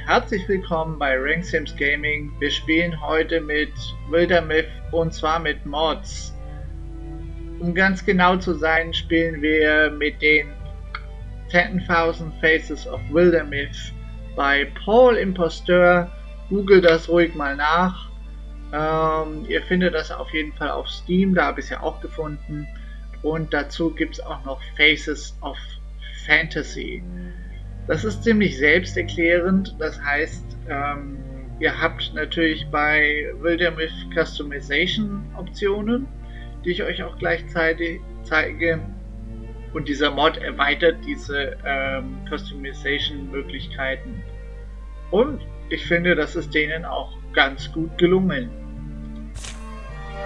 herzlich willkommen bei Sims Gaming. Wir spielen heute mit Wildermyth und zwar mit Mods. Um ganz genau zu sein, spielen wir mit den 10.000 Faces of Wildermyth bei Paul Imposteur. Google das ruhig mal nach. Ihr findet das auf jeden Fall auf Steam, da habe ich es ja auch gefunden. Und dazu gibt es auch noch Faces of Fantasy. Das ist ziemlich selbsterklärend, das heißt, ihr habt natürlich bei Wildermyth Customization Optionen, die ich euch auch gleichzeitig zeige, und dieser Mod erweitert diese Customization Möglichkeiten und ich finde, das ist denen auch ganz gut gelungen.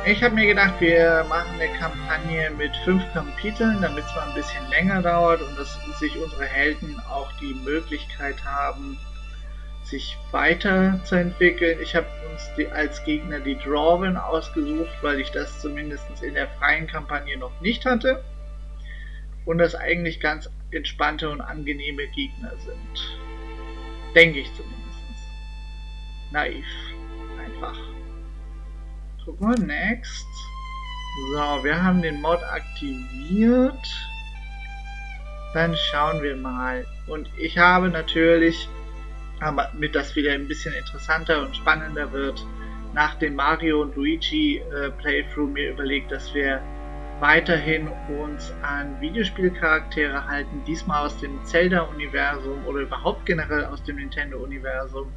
Ich habe mir gedacht, wir machen eine Kampagne mit 5 Kapiteln, damit es mal ein bisschen länger dauert und dass sich unsere Helden auch die Möglichkeit haben, sich weiterzuentwickeln. Ich habe uns als Gegner die Drawen ausgesucht, weil ich das zumindest in der freien Kampagne noch nicht hatte und das eigentlich ganz entspannte und angenehme Gegner sind. Denke ich zumindest. Naiv. Einfach. Guck mal, next. So, wir haben den Mod aktiviert. Dann schauen wir mal. Und ich habe natürlich, damit das wieder ein bisschen interessanter und spannender wird, nach dem Mario und Luigi Playthrough mir überlegt, dass wir weiterhin uns an Videospielcharaktere halten. Diesmal aus dem Zelda-Universum oder überhaupt generell aus dem Nintendo-Universum.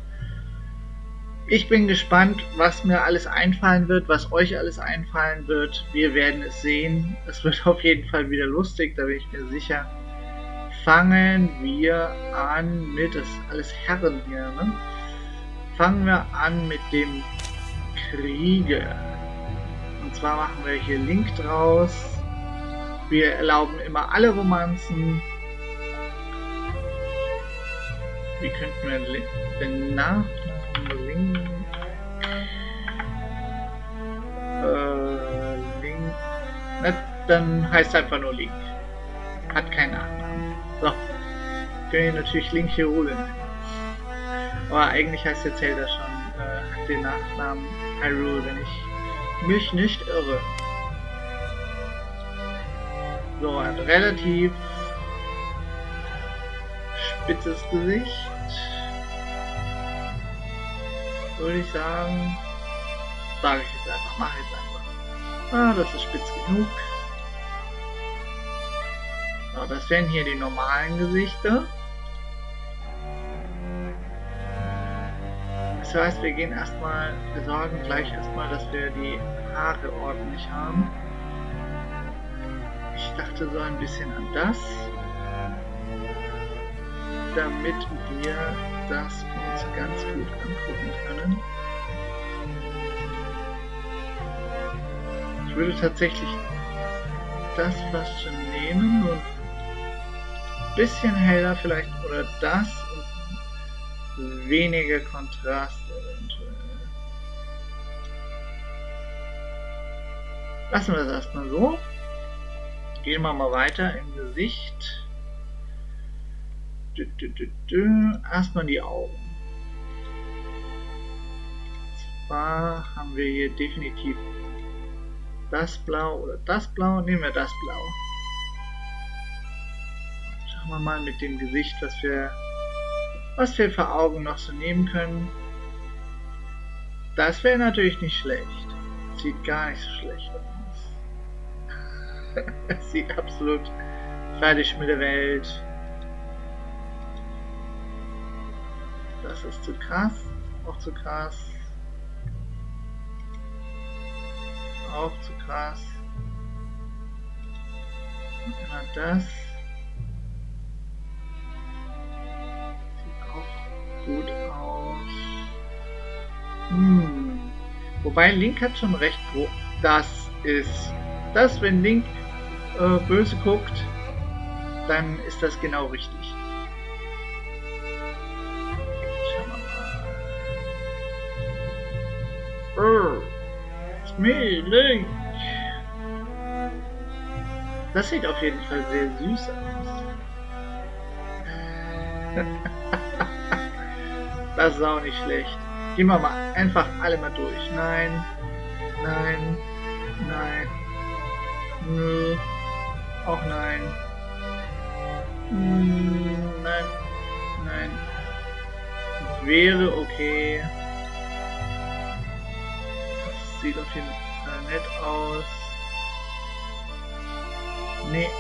Ich bin gespannt, was mir alles einfallen wird, was euch alles einfallen wird. Wir werden es sehen. Es wird auf jeden Fall wieder lustig, da bin ich mir sicher. Fangen wir an mit, das ist alles Herren hier, ne? Fangen wir an mit dem Krieger. Und zwar machen wir hier Link draus. Wir erlauben immer alle Romanzen. Wie könnten wir den Nachnamen Link? Link. Na, dann heißt einfach nur Link. Hat keinen Nachnamen. So. Können wir natürlich Link hier holen. Aber eigentlich heißt der Zelda schon, hat den Nachnamen Hyrule, wenn ich mich nicht irre. So, ein relativ spitzes Gesicht. Würde ich sagen. Sage ich jetzt einfach, mache jetzt einfach. Ah, das ist spitz genug. So, das wären hier die normalen Gesichter. Das heißt, wir sorgen gleich erstmal, dass wir die Haare ordentlich haben. Ich dachte so ein bisschen an das, damit wir das uns ganz gut angucken können. Ich würde tatsächlich das fast schon nehmen und ein bisschen heller vielleicht oder das und weniger Kontrast eventuell. Lassen wir das erstmal so. Gehen wir mal weiter im Gesicht. Erstmal die Augen. Zwar haben wir hier definitiv das Blau oder das Blau. Nehmen wir das Blau. Schauen wir mal mit dem Gesicht, was wir für Augen noch so nehmen können. Das wäre natürlich nicht schlecht. Sieht gar nicht so schlecht aus. Es sieht absolut fertig mit der Welt. Das ist zu krass. Auch zu krass. Auch zu krass. Und immer das. Sieht auch gut aus. Wobei Link hat schon recht. Das ist das, wenn Link böse guckt, dann ist das genau richtig. Schauen wir mal. It's me, Link. Das sieht auf jeden Fall sehr süß aus. Das ist auch nicht schlecht. Gehen wir mal einfach alle mal durch. Nein, nein, nein, nö, auch nein. Nein, nein. Wäre okay. Das sieht auf jeden Fall nett aus. Nee.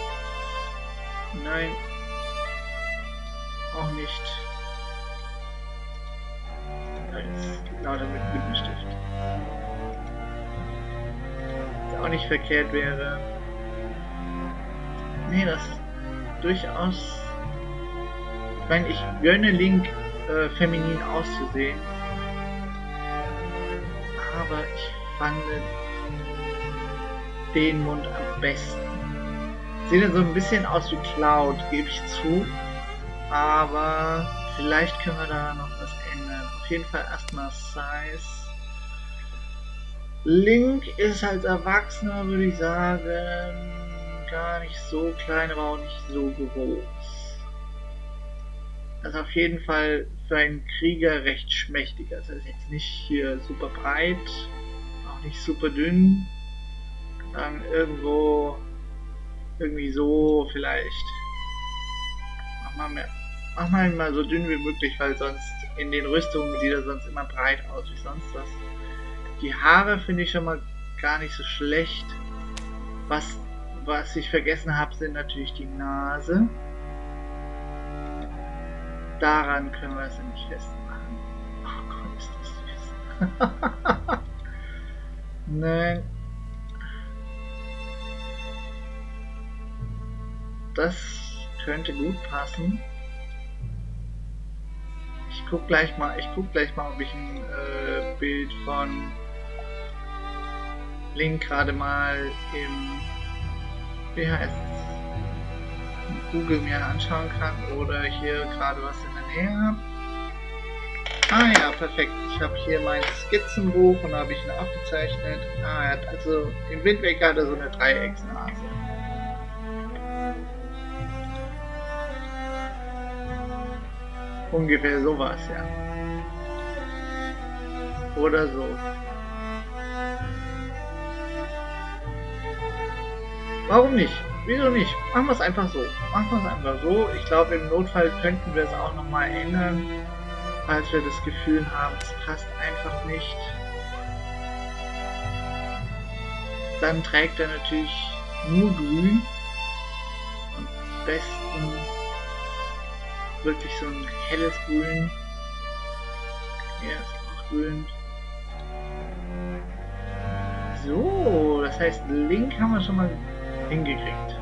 Nein. Auch nicht. Jetzt lauter mit Lippenstift. Was auch nicht verkehrt wäre. Nee, das durchaus. Ich meine, ich gönne Link, feminin auszusehen. Aber ich fand den Mund am besten. Sieht so ein bisschen aus wie Cloud, gebe ich zu. Aber vielleicht können wir da noch was ändern. Auf jeden Fall erstmal Size. Link ist als Erwachsener, würde ich sagen, gar nicht so klein, aber auch nicht so groß. Also auf jeden Fall für einen Krieger recht schmächtig. Also ist jetzt nicht hier super breit, auch nicht super dünn. Dann irgendwo, irgendwie so vielleicht. Mach mal so dünn wie möglich, weil sonst in den Rüstungen sieht er sonst immer breit aus wie sonst was. Die Haare finde ich schon mal gar nicht so schlecht. Was ich vergessen habe, sind natürlich die Nase. Daran können wir es nicht festmachen. Oh Gott, ist das süß. Nein. Das könnte gut passen. Ich guck gleich mal, ob ich ein Bild von Link gerade mal im, wie heißt es, Google mir anschauen kann oder hier gerade was in der Nähe habe. Ah ja, perfekt. Ich habe hier mein Skizzenbuch und da habe ich ihn aufgezeichnet. Ah, er hat also im Wind Waker hat er so eine Dreiecksnase. Ungefähr sowas, ja. Oder so. Warum nicht? Wieso nicht? Machen wir es einfach so. Ich glaube, im Notfall könnten wir es auch nochmal ändern, falls wir das Gefühl haben, es passt einfach nicht. Dann trägt er natürlich nur grün. Am besten wirklich so ein helles Grün. Hier ist auch grün. So, das heißt, Link haben wir schon mal hingekriegt.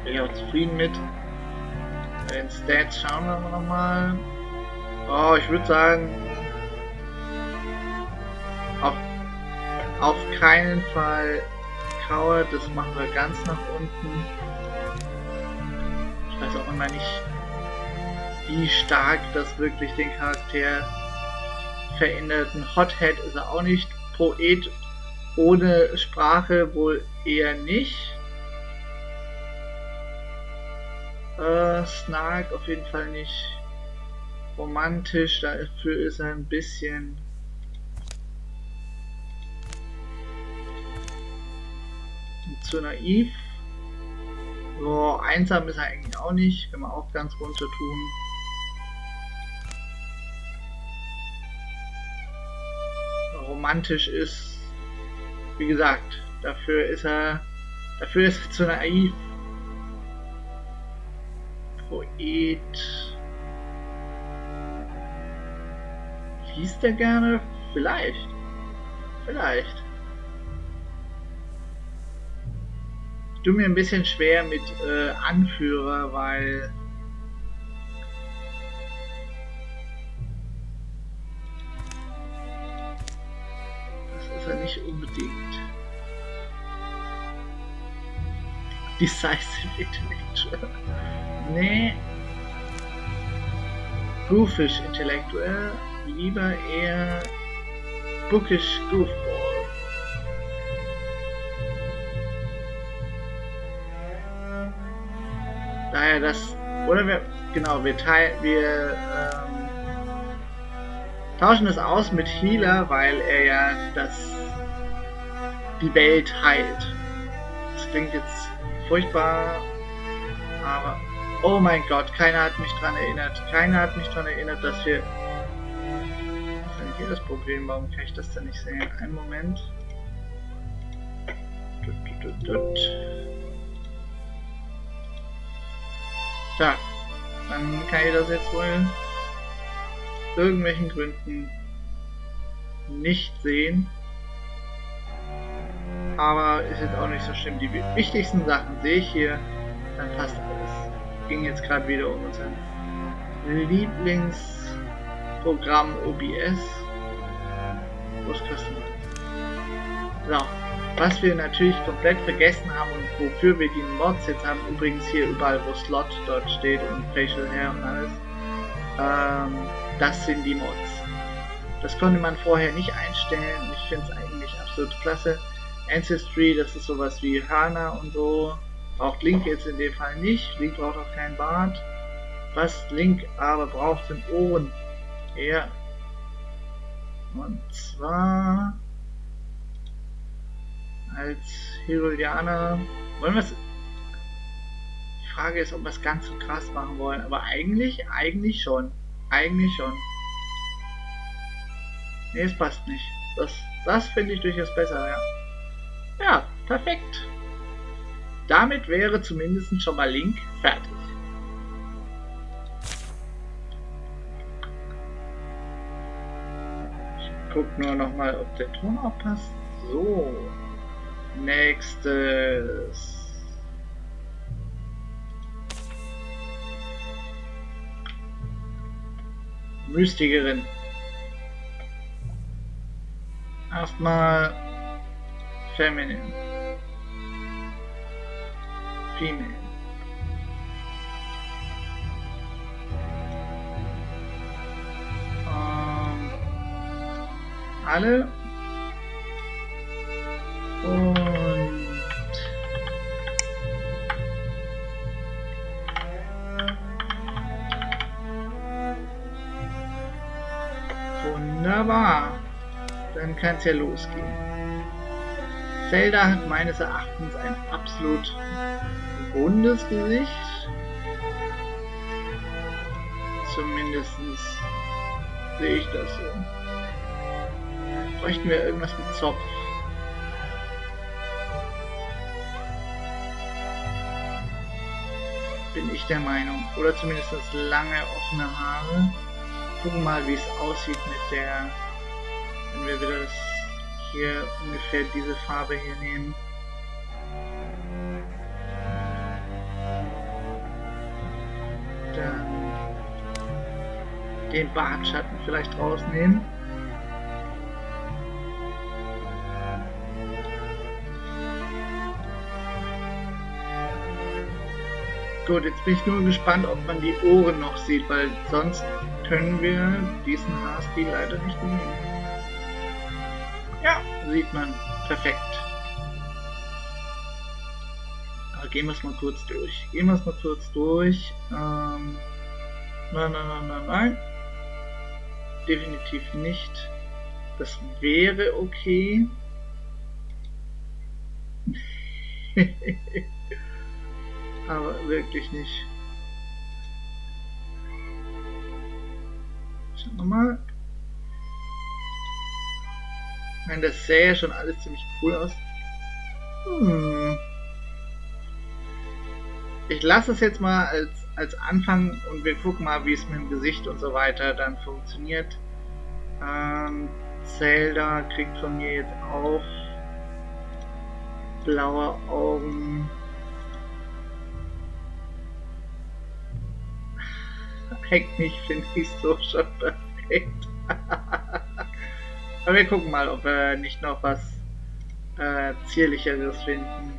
Bin ich auch zufrieden mit. Bei den Stats schauen wir nochmal. Oh, ich würde sagen, auf keinen Fall Coward, das machen wir ganz nach unten. Ich weiß auch immer nicht, wie stark das wirklich den Charakter verändert. Ein Hothead ist er auch nicht. Poet ohne Sprache wohl eher nicht. Snark auf jeden Fall nicht. Romantisch, dafür ist er ein bisschen zu naiv. So, einsam ist er eigentlich auch nicht, kann man auch ganz runter tun. Romantisch ist, wie gesagt, dafür ist er zu naiv. Poet. Liest er gerne? Vielleicht. Ich tue mir ein bisschen schwer mit Anführer, weil das ist er nicht unbedingt. Decisive Intellectual. Nee. Goofish Intellektuell. Lieber eher Bookish Goofball. Daher das, oder wir Tauschen es aus mit Healer, weil er ja die Welt heilt. Das klingt jetzt furchtbar, aber oh mein Gott, keiner hat mich daran erinnert. Keiner hat mich daran erinnert, dass wir... Was ist denn hier das Problem? Warum kann ich das denn nicht sehen? Einen Moment. Da. Dann kann ich das jetzt wohl irgendwelchen Gründen nicht sehen. Aber ist jetzt auch nicht so schlimm. Die wichtigsten Sachen sehe ich hier. Dann passt alles. Ging jetzt gerade wieder um unser Lieblingsprogramm OBS. Was kostet das? So. Was wir natürlich komplett vergessen haben und wofür wir die Mods jetzt haben, übrigens hier überall wo Slot dort steht und Facial Hair und alles, das sind die Mods. Das konnte man vorher nicht einstellen und ich finde es eigentlich absolut klasse. Ancestry, das ist sowas wie Hörner und so, braucht Link jetzt in dem Fall nicht. Link braucht auch keinen Bart. Was Link aber braucht, sind Ohren. Ja. Und zwar als Hyruleaner wollen wir es. Die Frage ist, ob wir es ganz so krass machen wollen, aber eigentlich schon. Eigentlich schon. Ne, es passt nicht. Das finde ich durchaus besser, ja. Ja, perfekt. Damit wäre zumindest schon mal Link fertig. Ich gucke nur noch mal, ob der Ton auch passt. So. Nächstes. Mystikerin. Erstmal Feminine. Female. Alle. Und wunderbar. Dann kann es ja losgehen. Zelda hat meines Erachtens ein absolut rundes Gesicht. Zumindest sehe ich das so. Bräuchten wir irgendwas mit Zopf. Bin ich der Meinung. Oder zumindest lange offene Haare. Gucken mal, wie es aussieht mit der... Wenn wir wieder hier ungefähr diese Farbe hier nehmen. Dann den Bartschatten vielleicht rausnehmen. Gut, jetzt bin ich nur gespannt, ob man die Ohren noch sieht, weil sonst können wir diesen Haarstil leider nicht nehmen. Ja, sieht man. Perfekt. Aber gehen wir es mal kurz durch. Nein. Definitiv nicht. Das wäre okay. Aber wirklich nicht. Schauen wir mal. Ich meine, das sähe schon alles ziemlich cool aus. Ich lasse es jetzt mal als Anfang und wir gucken mal, wie es mit dem Gesicht und so weiter dann funktioniert. Zelda kriegt von mir jetzt auch blaue Augen. Eigentlich finde ich so schon perfekt. Aber wir gucken mal, ob wir nicht noch was Zierlicheres finden.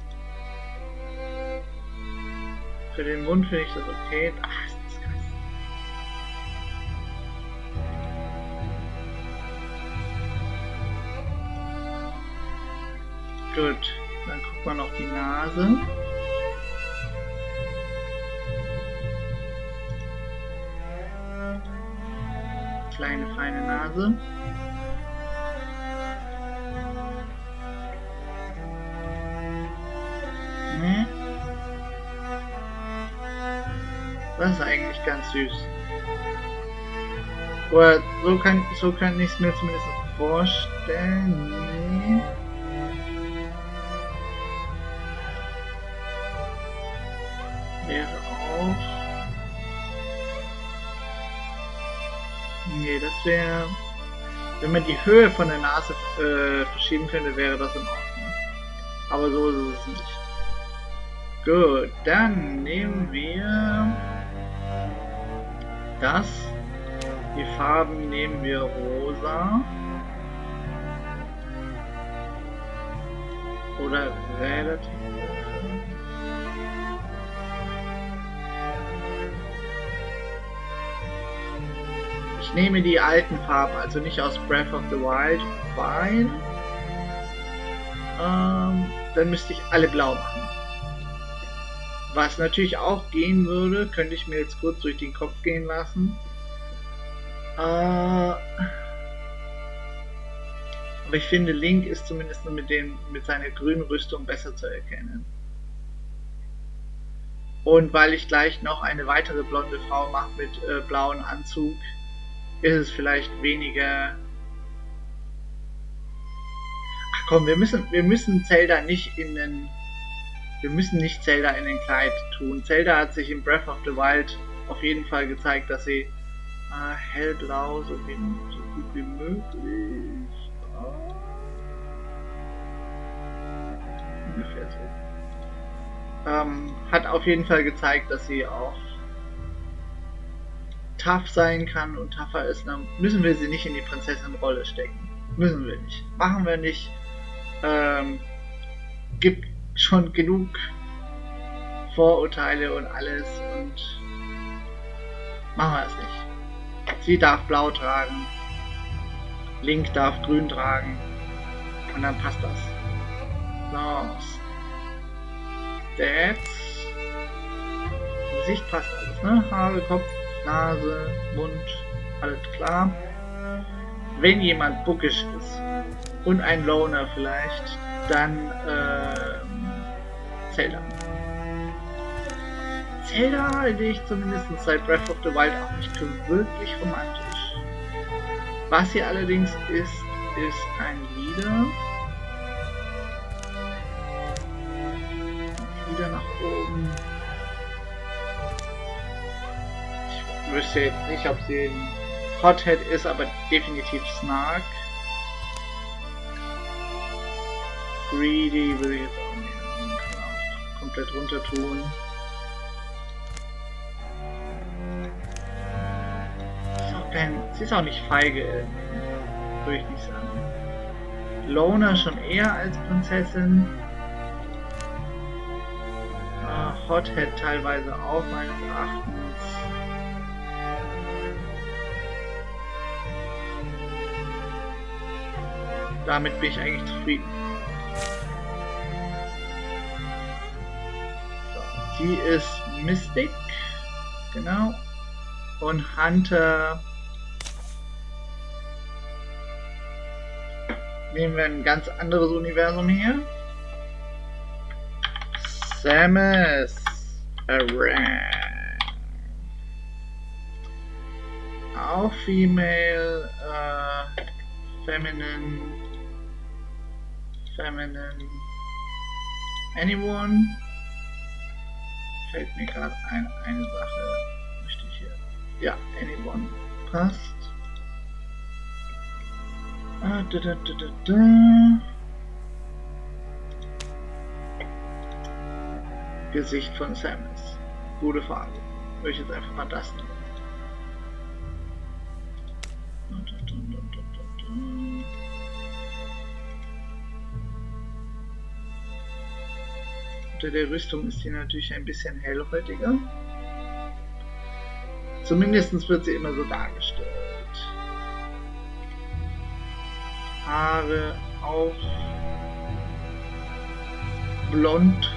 Für den Mund finde ich das okay. Ach, ist das krass. Gut, dann gucken wir noch die Nase. Kleine eine feine Nase. Nee. Das ist eigentlich ganz süß. Oder so kann ich es mir zumindest vorstellen. Nee. Wäre auch. Nee, das wäre. Wenn man die Höhe von der Nase verschieben könnte, wäre das in Ordnung. Aber so ist es nicht. Gut, dann nehmen wir das. Die Farben nehmen wir rosa. Oder relativ. Ich nehme die alten Farben, also nicht aus Breath of the Wild, weil dann müsste ich alle blau machen. Was natürlich auch gehen würde, könnte ich mir jetzt kurz durch den Kopf gehen lassen. Aber ich finde, Link ist zumindest mit seiner grünen Rüstung besser zu erkennen. Und weil ich gleich noch eine weitere blonde Frau mache mit blauem Anzug, ist es vielleicht weniger. Ach komm, wir müssen Zelda nicht in den. Wir müssen nicht Zelda in den Kleid tun. Zelda hat sich in Breath of the Wild auf jeden Fall gezeigt, dass sie hellblau so gut wie möglich. Ungefähr so. Hat auf jeden Fall gezeigt, dass sie auch tough sein kann und tougher ist. Dann müssen wir sie nicht in die Prinzessin-Rolle stecken. Müssen wir nicht. Machen wir nicht. Gibt schon genug Vorurteile und alles und machen wir es nicht. Sie darf blau tragen, Link darf grün tragen und dann passt das. Los. That's. Gesicht passt alles, ne? Haare, Kopf, Nase, Mund, alles klar. Wenn jemand bookisch ist und ein Loner vielleicht, dann Zelda. Zelda halte ich zumindest seit Breath of the Wild auch nicht für wirklich romantisch. Was hier allerdings ist ein Lieder. Wieder nach oben. Ich wüsste jetzt nicht, ob sie ein Hothead ist, aber definitiv Snark. Greedy will ich jetzt auch nicht komplett runter tun. Sie ist auch nicht feige, würde ich nicht sagen. Loner schon eher als Prinzessin. Hothead teilweise auch meines Erachtens. Damit bin ich eigentlich zufrieden. So, sie ist Mystic, genau. Und Hunter. Nehmen wir ein ganz anderes Universum hier. Samus Aran. Auch Female, Feminine. Anyone? Fällt mir gerade eine Sache. Möchte ich hier. Ja, anyone. Passt. Gesicht von Samus. Gute Frage. Würde ich jetzt einfach mal das nehmen. Unter der Rüstung ist sie natürlich ein bisschen hellhäutiger. Zumindest wird sie immer so dargestellt. Haare auch blond.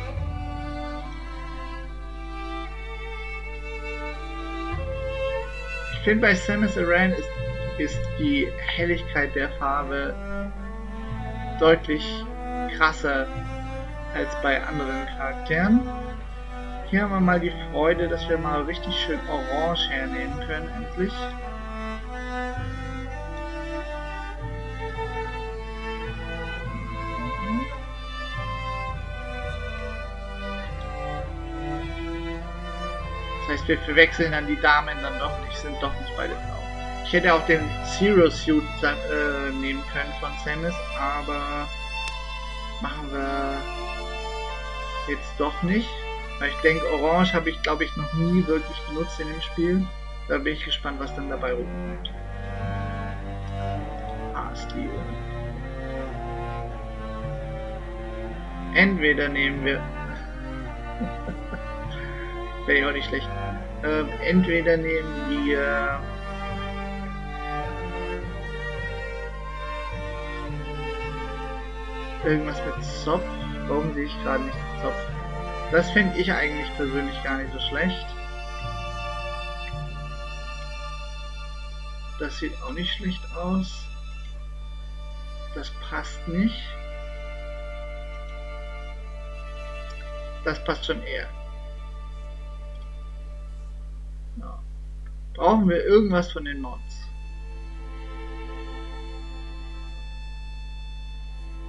Ich finde, bei Samus Aran ist die Helligkeit der Farbe deutlich krasser als bei anderen Charakteren. Hier haben wir mal die Freude, dass wir mal richtig schön orange hernehmen können, endlich. Das heißt, wir verwechseln dann die Damen dann doch nicht, sind doch nicht beide blau. Ich hätte auch den Zero Suit nehmen können von Samus, aber machen wir jetzt doch nicht. Weil ich denke, Orange habe ich, glaube ich, noch nie wirklich benutzt in dem Spiel. Da bin ich gespannt, was dann dabei rumkommt. Stil. Entweder nehmen wir... Wäre ja auch nicht schlecht. Entweder nehmen wir... irgendwas mit Zopf. Warum sehe ich gerade nicht Zopf? Das finde ich eigentlich persönlich gar nicht so schlecht. Das sieht auch nicht schlecht aus. Das passt nicht. Das passt schon eher. Ja. Brauchen wir irgendwas von den Mods?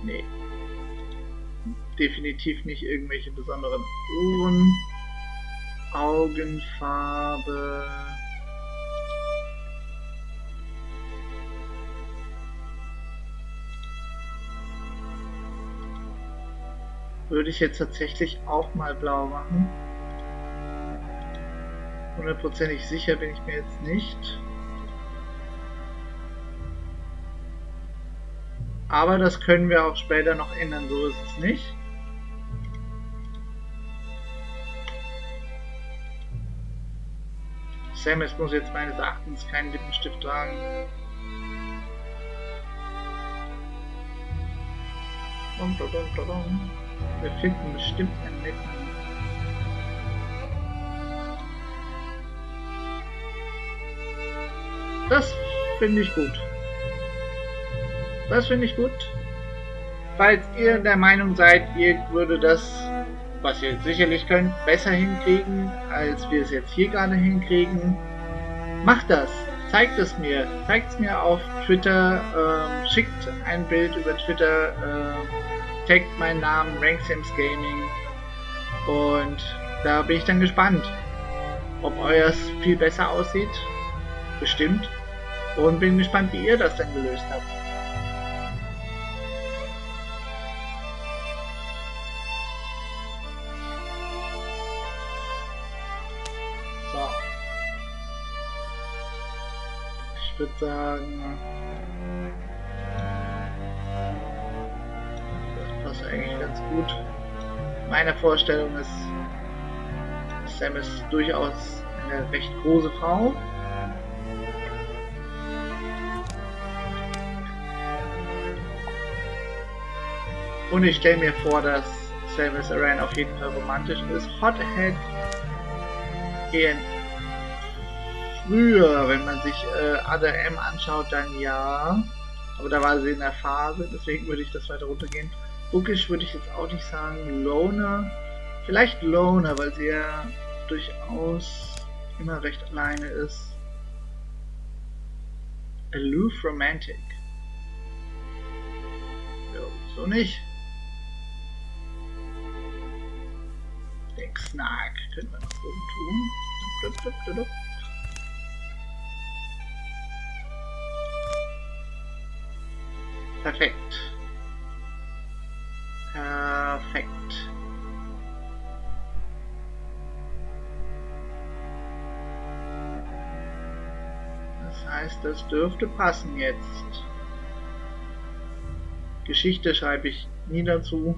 Nee. Definitiv nicht irgendwelche besonderen Ohren, Augenfarbe. Würde ich jetzt tatsächlich auch mal blau machen. 100%ig sicher bin ich mir jetzt nicht. Aber das können wir auch später noch ändern, so ist es nicht. Samus muss jetzt meines Erachtens keinen Lippenstift tragen. Wir finden bestimmt einen netten. Das finde ich gut. Das finde ich gut. Falls ihr der Meinung seid, ihr würde das, was ihr sicherlich könnt, besser hinkriegen, als wir es jetzt hier gerade hinkriegen, macht das. Zeigt es mir. Zeigt es mir auf Twitter. Schickt ein Bild über Twitter. Taggt meinen Namen Ranksims Gaming. Und da bin ich dann gespannt, ob euers viel besser aussieht. Bestimmt. Und bin gespannt, wie ihr das dann gelöst habt. Ich würde sagen, das passt eigentlich ganz gut. Meine Vorstellung ist, Sam ist durchaus eine recht große Frau. Und ich stelle mir vor, dass Samus Aran auf jeden Fall romantisch ist. Hothead eher früher, wenn man sich Other M anschaut, dann ja. Aber da war sie in der Phase, deswegen würde ich das weiter runtergehen. Bookish würde ich jetzt auch nicht sagen. Loner. Vielleicht Loner, weil sie ja durchaus immer recht alleine ist. Aloof Romantic. Ja, so nicht. Den Snark können wir noch oben tun. Perfekt. Perfekt. Das heißt, das dürfte passen jetzt. Geschichte schreibe ich nie dazu.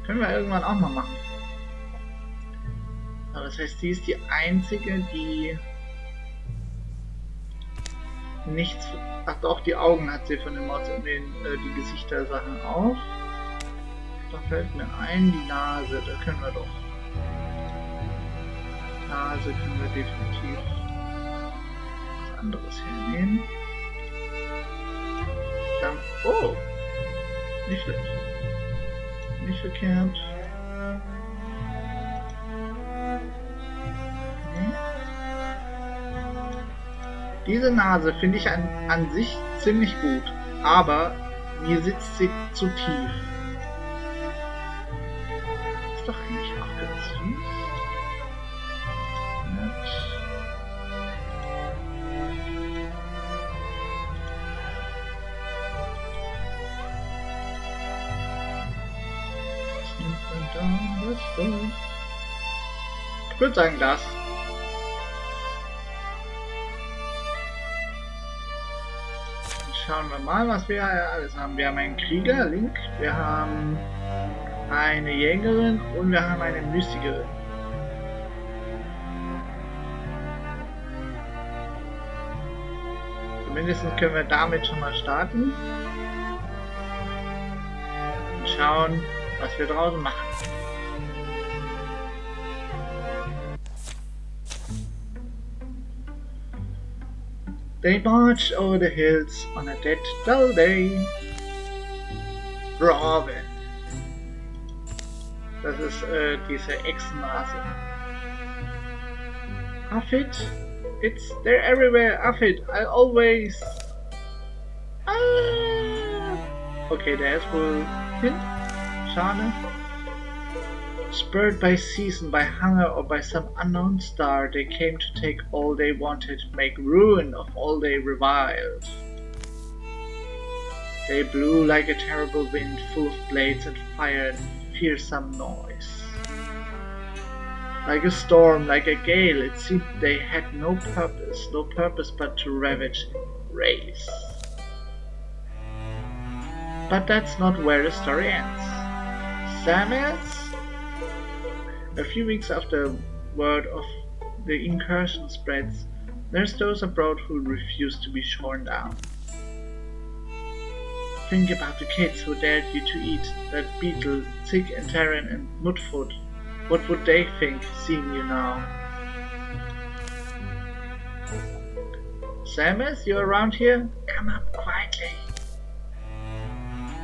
Können wir irgendwann auch mal machen. Aber das heißt, sie ist die einzige, die nichts. Ach doch, die Augen hat sie von den Mods und die Gesichter-Sachen auch. Da fällt mir ein, die Nase, da können wir doch. Nase können wir definitiv was anderes hernehmen. Dann, oh! Nicht schlecht. Nicht verkehrt. Diese Nase finde ich an sich ziemlich gut, aber mir sitzt sie zu tief. Ist doch eigentlich auch ganz süß. Ich würde sagen das. Schauen wir mal, was wir alles haben. Wir haben einen Krieger, Link, wir haben eine Jägerin und wir haben eine Mystikerin. Zumindest können wir damit schon mal starten und schauen, was wir draußen machen. They marched over the hills on a dead, dull day. Robin. Das ist diese Echsenrasse. Affit? They're everywhere, Affit. I always... Ah. Okay, der ist wohl hin. Schade. Spurred by season, by hunger, or by some unknown star, they came to take all they wanted, make ruin of all they reviled. They blew like a terrible wind, full of blades and fire and fearsome noise. Like a storm, like a gale, it seemed they had no purpose but to ravage and raise. But that's not where the story ends. Samus? A few weeks after word of the incursion spreads, there's those abroad who refuse to be shorn down. Think about the kids who dared you to eat that beetle, Tick and Terran and Mudfoot. What would they think, seeing you now? Samus, you around here? Come up quietly.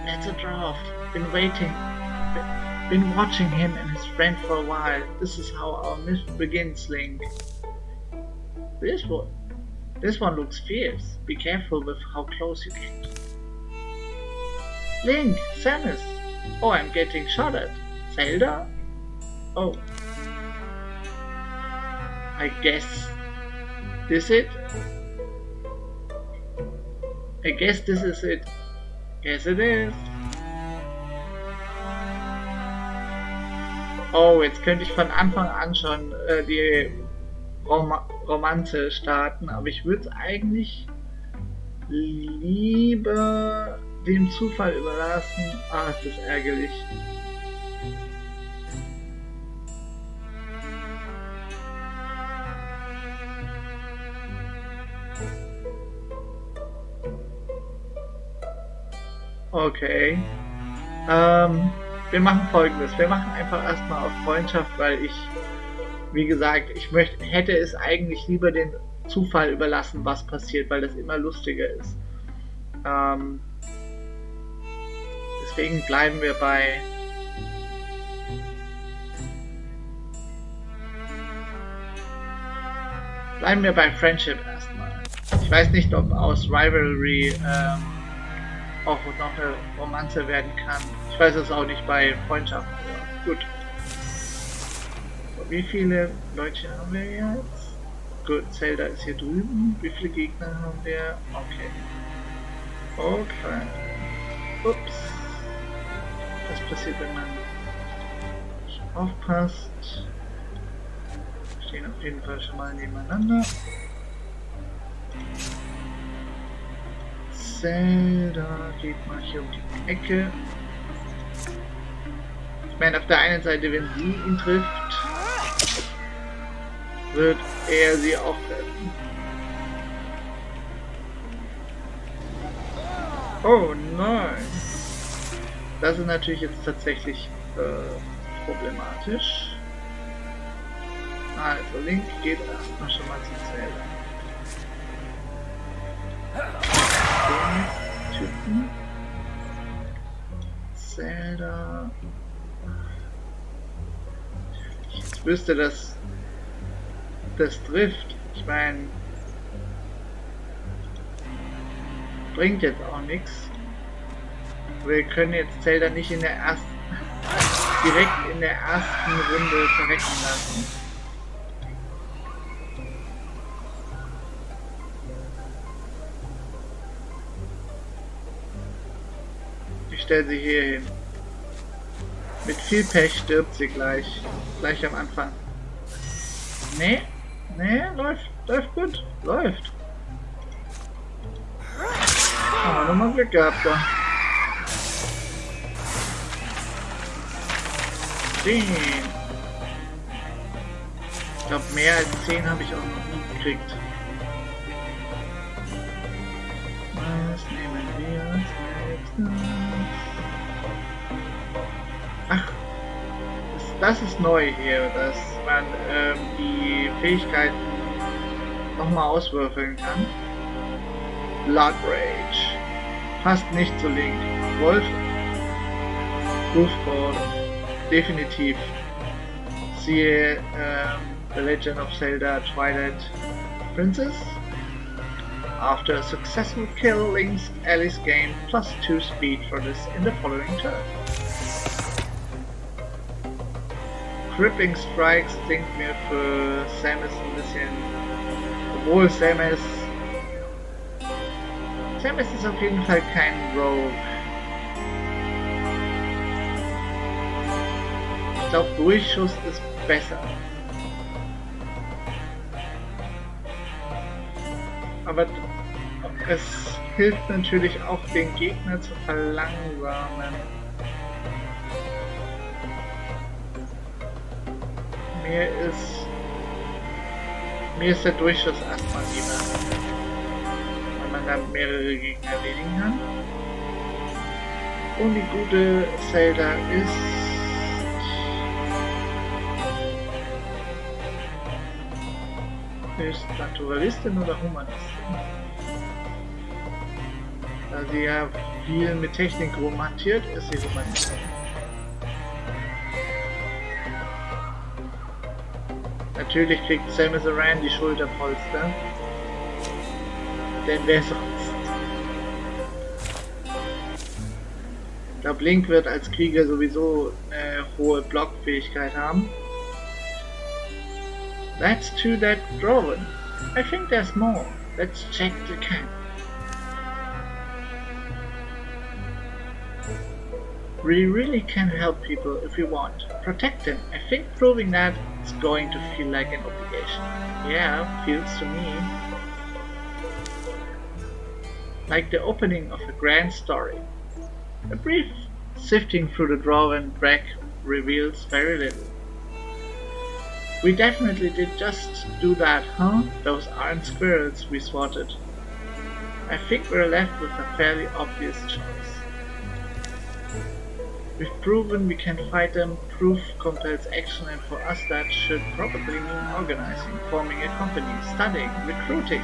Let's a draft. Been watching him and his friend for a while. This is how our myth begins, Link. This one looks fierce. Be careful with how close you get. Link, Samus. Oh, I'm getting shot at. Zelda? Oh. I guess this it? I guess this is it. Yes, it is. Oh, jetzt könnte ich von Anfang an schon die Romanze starten, aber ich würde es eigentlich lieber dem Zufall überlassen. Ah, ist das ärgerlich. Okay. Wir machen Folgendes. Wir machen einfach erstmal auf Freundschaft, weil ich, wie gesagt, hätte es eigentlich lieber den Zufall überlassen, was passiert, weil das immer lustiger ist. Deswegen bleiben wir bei Friendship erstmal. Ich weiß nicht, ob aus Rivalry auch noch eine Romanze werden kann. Ich weiß es auch nicht bei Freundschaften. Ja, gut. So, wie viele Leute haben wir jetzt? Gut, Zelda ist hier drüben. Wie viele Gegner haben wir? Okay. Okay. Ups. Was passiert, wenn man nicht aufpasst? Wir stehen auf jeden Fall schon mal nebeneinander. Zelda geht mal hier um die Ecke. Ich meine, auf der einen Seite, wenn sie ihn trifft, wird er sie auch treffen. Oh nein! Das ist natürlich jetzt tatsächlich problematisch. Also Link geht erstmal schon mal zu Zelda. Typen. Zelda. Ich jetzt wüsste, dass das trifft. Ich meine, bringt jetzt auch nichts. Wir können jetzt Zelda nicht in der direkt in der ersten Runde verrecken lassen. Ich stelle sie hier hin. Mit viel Pech stirbt sie gleich am Anfang. Nee, läuft gut, läuft. Haben wir nochmal Glück gehabt da. 10. Ich glaube, mehr als 10 habe ich auch noch nie gekriegt. Was nehmen wir als nächstes? Ach, das ist neu hier, dass man die Fähigkeiten nochmal auswürfeln kann. Blood Rage. Passt nicht zu Link. Wolf. Goofball. Definitiv. Siehe The Legend of Zelda Twilight Princess. After a successful kill, Link's Alice gained +2 speed for this in the following turn. Crippling Strikes klingt mir für Samus ein bisschen, obwohl Samus ist auf jeden Fall kein Rogue. Ich glaube, Durchschuss ist besser. Aber es hilft natürlich auch, den Gegner zu verlangsamen. Mir ist der Durchschuss erstmal lieber, weil man dann mehrere Gegner erledigen kann. Und die gute Zelda ist Naturalistin oder Humanistin? Da sie ja viel mit Technik romantiert, ist sie Humanistin. Natürlich kriegt Samus Aran die Schulterpolster. Denn wer sonst? Ich glaube, Link wird als Krieger sowieso eine hohe Blockfähigkeit haben. That's to that drawing. I think there's more. Let's check the camp. We really can help people if we want. Protect them. I think proving that is going to feel like an obligation. Yeah, feels to me. Like the opening of a grand story. A brief sifting through the drawing back reveals very little. We definitely did just do that, huh? Those aren't squirrels we swatted. I think we're left with a fairly obvious choice. We've proven we can fight them, proof compels action, and for us that should probably mean organizing, forming a company, studying, recruiting.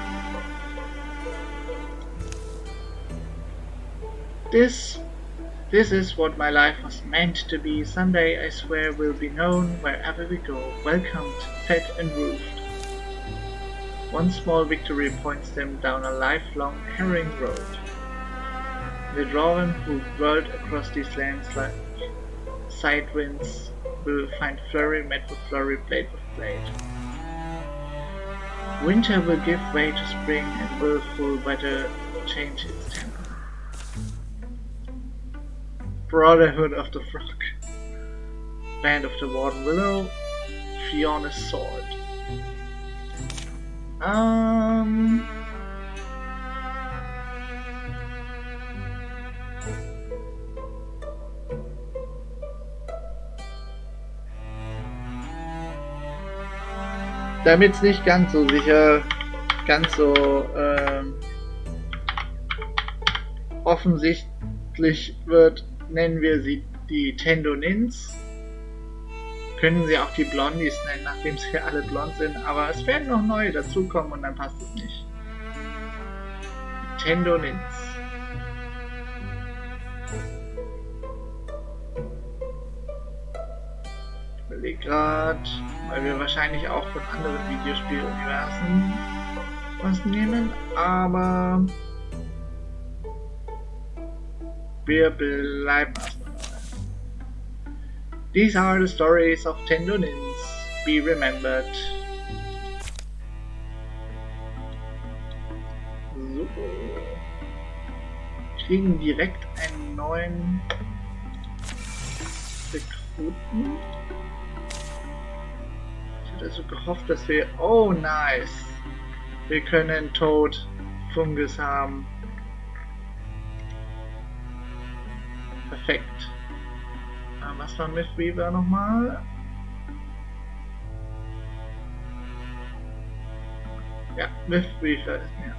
This is what my life was meant to be. Someday, I swear, we'll be known wherever we go, welcomed, fed and roofed. One small victory points them down a lifelong harrowing road. The dwarven who whirled across these lands like side winds will find flurry met with flurry, blade with blade. Winter will give way to spring and willful weather change its temper. Brotherhood of the Frog, Band of the Warden Willow, Fiona's Sword. Damit es nicht ganz so sicher, ganz so offensichtlich wird, nennen wir sie die Tendo Nins. Können sie auch die Blondies nennen, nachdem sie alle blond sind, aber es werden noch neue dazukommen und dann passt es nicht. Tendo Nins. gerade, weil wir wahrscheinlich auch von anderen Videospieluniversen was nehmen, aber wir bleiben erstmal dabei. These are the stories of Tendo Nins, be remembered. So. Wir kriegen direkt einen neuen Rekruten. Ich hatte also gehofft, dass wir... Oh, nice! Wir können Tod Fungus haben. Perfekt. Was war Myth Weaver nochmal? Ja, Myth Weaver ist mir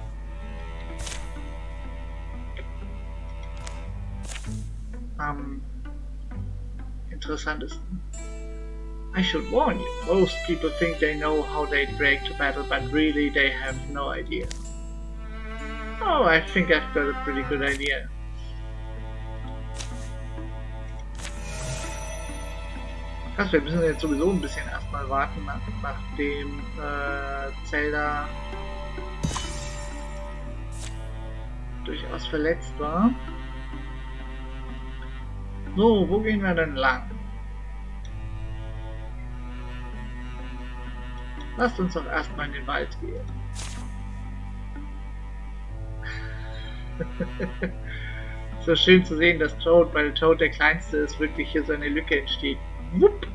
am interessantesten. I should warn you, most people think they know how they break to battle, but really they have no idea. Oh, I think I've got a pretty good idea. Krass, wir müssen jetzt sowieso ein bisschen erstmal warten, nachdem Zelda durchaus verletzt war. So, wo gehen wir denn lang? Lasst uns doch erstmal in den Wald gehen. So schön zu sehen, dass Toad, weil Toad der Kleinste ist, wirklich hier so eine Lücke entsteht. Wupp.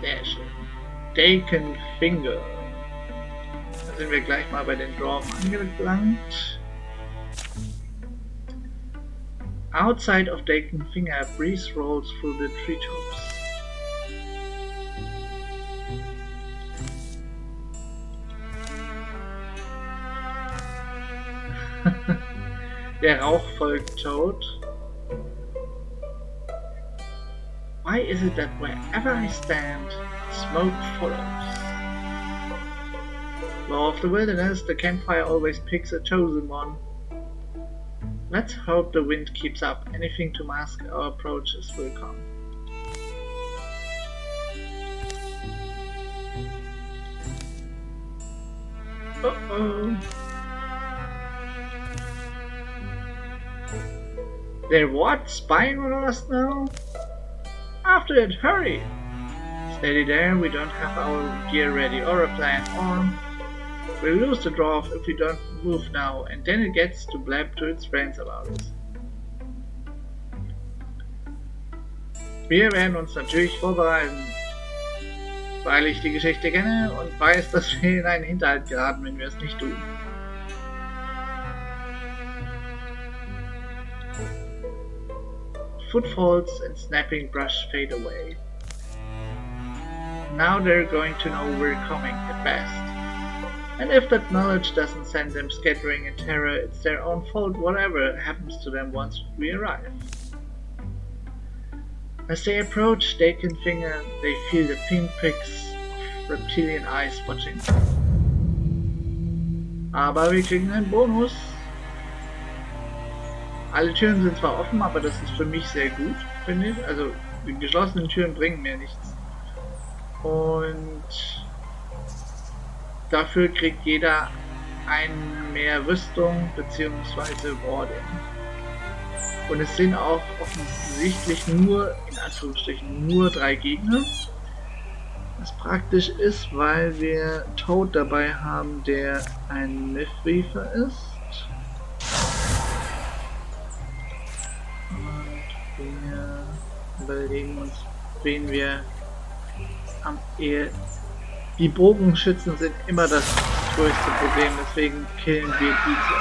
Sehr schön. Taken Finger. Da sind wir gleich mal bei den Dwarf angelangt. Outside of Taken Finger, a breeze rolls through the treetops. Der Rauch folgt Toad. Why is it that wherever I stand, smoke follows? Law of the wilderness, the campfire always picks a chosen one. Let's hope the wind keeps up. Anything to mask our approaches will come. Uh-oh. They're what? Spying on us now? After it, hurry! Steady there, we don't have our gear ready or a plan, or we'll lose the dwarf if we don't move now, and then it gets to blab to its friends about us. Wir werden uns natürlich vorbereiten, weil ich die Geschichte kenne und weiß, dass wir in einen Hinterhalt geraten, wenn wir es nicht tun. Footfalls and snapping brush fade away. Now they're going to know we're coming at best. And if that knowledge doesn't send them scattering in terror, it's their own fault whatever happens to them once we arrive. As they approach Taken Finger, they feel the pinpricks of reptilian eyes watching. Aber wir kriegen einen Bonus. Alle Türen sind zwar offen, aber das ist für mich sehr gut, finde ich. Also die geschlossenen Türen bringen mir nichts. Und dafür kriegt jeder einen mehr Rüstung bzw. Warding. Und es sind auch offensichtlich nur, in Anführungsstrichen, nur 3 Gegner. Was praktisch ist, weil wir Toad dabei haben, der ein Myth-Weaver ist. Wir überlegen uns, wen wir am ehesten. Die Bogenschützen sind immer das größte Problem, deswegen killen wir diese.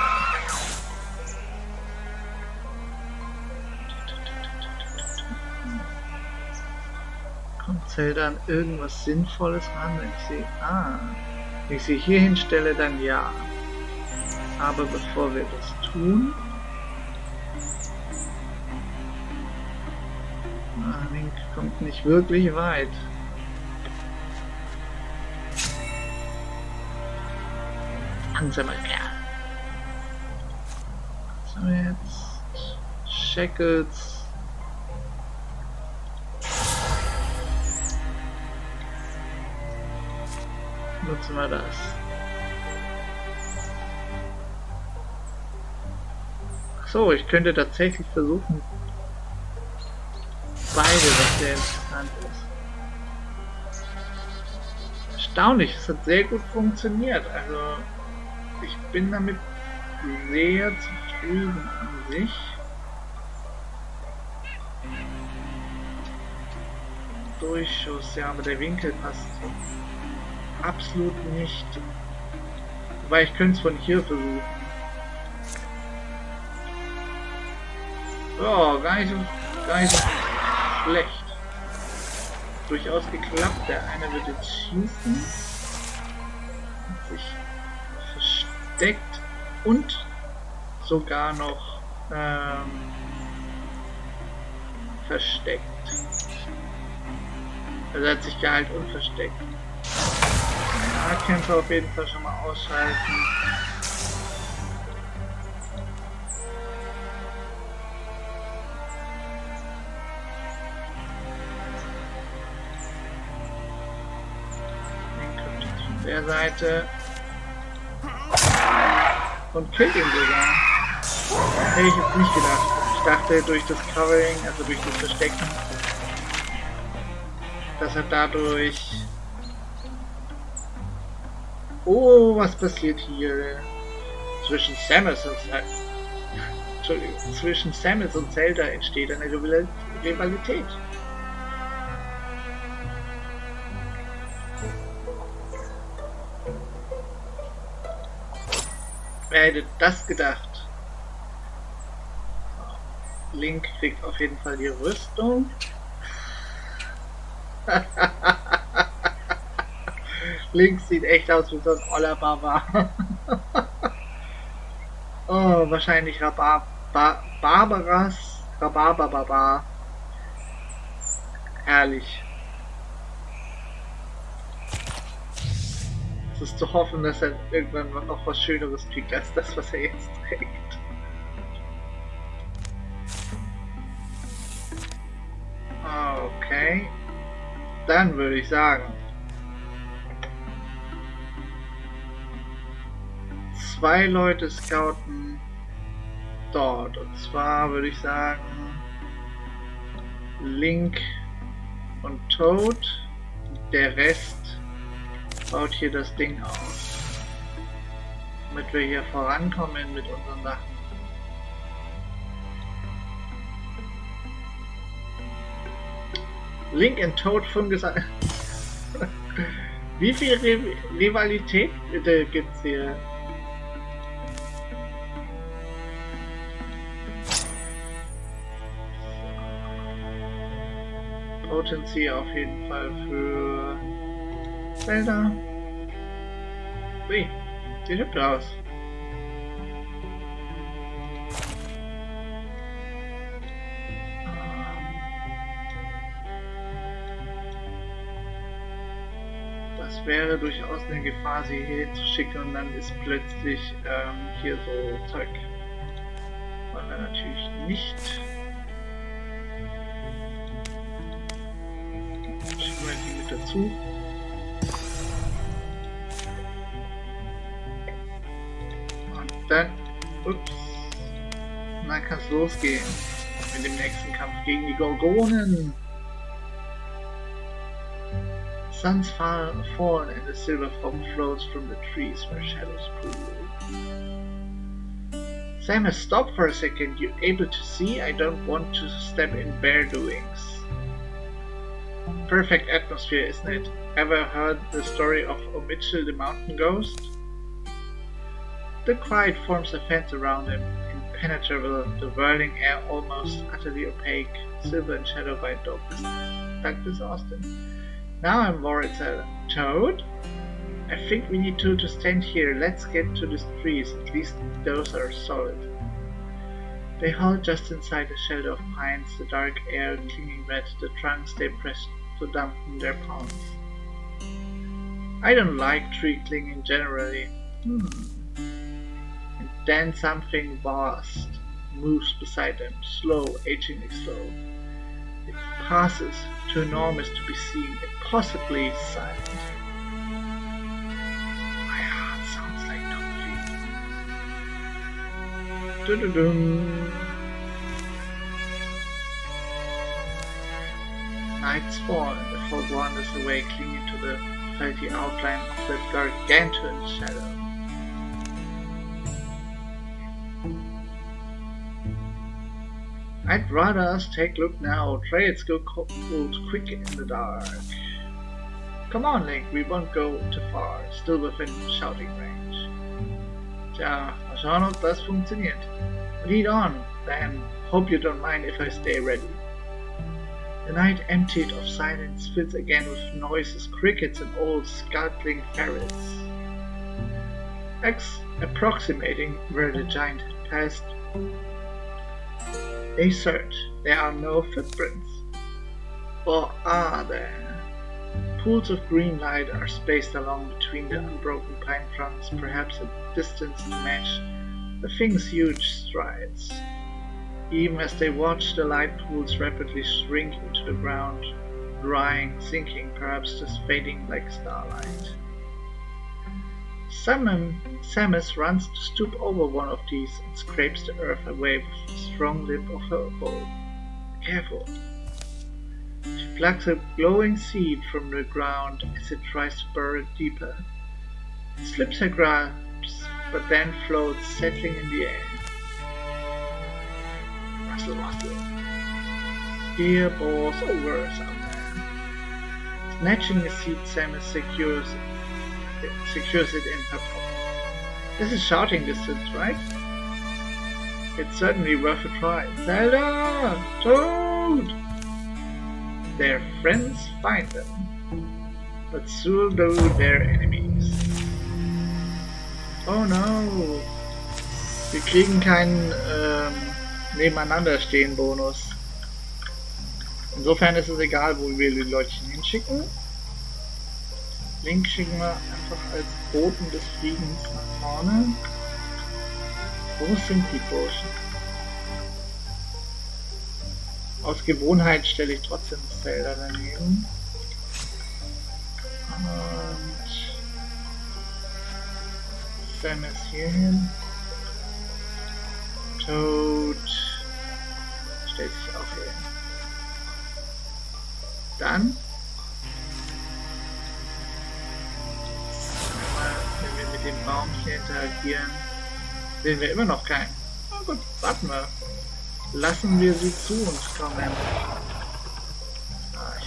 Kommt Zelda an irgendwas Sinnvolles ran, wenn ich sie hier hinstelle, dann ja. Aber bevor wir das tun, Link kommt nicht wirklich weit. langsamer Kerl. So, jetzt Shackles. Nutzen wir das. So, ich könnte tatsächlich versuchen, beide, was sehr interessant ist. Erstaunlich, es hat sehr gut funktioniert. Also, ich bin damit sehr zufrieden an sich. Durchschuss, ja, aber der Winkel passt absolut nicht. Wobei ich könnte es von hier versuchen. Ja, gar nicht so schlecht. Durchaus geklappt. Der eine wird jetzt schießen. Hat sich versteckt und sogar noch versteckt. Also er hat sich geheilt und versteckt. Nahkämpfer auf jeden Fall schon mal ausschalten. Der Seite und killt ihn sogar. Hätte ich jetzt nicht gedacht. Ich dachte durch das Covering, also durch das Verstecken, dass er dadurch... Oh, was passiert hier? Zwischen Samus und Zelda entsteht eine Rivalität. Wer hätte das gedacht? Link kriegt auf jeden Fall die Rüstung. Link sieht echt aus wie so ein oller Barbar. Oh, wahrscheinlich Barbaras. Herrlich. Es ist zu hoffen, dass er irgendwann noch was Schöneres kriegt als das, was er jetzt trägt. Okay. Dann würde ich sagen, 2 Leute scouten dort. Und zwar würde ich sagen, Link und Toad. Der Rest baut hier das Ding aus, damit wir hier vorankommen mit unseren Sachen. Link und Toad Fungesang. Wie viel Rivalität gibt's hier? Potency auf jeden Fall für Zelda. Ui, sieht hübsch aus. Das wäre durchaus eine Gefahr, sie hier zu schicken und dann ist plötzlich hier so Zeug. Wollen wir natürlich nicht. Schicken wir die mit dazu. Dann, ups, und dann kann es losgehen mit dem nächsten Kampf gegen die Gorgonen. Suns fall and the silver foam flows from the trees where shadows pool. Samus, stop for a second. You able to see? I don't want to step in bear doings. Perfect atmosphere, isn't it? Ever heard the story of Mitchell the mountain ghost? The quiet forms a fence around him, impenetrable, the whirling air almost utterly opaque, silver and shadow by Douglas Austin. Now I'm worried, Toad? I think we need to stand here. Let's get to the trees, at least those are solid. They halt just inside the shelter of pines, the dark air clinging wet, the trunks stay pressed to dampen their palms. I don't like tree clinging generally. Then something vast moves beside them, slow, agingly slow. It passes, too enormous to be seen, impossibly silent. My heart sounds like Topfy. Dun-dun-dun. Nights fall and the fog wanders away, clinging to the felty outline of the gargantuan shadow. I'd rather us take a look now. Trails go cold quick in the dark. Come on, Link, we won't go too far. Still within shouting range. Tja, mal schauen, ob das funktioniert. Lead on, then. Hope you don't mind if I stay ready. The night, emptied of silence, fills again with noises, crickets and old skulking ferrets. Approximating where the giant had passed, they search. There are no footprints. Or are there? Pools of green light are spaced along between the unbroken pine trunks, perhaps a distance to match the thing's huge strides. Even as they watch, the light pools rapidly shrink into the ground, drying, sinking, perhaps just fading like starlight. Samus runs to stoop over one of these and scrapes the earth away with the strong lip of her bow. Careful. She plucks a glowing seed from the ground as it tries to burrow deeper. It slips her grasp, but then floats, settling in the air. Rustle, rustle. Fear bores over somewhere. Snatching the seed, Samus secures it in her pocket. This is shouting distance, right? It's certainly worth a try. Zelda! Toad! Their friends find them, but so do their enemies. Oh no! Wir kriegen keinen Nebeneinander-Stehen Bonus. Insofern ist es egal, wo wir die Leutchen hinschicken. Link schicken wir einfach als Boten des Friedens nach vorne. Wo sind die Burschen? Aus Gewohnheit stelle ich trotzdem Zelda daneben. Und Samus hier hin. Toad stellt sich auch hier hin. Dann wenn wir mit dem Baum hier interagieren, sehen wir immer noch keinen. Na gut, warten wir. Lassen wir sie zu uns kommen. Ich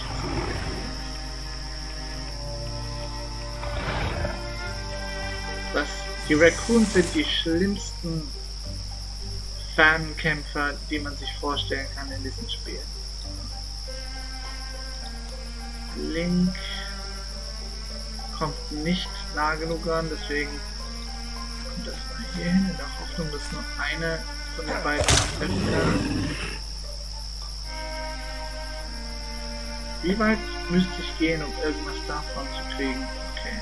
sehe. Die Raccoons sind die schlimmsten Fernkämpfer, die man sich vorstellen kann in diesem Spiel. Link kommt nicht nah genug ran, deswegen kommt das mal hier hin, in der Hoffnung, dass nur eine von den beiden treffen kann. Wie weit müsste ich gehen, um irgendwas davon zu kriegen? Okay.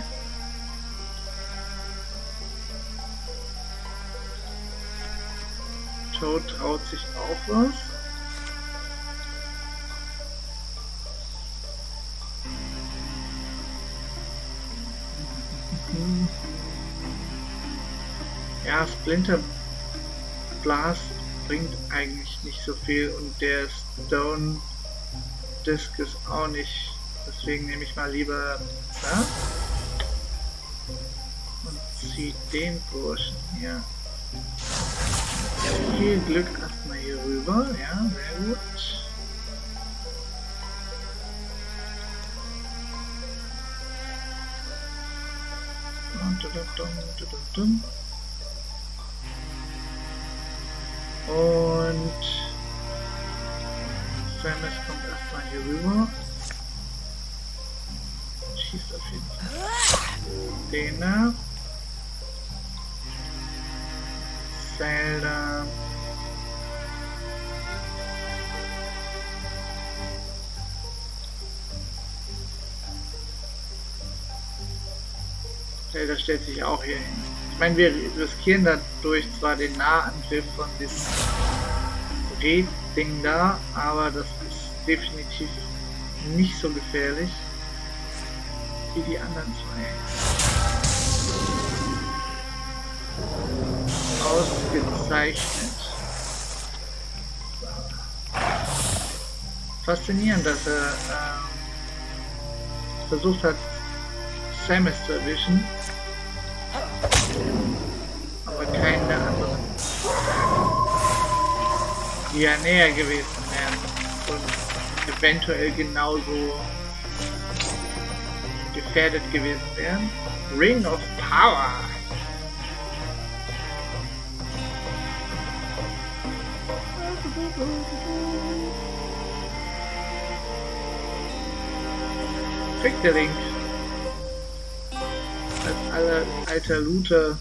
Toad traut sich auch was. Ja, Splinter Blast bringt eigentlich nicht so viel und der Stone Disc ist auch nicht, deswegen nehme ich mal lieber das und ziehe den Burschen hier. Viel Glück erstmal hier rüber, ja, sehr gut. Und Samus kommt erstmal hier rüber. Schießt auf jeden Fall den da. Zelda. Zelda stellt sich auch hier hin. Ich meine, wir riskieren dadurch zwar den Nahangriff von diesem Red-Ding da, aber das ist definitiv nicht so gefährlich wie die anderen zwei. Ausgezeichnet. Faszinierend, dass er versucht hat, Samus zu erwischen, aber keinen der anderen, die ja näher gewesen wären und eventuell genauso gefährdet gewesen wären. Ring of Power! Kriegt der Link als alter Looter.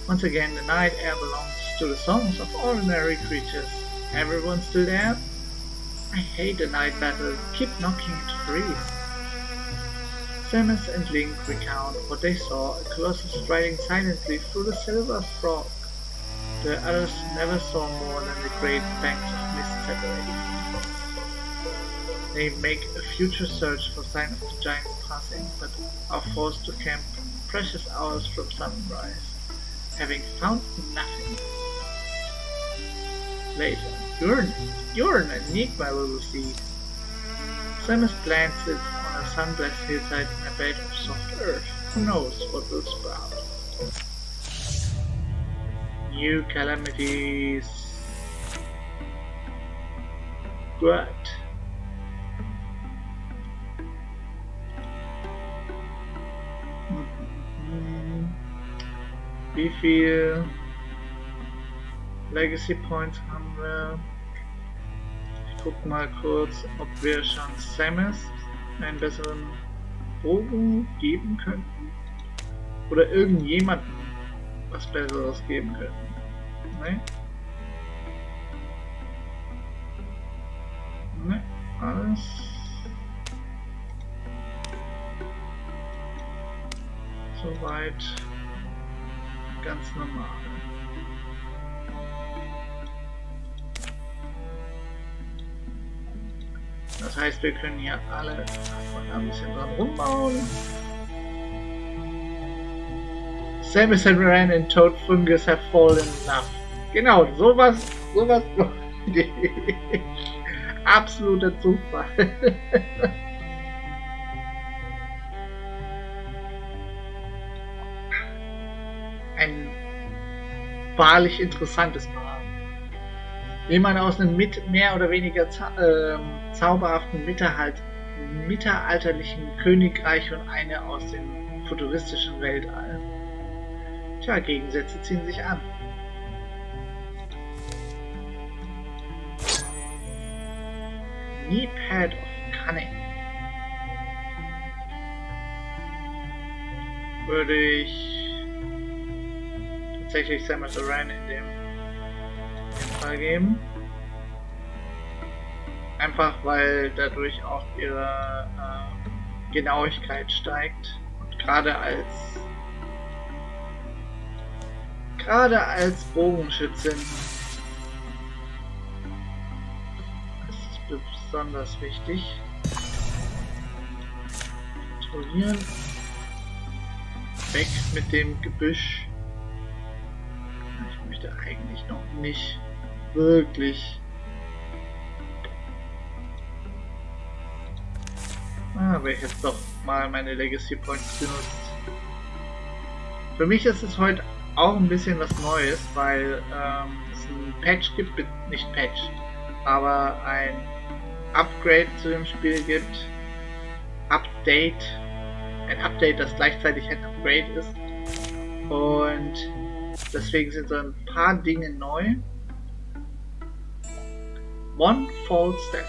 Once again, the night air belongs to the songs of ordinary creatures. Everyone still there? I hate the night battle. Keep knocking it free. Samus and Link recount what they saw, a colossus striding silently through the silver frog. The others never saw more than the great banks of mist separating. They make a future search for sign of the giant passing, but are forced to camp precious hours from sunrise, having found nothing. Later, you're an enigma, little seed. Samus plants it on a sun-blessed hillside in a bed of soft earth. Who knows what will sprout? New calamities. Good. Wie viel Legacy Points haben wir? Ich guck mal kurz, ob wir schon Samus einen besseren Bogen geben könnten. Oder irgendjemanden was Besseres geben könnten. Ne? Ne, alles. Soweit ganz normal. Das heißt, wir können hier alle ein bisschen dran rumbauen. Samus and Ran and Toad Fungus have fallen in love. Genau, sowas absoluter Zufall. Ein wahrlich interessantes Paar. Jemand aus einem mehr oder weniger zauberhaften mittelalterlichen Königreich und eine aus dem futuristischen Weltall. Tja, Gegensätze ziehen sich an. Knee-Pad of Cunning. Würde ich tatsächlich Samus Aran in dem Fall geben. Einfach weil dadurch auch ihre Genauigkeit steigt. Und gerade als Bogenschützin ist es besonders wichtig. Kontrollieren. Weg mit dem Gebüsch. Ich möchte eigentlich noch nicht wirklich. Aber ich jetzt doch mal meine Legacy Points benutzt. Für mich ist es heute auch ein bisschen was Neues, weil es ein Patch gibt, nicht Patch, aber ein Upgrade zu dem Spiel gibt. Ein Update, das gleichzeitig ein Upgrade ist. Und deswegen sind so ein paar Dinge neu. One false step.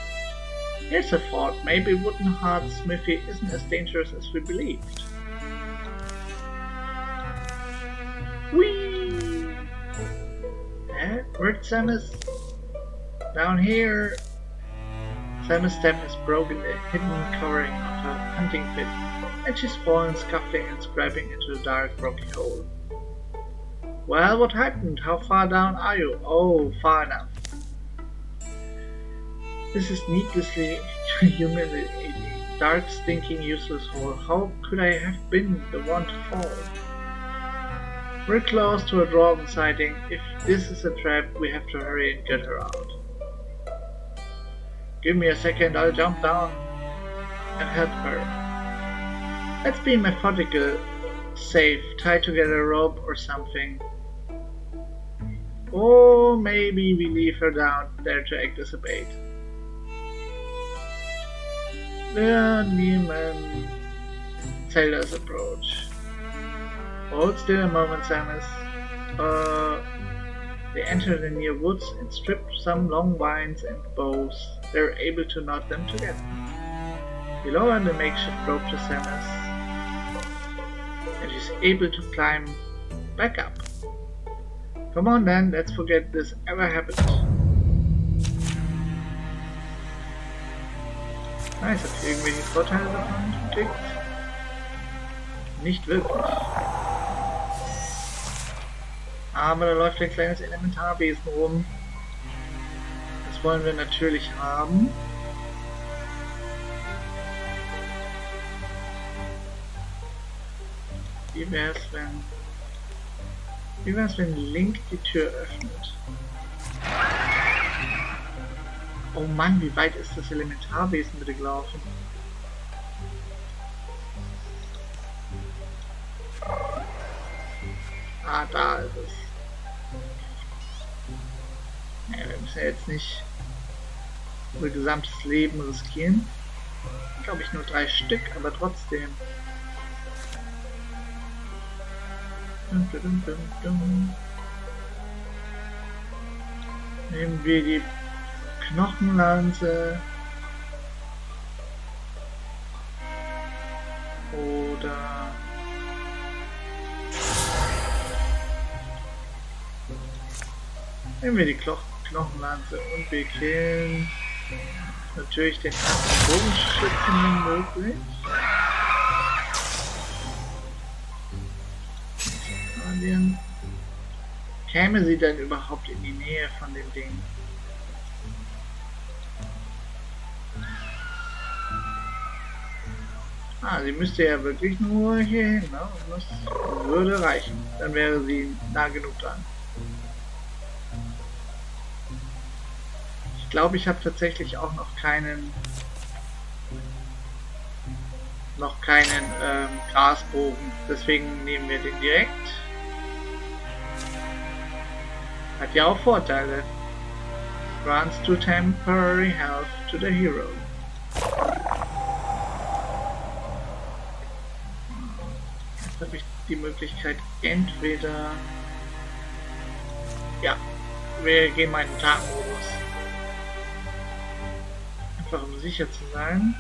Here's a thought, maybe Wooden Heart Smithy isn't as dangerous as we believed. Whee! Where'd Samus? Down here. Selma's step has broken the hidden covering of her hunting pit, and she's fallen scuffling and scraping into the dark rocky hole. Well, what happened? How far down are you? Oh, far enough. This is needlessly humiliating. Dark, stinking, useless hole. How could I have been the one to fall? We're close to a dwarven sighting. If this is a trap, we have to hurry and get her out. Give me a second, I'll jump down and help her. Let's be methodical, safe, tie together a rope or something. Or maybe we leave her down there to act as a bait. The Neiman sailors approach. Hold still a moment, Samus. They enter the near woods and strip some long vines and boughs. They're able to knot them together. They lower the makeshift rope to Samus, and she's able to climb back up. Come on then, let's forget this ever happened. Nice, hat irgendwelche Vorteile davon gekriegt? Nicht wirklich. Aber da läuft ein kleines Elementarwesen rum. Das wollen wir natürlich haben. Wie wär's, wenn Link die Tür öffnet? Oh Mann, wie weit ist das Elementarwesen bitte gelaufen? Ah, da ist es. Naja, wir müssen ja jetzt nicht unser gesamtes Leben riskieren. Glaube ich nur 3 Stück, aber trotzdem. Nehmen wir die Knochenlanze oder nehmen wir die Knochenlanze und wir killen natürlich den ersten Bogenschützen, wenn möglich. Käme sie denn überhaupt in die Nähe von dem Ding? Ah, sie müsste ja wirklich nur hier hin, ne? Und das würde reichen. Dann wäre sie nah genug dran. Ich glaube, ich habe tatsächlich auch noch keinen Grasbogen. Deswegen nehmen wir den direkt. Hat ja auch Vorteile. Grants to temporary health to the hero. Jetzt habe ich die Möglichkeit, entweder... Ja, wir gehen mal in den Tagmodus. Einfach um sicher zu sein.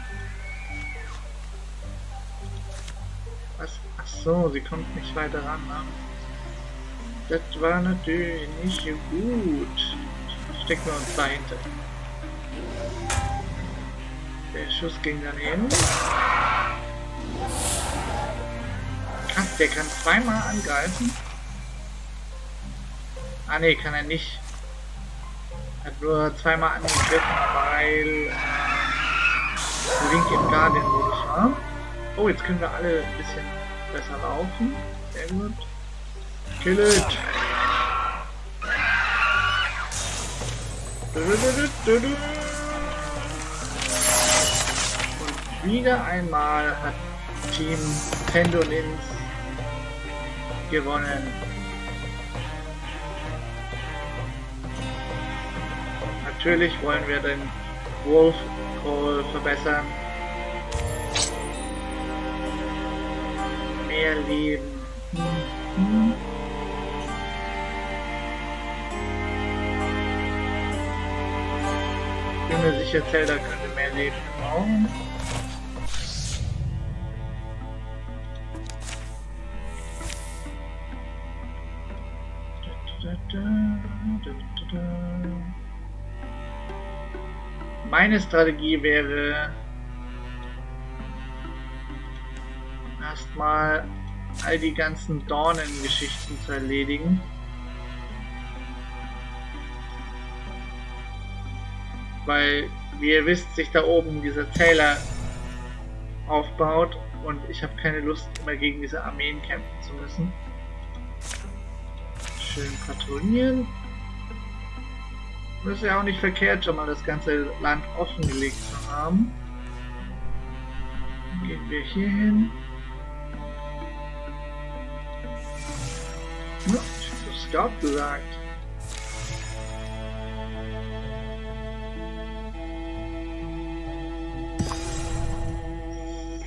Was? Ach so, sie kommt nicht weiter ran, ne? Das war natürlich nicht so gut. Stecken wir uns dahinter. Der Schuss ging daneben. Krass, der kann zweimal angreifen. Ah ne, kann er nicht. Hat nur zweimal angegriffen, weil Link im Guardian-Modus war. Oh, jetzt können wir alle ein bisschen besser laufen. Sehr gut. Kill it! Und wieder einmal hat Team Tendo Nins gewonnen. Natürlich wollen wir den Wolf Call verbessern. Mehr Leben. Ich bin mir sicher, Zelda könnte mehr Leben brauchen. Meine Strategie wäre erstmal all die ganzen Dornengeschichten zu erledigen. Weil, wie ihr wisst, sich da oben dieser Zähler aufbaut und ich habe keine Lust, immer gegen diese Armeen kämpfen zu müssen. Schön patrouillieren. Das ist ja auch nicht verkehrt, schon mal das ganze Land offengelegt zu haben. Dann gehen wir hier hin. Ja, ich habe Scout gesagt.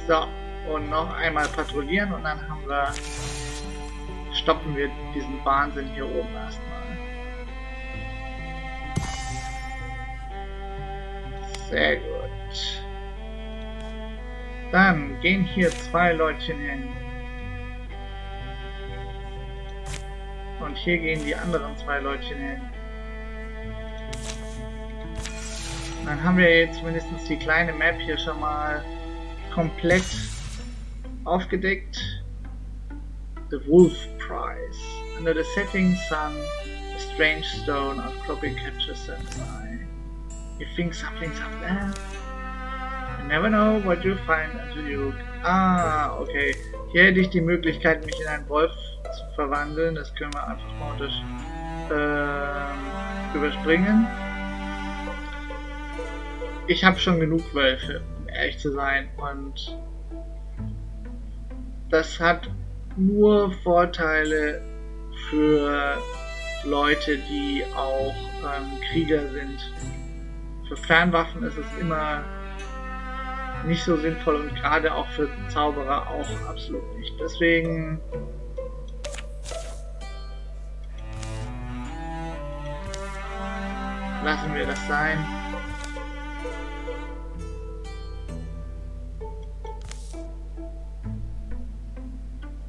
So, und noch einmal patrouillieren und dann haben wir, stoppen wir diesen Wahnsinn hier oben erstmal. Sehr gut. Dann gehen hier 2 Leutchen hin. Und hier gehen die anderen 2 Leutchen hin. Dann haben wir jetzt zumindest die kleine Map hier schon mal komplett aufgedeckt. The Wolf Prize. Under the setting sun, a strange stone outcropping captures the eye. You think something's up there? You never know what you'll find until you... Ah, okay. Hier hätte ich die Möglichkeit, mich in einen Wolf zu verwandeln. Das können wir einfach mal überspringen. Ich habe schon genug Wölfe, um ehrlich zu sein. Und das hat nur Vorteile für Leute, die auch Krieger sind. Für Fernwaffen ist es immer nicht so sinnvoll und gerade auch für Zauberer auch absolut nicht. Deswegen lassen wir das sein.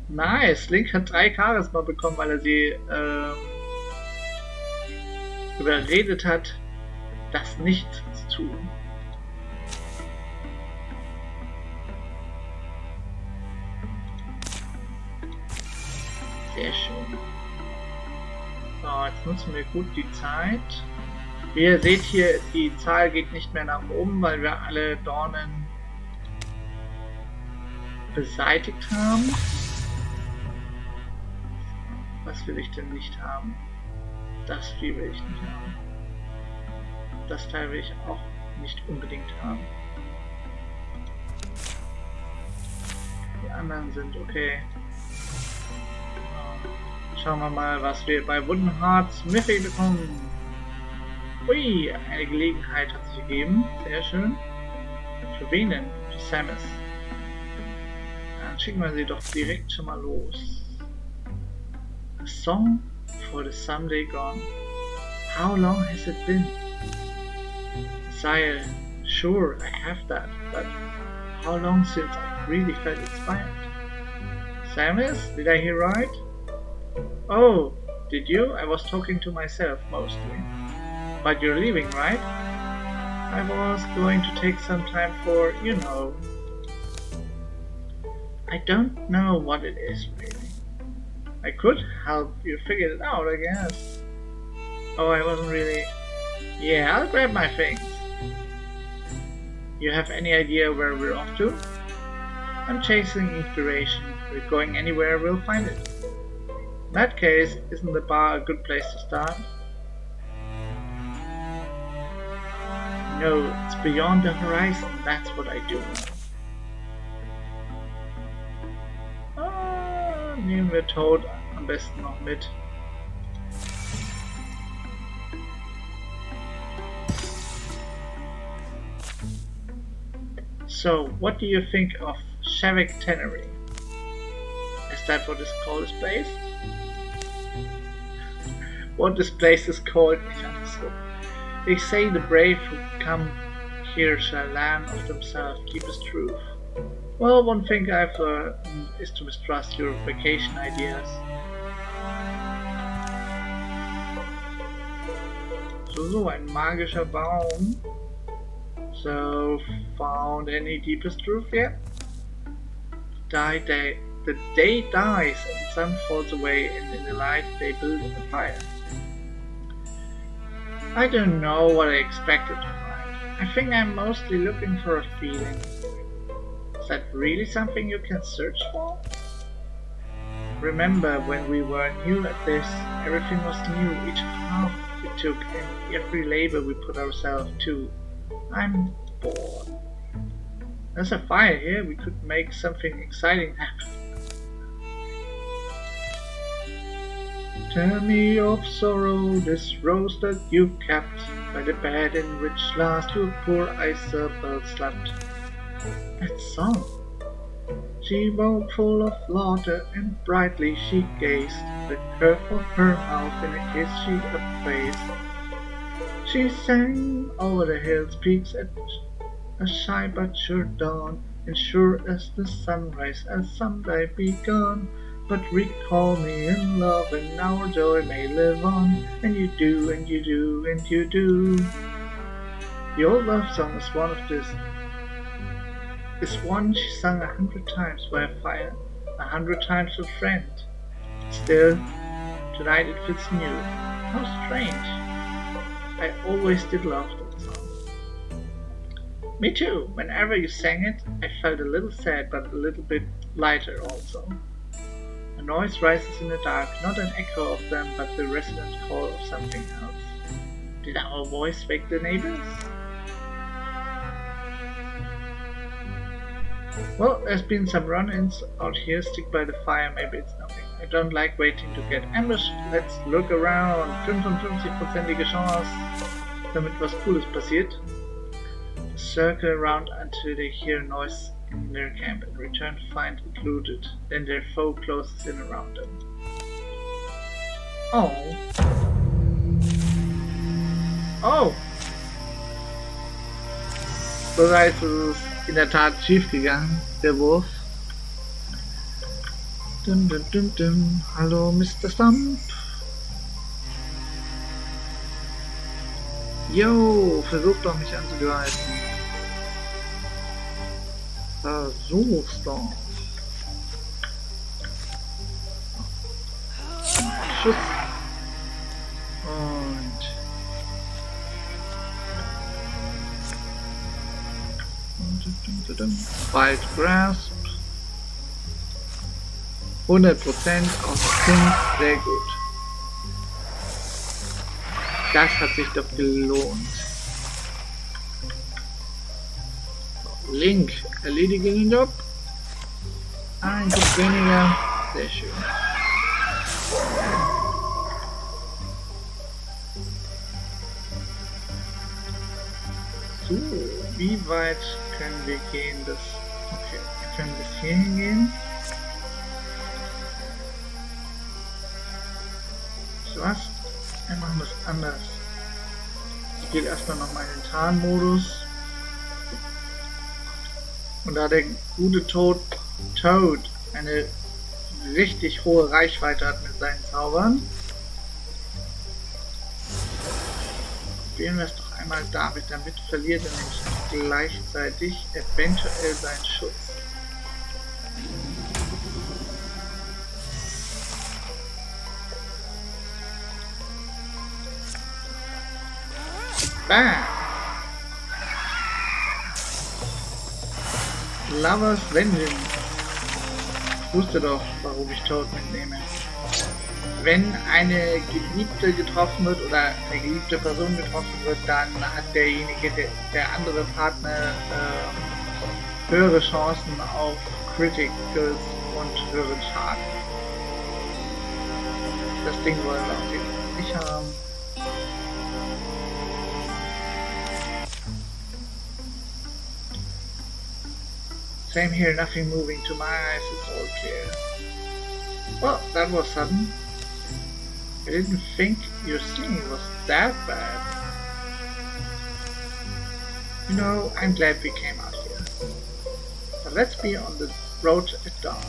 Nice, Link hat 3 Charisma bekommen, weil er sie überredet hat, das nicht zu tun. Sehr schön. So, jetzt nutzen wir gut die Zeit. Wie ihr seht hier, die Zahl geht nicht mehr nach oben, weil wir alle Dornen beseitigt haben. Was will ich denn nicht haben? Das Vieh will ich nicht haben. Das Teil will ich auch nicht unbedingt haben. Die anderen sind okay. Schauen wir mal, was wir bei Wunderbare bekommen. Ui, eine Gelegenheit hat sich gegeben. Sehr schön. Für wen denn? Für Samus. Dann schicken wir sie doch direkt schon mal los. A song for the someday gone. How long has it been? Sire, sure, I have that, but how long since I've really felt inspired? Samus, did I hear right? Oh, did you? I was talking to myself mostly. But you're leaving, right? I was going to take some time for, you know. I don't know what it is really. I could help you figure it out, I guess. Oh, I wasn't really... Yeah, I'll grab my things. You have any idea where we're off to? I'm chasing inspiration. We're going anywhere, we'll find it. In that case, isn't the bar a good place to start? No, it's beyond the horizon, that's what I do. Nehmen wir Toad am besten noch mit. So, what do you think of Shavik Tannery? Is that what this called this place? What this place is called? They say the brave who come here shall learn of themselves, deepest truth. Well, one thing I've learned is to mistrust your vacation ideas. So, ein magischer Baum. So, found any deepest truth yet? The day dies and the sun falls away, and in the light they build a fire. I don't know what I expected to find. I think I'm mostly looking for a feeling. Is that really something you can search for? Remember when we were new at this, everything was new, each path we took and every labor we put ourselves to. I'm bored. There's a fire here, we could make something exciting happen. Tell me of sorrow, this rose that you kept by the bed in which last your poor Isabel slept. That song. She woke full of laughter and brightly she gazed, the curve of her mouth in a kiss she upraised. She sang over the hills peaks at a shy but sure dawn, and sure as the sunrise as someday be gone. But recall me in love and our joy may live on, and you do, and you do, and you do. The old love song is one of this. Is one she sung 100 times by a fire, 100 times with a friend. Still, tonight it feels new. How strange. I always did love that song. Me too. Whenever you sang it, I felt a little sad but a little bit lighter also. A noise rises in the dark, not an echo of them, but the resonant call of something else. Did our voice wake the neighbors? Well, there's been some run-ins out here, stick by the fire, maybe it's nothing. I don't like waiting to get ambushed, let's look around. 55%ige Chance, damit was Cooles passiert. Circle around until they hear noise in their camp and return to find it looted. Then their foe closes in around them. Oh. Oh. So da ist es in der Tat schief gegangen, der Wurf. Dum, dum, dum, dum. Hallo Mr. Stump. Yo, versuch doch mich anzugreifen. Versuch's doch. Schuss. Wild Grasp. 100% aus 5, sehr gut. Das hat sich doch gelohnt. So, Link, erledige den Job. Ein Job weniger, sehr schön. So, wie weit können wir gehen? Okay, wir können bis hierhin gehen. So was? Wir machen das anders. Ich gehe erstmal nochmal in den Tarnmodus. Und da der gute Toad eine richtig hohe Reichweite hat mit seinen Zaubern, probieren wir es doch einmal damit verliert er nämlich gleichzeitig eventuell seinen Schutz. Bam! Lovers Vengeance. Ich wusste doch, warum ich Toad mitnehme. Wenn eine Geliebte getroffen wird oder eine geliebte Person getroffen wird, dann hat derjenige, der andere Partner höhere Chancen auf Criticals und höheren Schaden. Das Ding wollen wir auf jeden Fall nicht haben. Same here, nothing moving to my eyes, it's all clear. Well, that was sudden. I didn't think your singing was that bad. You know, I'm glad we came out here. But let's be on the road at dawn.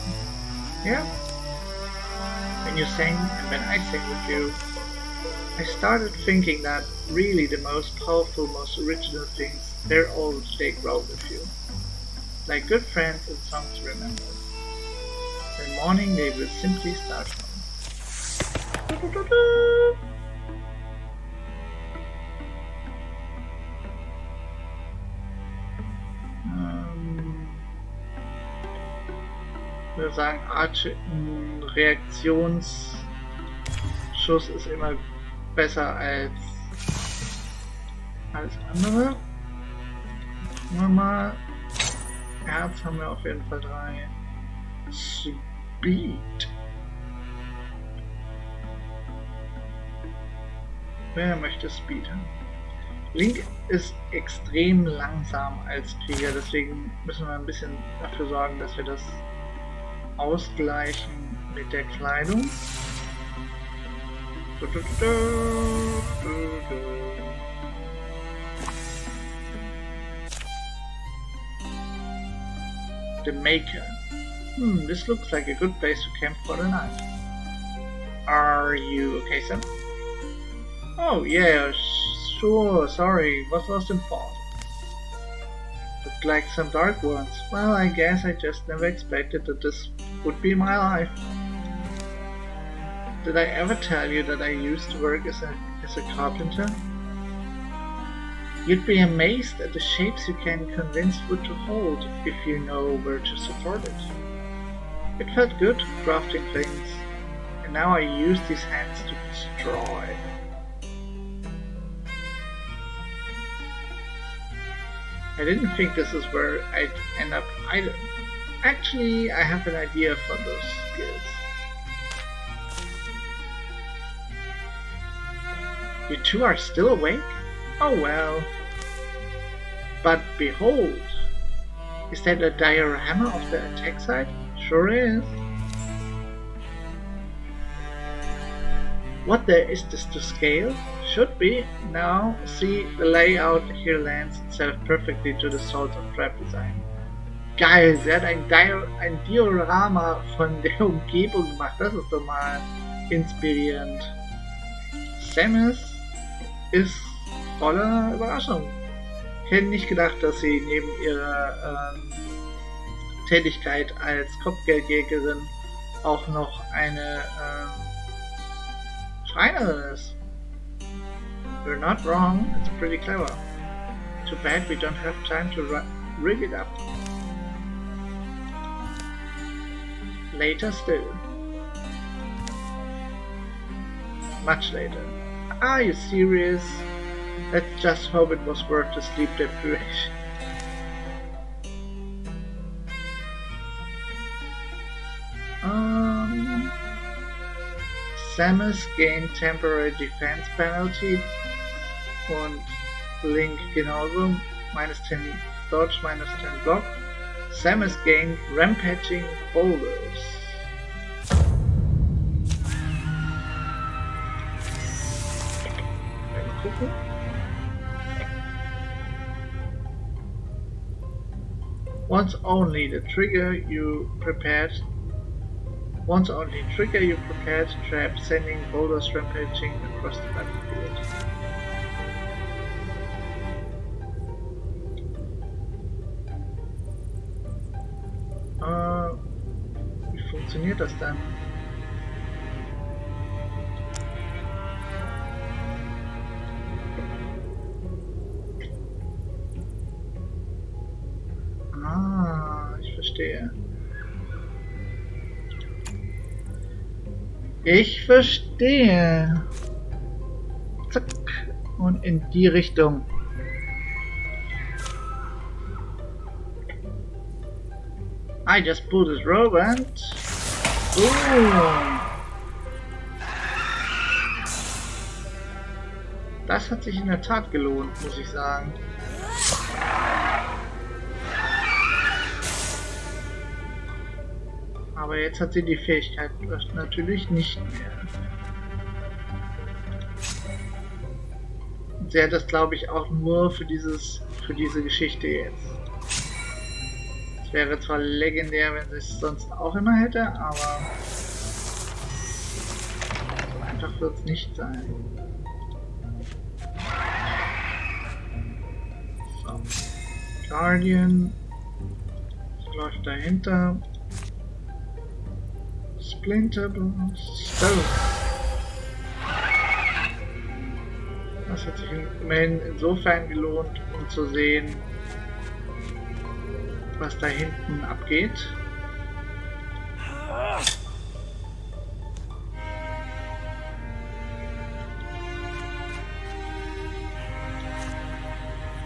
Yeah? When you sang and when I sang with you, I started thinking that really the most powerful, most original things They're all they grow with you. Like good friends and songs to remember. In the morning they will simply start home. Ich würde sagen, Reaktionsschuss ist immer besser als alles andere. Mal Herz haben wir auf jeden Fall 3. Speed. Wer möchte Speed haben? Link ist extrem langsam als Krieger, deswegen müssen wir ein bisschen dafür sorgen, dass wir das ausgleichen mit der Kleidung. The Maker. This looks like a good place to camp for the night. Are you okay, Sam? Oh yeah, sure, sorry, was lost in fog. Looked like some dark ones. Well, I guess I just never expected that this would be my life. Did I ever tell you that I used to work as a carpenter? You'd be amazed at the shapes you can convince wood to hold if you know where to support it. It felt good crafting things, and now I use these hands to destroy. I didn't think this is where I'd end up either. Actually, I have an idea for those skills. You two are still awake? Oh well. But behold, is that a diorama of the attack site? Sure is. What there is this to scale? Should be. Now see, the layout here lends itself perfectly to the Souls of Trap design. Geil, sie hat ein Diorama von der Umgebung gemacht. Das ist doch mal inspirierend. Samus ist voller Überraschung. Ich hätte nicht gedacht, dass sie neben ihrer Tätigkeit als Kopfgeldjägerin auch noch eine Schreinerin ist. You're not wrong, it's pretty clever. Too bad we don't have time to rig it up. Later still. Much later. Are you serious? Let's just hope it was worth the sleep deprivation. Samus gained temporary defense penalty und Link genauso, -10 Dodge, -10 Block. Samus gained rampaging boulders. Mal gucken. Once only trigger you prepared trap, sending boulders rampaging across the battlefield. Wie funktioniert das dann? Ich verstehe. Ich verstehe. Zack. Und in die Richtung. I just pulled this rope and boom. Das hat sich in der Tat gelohnt, muss ich sagen. Aber jetzt hat sie die Fähigkeit natürlich nicht mehr. Sie hat das, glaube ich, auch nur für diese Geschichte jetzt. Es wäre zwar legendär, wenn sie es sonst auch immer hätte, aber so einfach wird es nicht sein. So. Guardian läuft dahinter. Splinter Stone. Das hat sich immerhin insofern gelohnt, um zu sehen, was da hinten abgeht.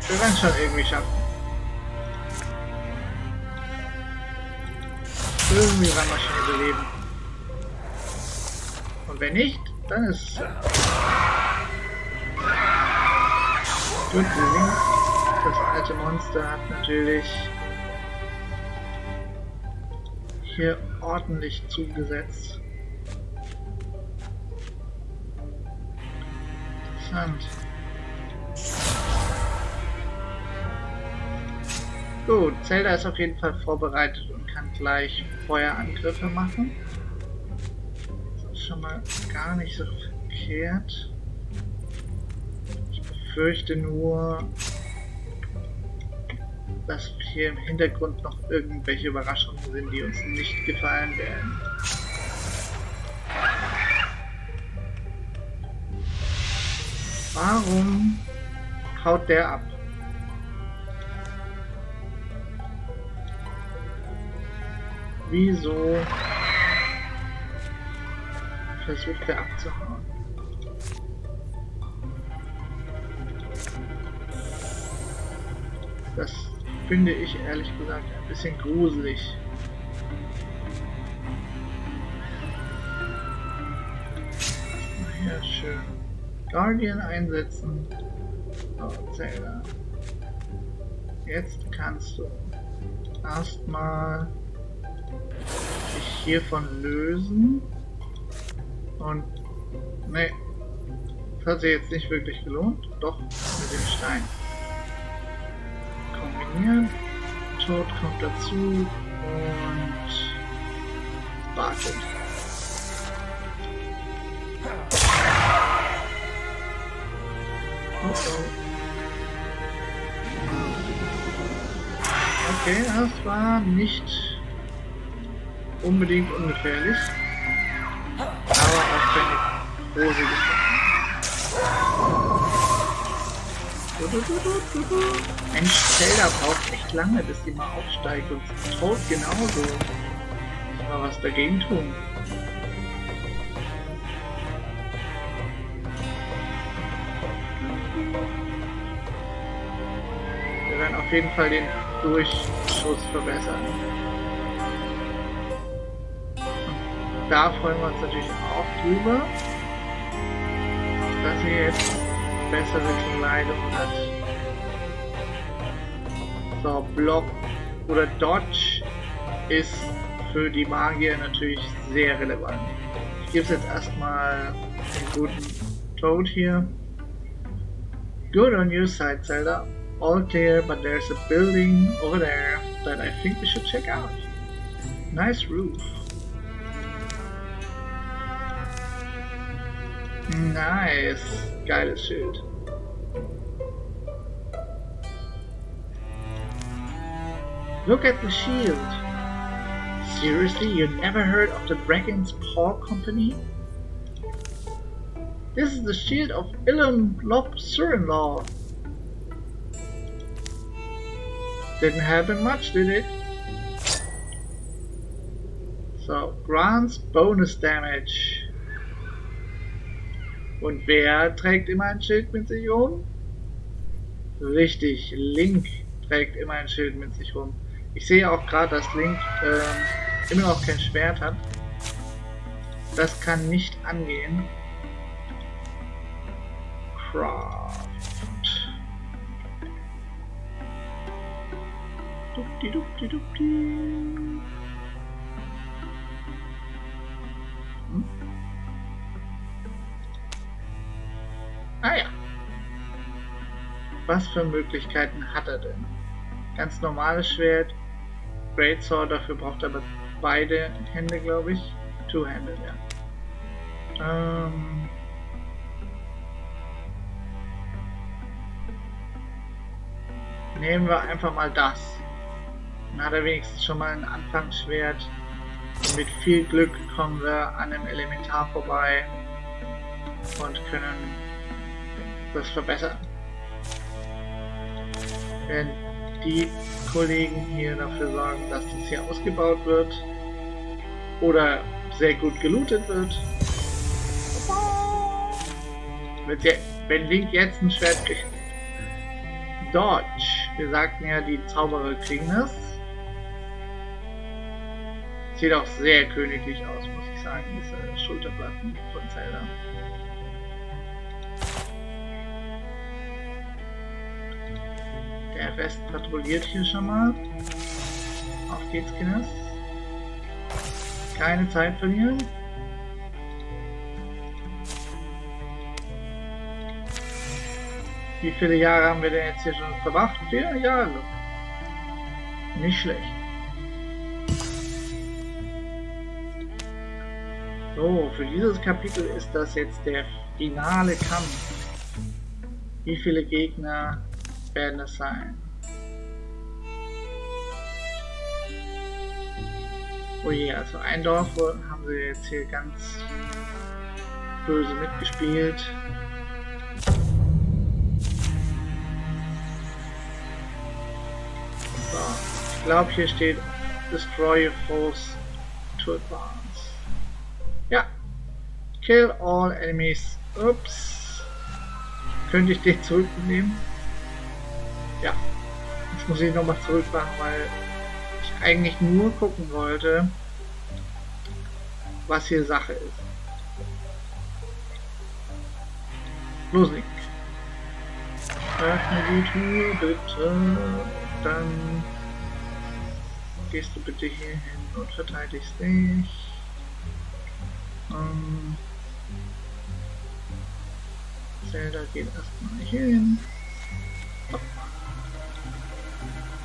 Wir werden es schon irgendwie schaffen. Irgendwie werden wir schon überleben. Und wenn nicht, dann ist es so. Gut, das alte Monster hat natürlich hier ordentlich zugesetzt. Interessant. Gut, Zelda ist auf jeden Fall vorbereitet und kann gleich Feuerangriffe machen. Das ist schon mal gar nicht so verkehrt. Ich befürchte nur, dass hier im Hintergrund noch irgendwelche Überraschungen sind, die uns nicht gefallen werden. Warum haut der ab? Wieso versucht er abzuhauen? Das finde ich ehrlich gesagt ein bisschen gruselig. Ja, schön. Guardian einsetzen. Oh, Zelda. Jetzt kannst du erstmal dich hiervon lösen. Und ne, das hat sich jetzt nicht wirklich gelohnt. Doch, mit dem Stein. Kombinieren. Tod kommt dazu und wartet. Oh oh. Okay, das war nicht unbedingt ungefährlich, aber auch keine Hose gefunden. Ein Zelda braucht echt lange, bis die mal aufsteigt und Tod genauso. Aber was dagegen tun? Wir werden auf jeden Fall den Durchschuss verbessern. Und da freuen wir uns natürlich auch drüber, dass sie jetzt bessere Kleidung hat. So, Block oder Dodge ist für die Magier natürlich sehr relevant. Ich gebe es jetzt erstmal den guten Toad hier. Good on your side, Zelda. All clear, but there's a building over there that I think we should check out. Nice roof. Nice. Geiles Schild. Look at the shield. Seriously, you never heard of the Dragon's Paw Company? This is the shield of Ilum Lob Sur-in-Law. Didn't happen much, did it? So, grants bonus damage. Und wer trägt immer ein Schild mit sich rum? Richtig, Link trägt immer ein Schild mit sich rum. Ich sehe auch gerade, dass Link immer noch kein Schwert hat. Das kann nicht angehen. Craft. Dupti dupti dupti. Hm? Ah ja. Was für Möglichkeiten hat er denn? Ganz normales Schwert. Greatsword, dafür braucht er aber beide Hände, glaube ich. Two-handed, ja. Nehmen wir einfach mal das. Dann hat er wenigstens schon mal ein Anfangsschwert. Und mit viel Glück kommen wir an einem Elementar vorbei und können das verbessern. Wenn die Kollegen hier dafür sorgen, dass das hier ausgebaut wird oder sehr gut gelootet wird. Wenn Link jetzt ein Schwert kriegt. Dodge. Wir sagten ja, die Zauberer kriegen das. Sieht auch sehr königlich aus, muss ich sagen, diese Schulterplatten von Zelda. Der Rest patrouilliert hier schon mal. Auf geht's, Kinders. Keine Zeit verlieren. Wie viele Jahre haben wir denn jetzt hier schon verbracht? 4 Jahre. Nicht schlecht. So, für dieses Kapitel ist das jetzt der finale Kampf. Wie viele Gegner werden es sein? Oh je, also ein Dorf haben sie jetzt hier ganz böse mitgespielt. So, ich glaube hier steht Destroy your foes to advance. Ja, kill all enemies. Ups. Könnte ich den zurücknehmen? Ja, jetzt muss ich nochmal zurück machen, weil ich eigentlich nur gucken wollte, was hier Sache ist. Los, Link. Öffne die Tür, bitte. Dann gehst du bitte hier hin und verteidigst dich. Zelda geht erstmal hier hin.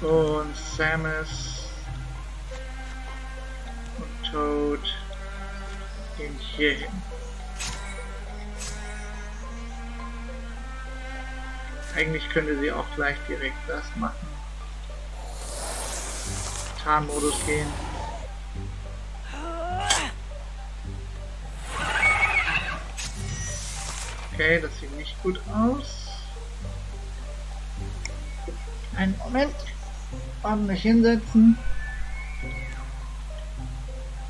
Und Samus und Toad gehen hier hin. Eigentlich könnte sie auch gleich direkt das machen. Tarnmodus gehen. Okay, das sieht nicht gut aus. Einen Moment. Ordentlich hinsetzen.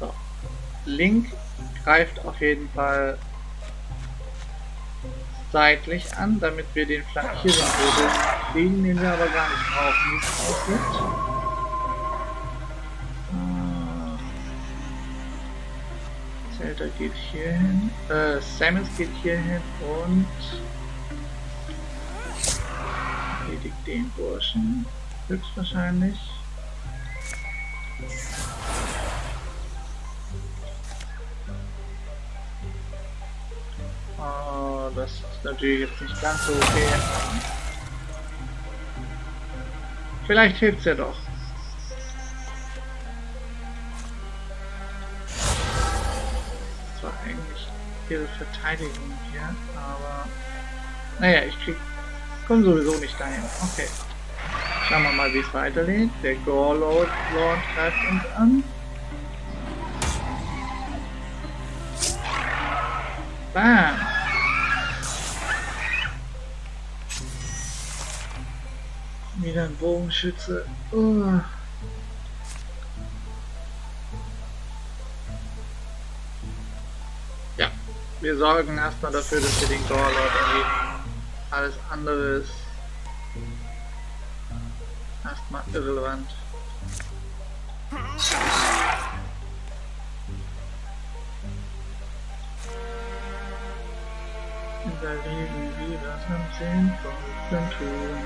So. Link greift auf jeden Fall seitlich an, damit wir den Flankierer kriegen, den wir aber gar nicht brauchen, wie es aussieht. Zelda geht hier hin, Samus geht hier hin und erledigt den Burschen, höchstwahrscheinlich. Oh, das ist natürlich jetzt nicht ganz so okay. Vielleicht hilft's ja doch. Das war eigentlich ihre Verteidigung hier, aber naja, komm sowieso nicht dahin. Okay. Schauen wir mal, wie es weitergeht. Der Gore-Lord greift uns an. Bam! Wieder ein Bogenschütze. Ja, wir sorgen erstmal dafür, dass wir den Gore-Lord erledigen. Alles andere ist erstmal irrelevant. Überlegen, wie wir es am sinnvollsten tun.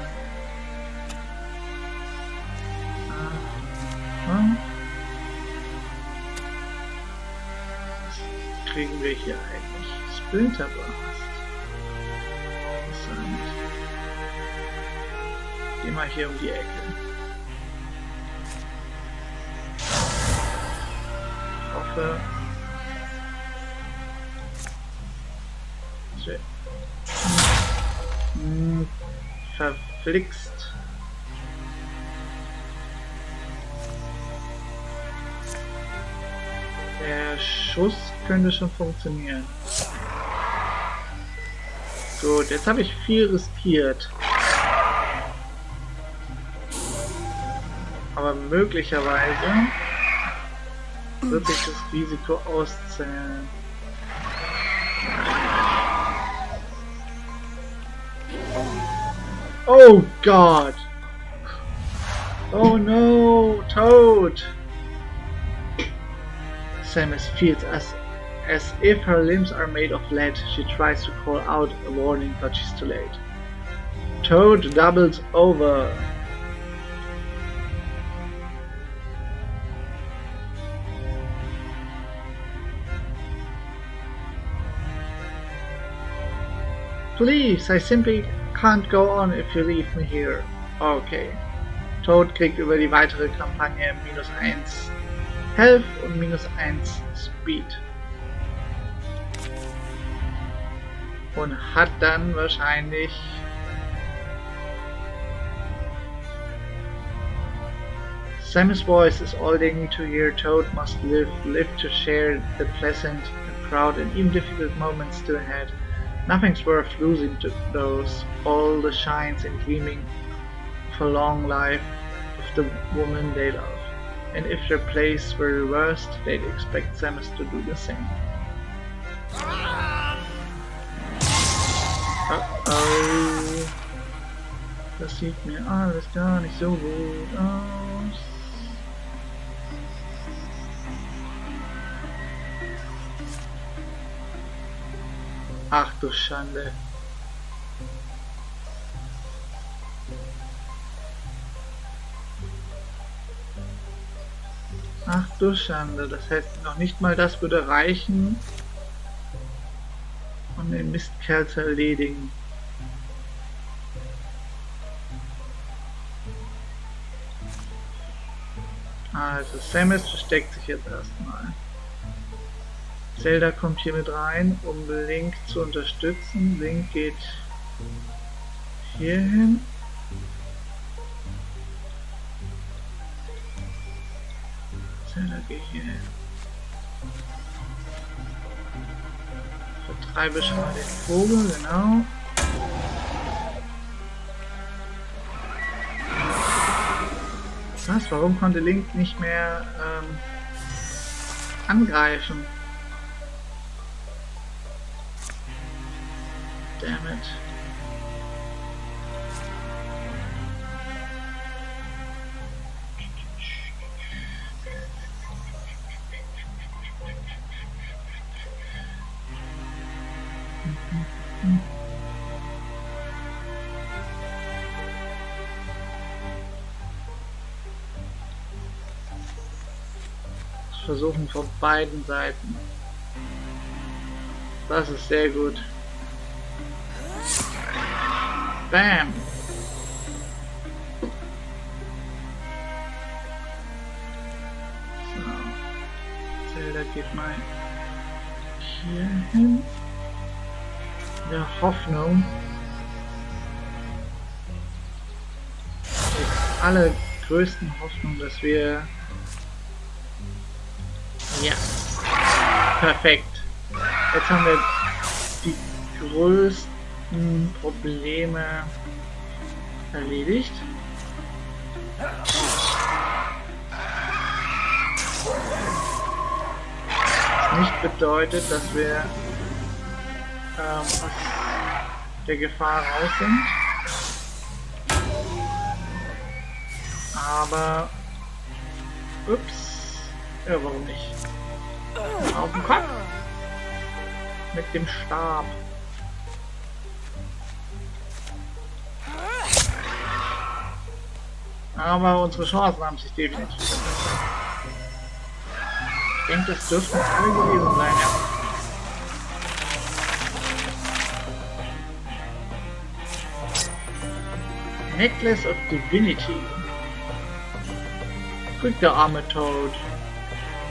Was kriegen wir hier eigentlich? Splinterblast. Interessant. Geh mal hier um die Ecke. Ich hoffe. Verflixt. Der Schuss könnte schon funktionieren. Gut, jetzt habe ich viel riskiert. Aber möglicherweise wird sich das Risiko auszahlen. Oh Gott! Oh no! Toad! Samus feels as if her limbs are made of lead. She tries to call out a warning, but she's too late. Toad doubles over. Please, I simply can't go on if you leave me here. Okay. Toad kriegt über die weitere Kampagne -1 Health und -1 Speed. Und hat dann wahrscheinlich Samus' voice is all they need to hear. Toad must live to share the pleasant and proud and even difficult moments still ahead. Nothing's worth losing to those, all the shines and gleaming of a long life of the woman they love. And if their place were reversed, they'd expect Samus to do the same. Uh-oh. Das sieht mir alles gar nicht so gut aus. Ach du Schande. Ach du Schande, das heißt noch nicht mal das würde reichen, um den Mistkerl zu erledigen. Also Samus versteckt sich jetzt erstmal. Zelda kommt hier mit rein, um Link zu unterstützen. Link geht hier hin. Zelda geht hier hin. Vertreibe schon mal den Vogel, genau. Was? Warum konnte Link nicht mehr angreifen? Damn it. Versuchen von beiden Seiten. Das ist sehr gut. Bam! So. Zelda geht mal hier hin. Der Hoffnung. Die allergrößten Hoffnung, dass wir... Ja. Perfekt. Jetzt haben wir die größten Probleme erledigt. Was nicht bedeutet, dass wir aus der Gefahr raus sind. Aber ups, ja, warum nicht? Auf den Kopf mit dem Stab. Aber unsere Chancen haben sich definitiv verbessert. Ich denke, das dürften alle gewesen sein, ja. Necklace of Divinity. Guck, der arme Toad.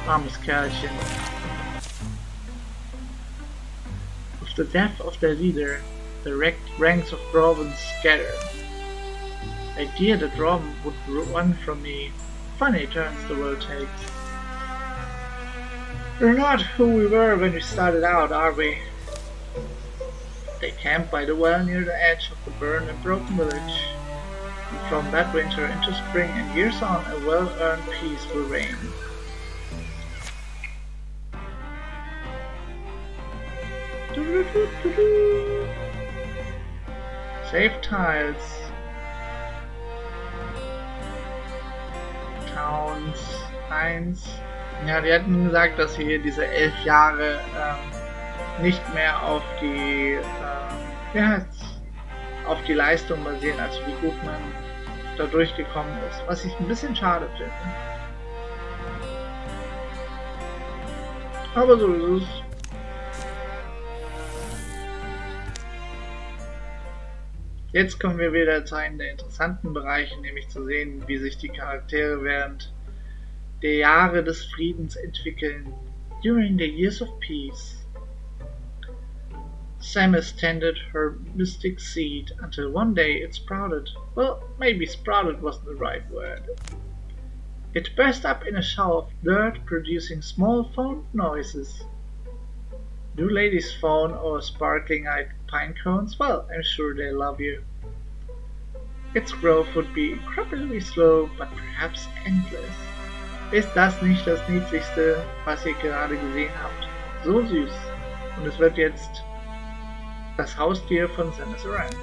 Armes Kerlchen. With the death of their leader, the wrecked ranks of Dwarven scatter. Idea that Dwarven would run from me. Funny turns the world takes. We're not who we were when we started out, are we? They camped by the well near the edge of the burned and broken village. And from that winter into spring and years on, a well-earned peace will reign. Save tiles. Towns 1. Ja, die hatten gesagt, dass hier diese 11 Jahre nicht mehr auf die, auf die Leistung basieren, also wie gut man da durchgekommen ist, was ich ein bisschen schade finde. Aber so ist es. Jetzt kommen wir wieder zu einem der interessanten Bereiche, nämlich zu sehen, wie sich die Charaktere während der Jahre des Friedens entwickeln. During the years of peace. Samus tended her mystic seed until one day it sprouted. Well, maybe sprouted wasn't the right word. It burst up in a shower of dirt, producing small foam noises. Do ladies fawn over sparkling-eyed pine cones? Well, I'm sure they love you. Its growth would be incredibly slow, but perhaps endless. Ist das nicht das Niedlichste, was ihr gerade gesehen habt? So süß. Und es wird jetzt das Haustier von Samus Aran.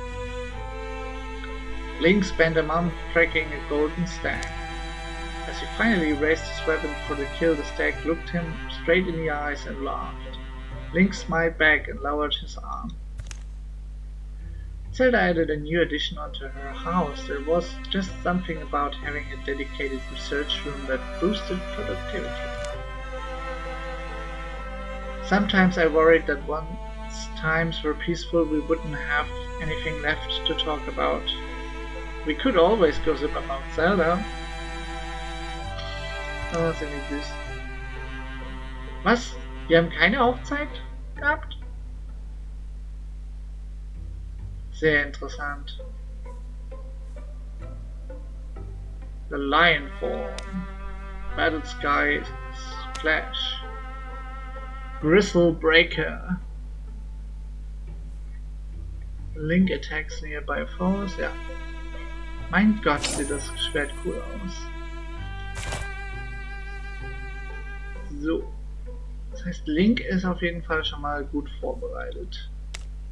Link spent a month tracking a golden stag. As he finally raised his weapon for the kill, the stag looked him straight in the eyes and laughed. Link smiled back and lowered his arm. Zelda added a new addition onto her house. There was just something about having a dedicated research room that boosted productivity. Sometimes I worried that once times were peaceful we wouldn't have anything left to talk about. We could always go zip about Zelda. Oh, sind die süß. Was? Die haben keine Hochzeit gehabt? Sehr interessant. The Lion Form. Battle Sky Splash. Gristle Breaker. Link attacks nearby foes. Ja. Mein Gott, sieht das Schwert cool aus. So. Das heißt, Link ist auf jeden Fall schon mal gut vorbereitet.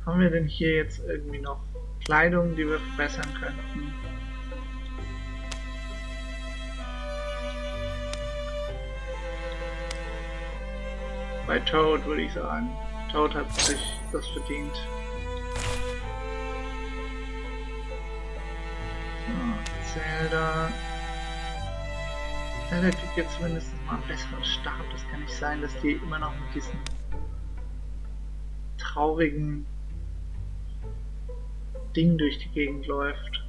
Haben wir denn hier jetzt irgendwie noch Kleidung, die wir verbessern könnten? Bei Toad würde ich sagen. Toad hat sich das verdient. So, Zelda. Zelda kriegt jetzt zumindest mal einen besseren Stab. Das kann nicht sein, dass die immer noch mit diesen traurigen Ding durch die Gegend läuft.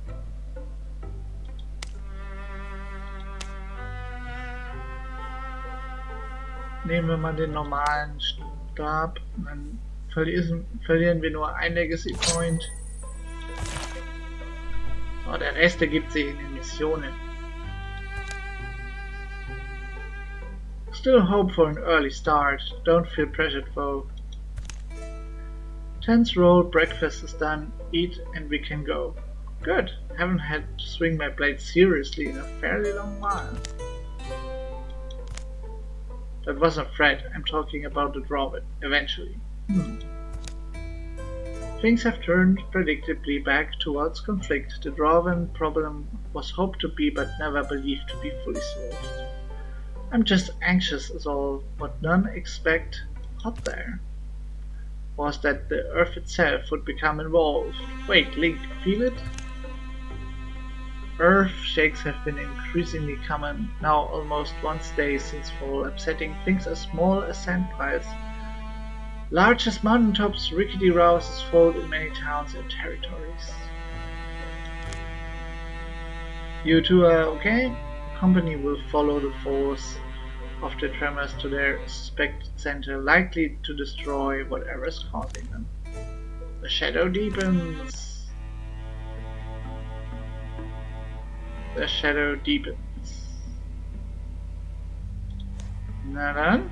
Nehmen wir mal den normalen Stab, dann verlieren wir nur ein Legacy Point. So, der Rest ergibt sich in den Missionen. Still hope for an early start. Don't feel pressured though. 10th roll, breakfast is done, eat and we can go. Good, haven't had to swing my blade seriously in a fairly long while. That wasn't a threat, I'm talking about the drawback, eventually. Things have turned predictably back towards conflict. The Dwarven problem was hoped to be but never believed to be fully solved. I'm just anxious is all. What none expect hot there was that the earth itself would become involved. Wait, Link, feel it? Earth shakes have been increasingly common, now almost once a day since fall, upsetting things as small as sand piles. Large as mountaintops, rickety rouses fold in many towns and territories. You two are okay? The company will follow the force of the tremors to their suspected center, likely to destroy whatever is causing them. The shadow deepens. The shadow deepens. Na dann.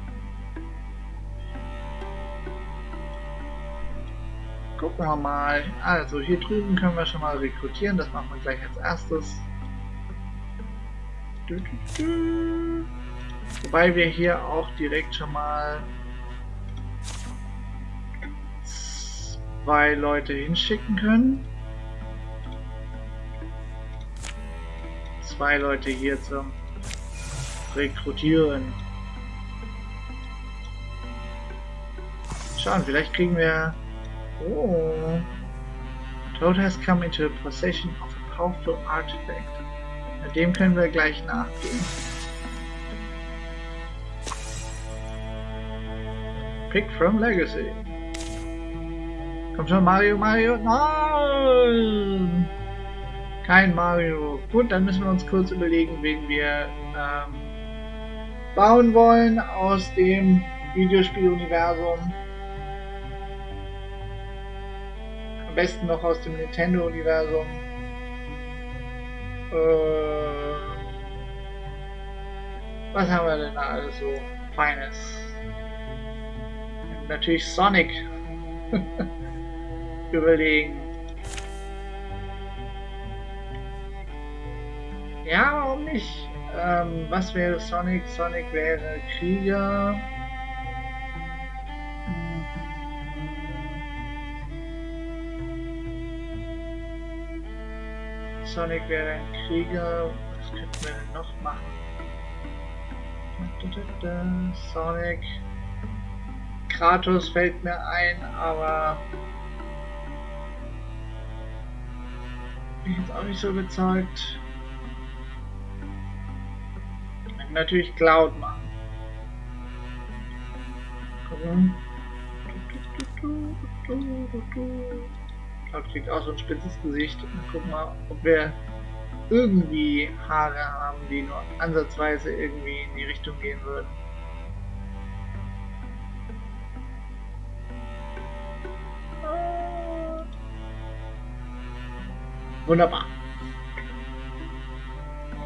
gucken wir mal. Also hier drüben können wir schon mal rekrutieren. Das machen wir gleich als erstes. Wobei wir hier auch direkt schon mal 2 Leute hinschicken können. 2 Leute hier zum Rekrutieren. Schauen, vielleicht kriegen wir... Oh. Toad has come into possession of a powerful artifact. Mit dem können wir gleich nachgehen. Pick from Legacy. Komm schon, Mario, Mario. Nein! Kein Mario. Gut, dann müssen wir uns kurz überlegen, wen wir bauen wollen aus dem Videospieluniversum. Am besten noch aus dem Nintendo-Universum. Was haben wir denn da alles so Feines? Natürlich Sonic überlegen. Ja, warum nicht? Was wäre Sonic? Sonic wäre Krieger. Sonic wäre ein Krieger. Was könnten wir denn noch machen? Sonic. Kratos fällt mir ein, aber bin ich jetzt auch nicht so überzeugt. Ich kann natürlich Cloud machen. Gucken. Cloud kriegt auch so ein spitzes Gesicht. Und gucken mal, ob wir irgendwie Haare haben, die nur ansatzweise irgendwie in die Richtung gehen würden. Wunderbar.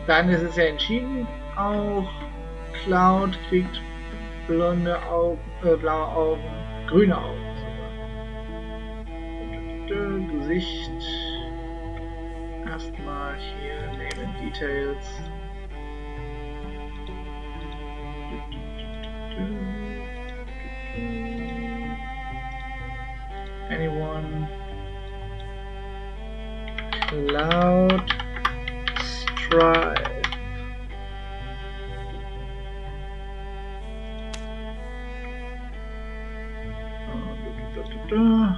Dann ist es ja entschieden. Auch Cloud kriegt blonde Augen, blaue Augen, grüne Augen sogar. Gesicht. Erstmal hier Name and Details. Anyone? Cloud Stripe.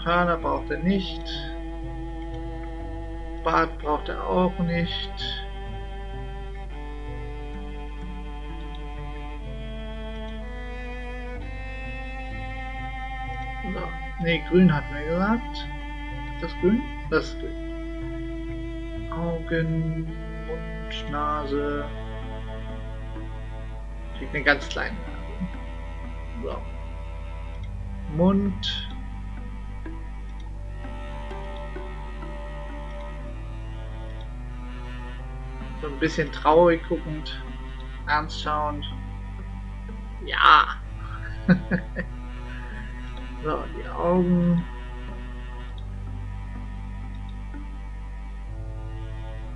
Hörner braucht er nicht. Bart braucht er auch nicht. So. Ne, grün hatten wir gesagt. Ist das grün? Das ist grün. Augen, Mund, Nase. Kriegt eine ganz kleine Nase. So. Mund. So ein bisschen traurig guckend, ernst schauend. Ja. So, die Augen.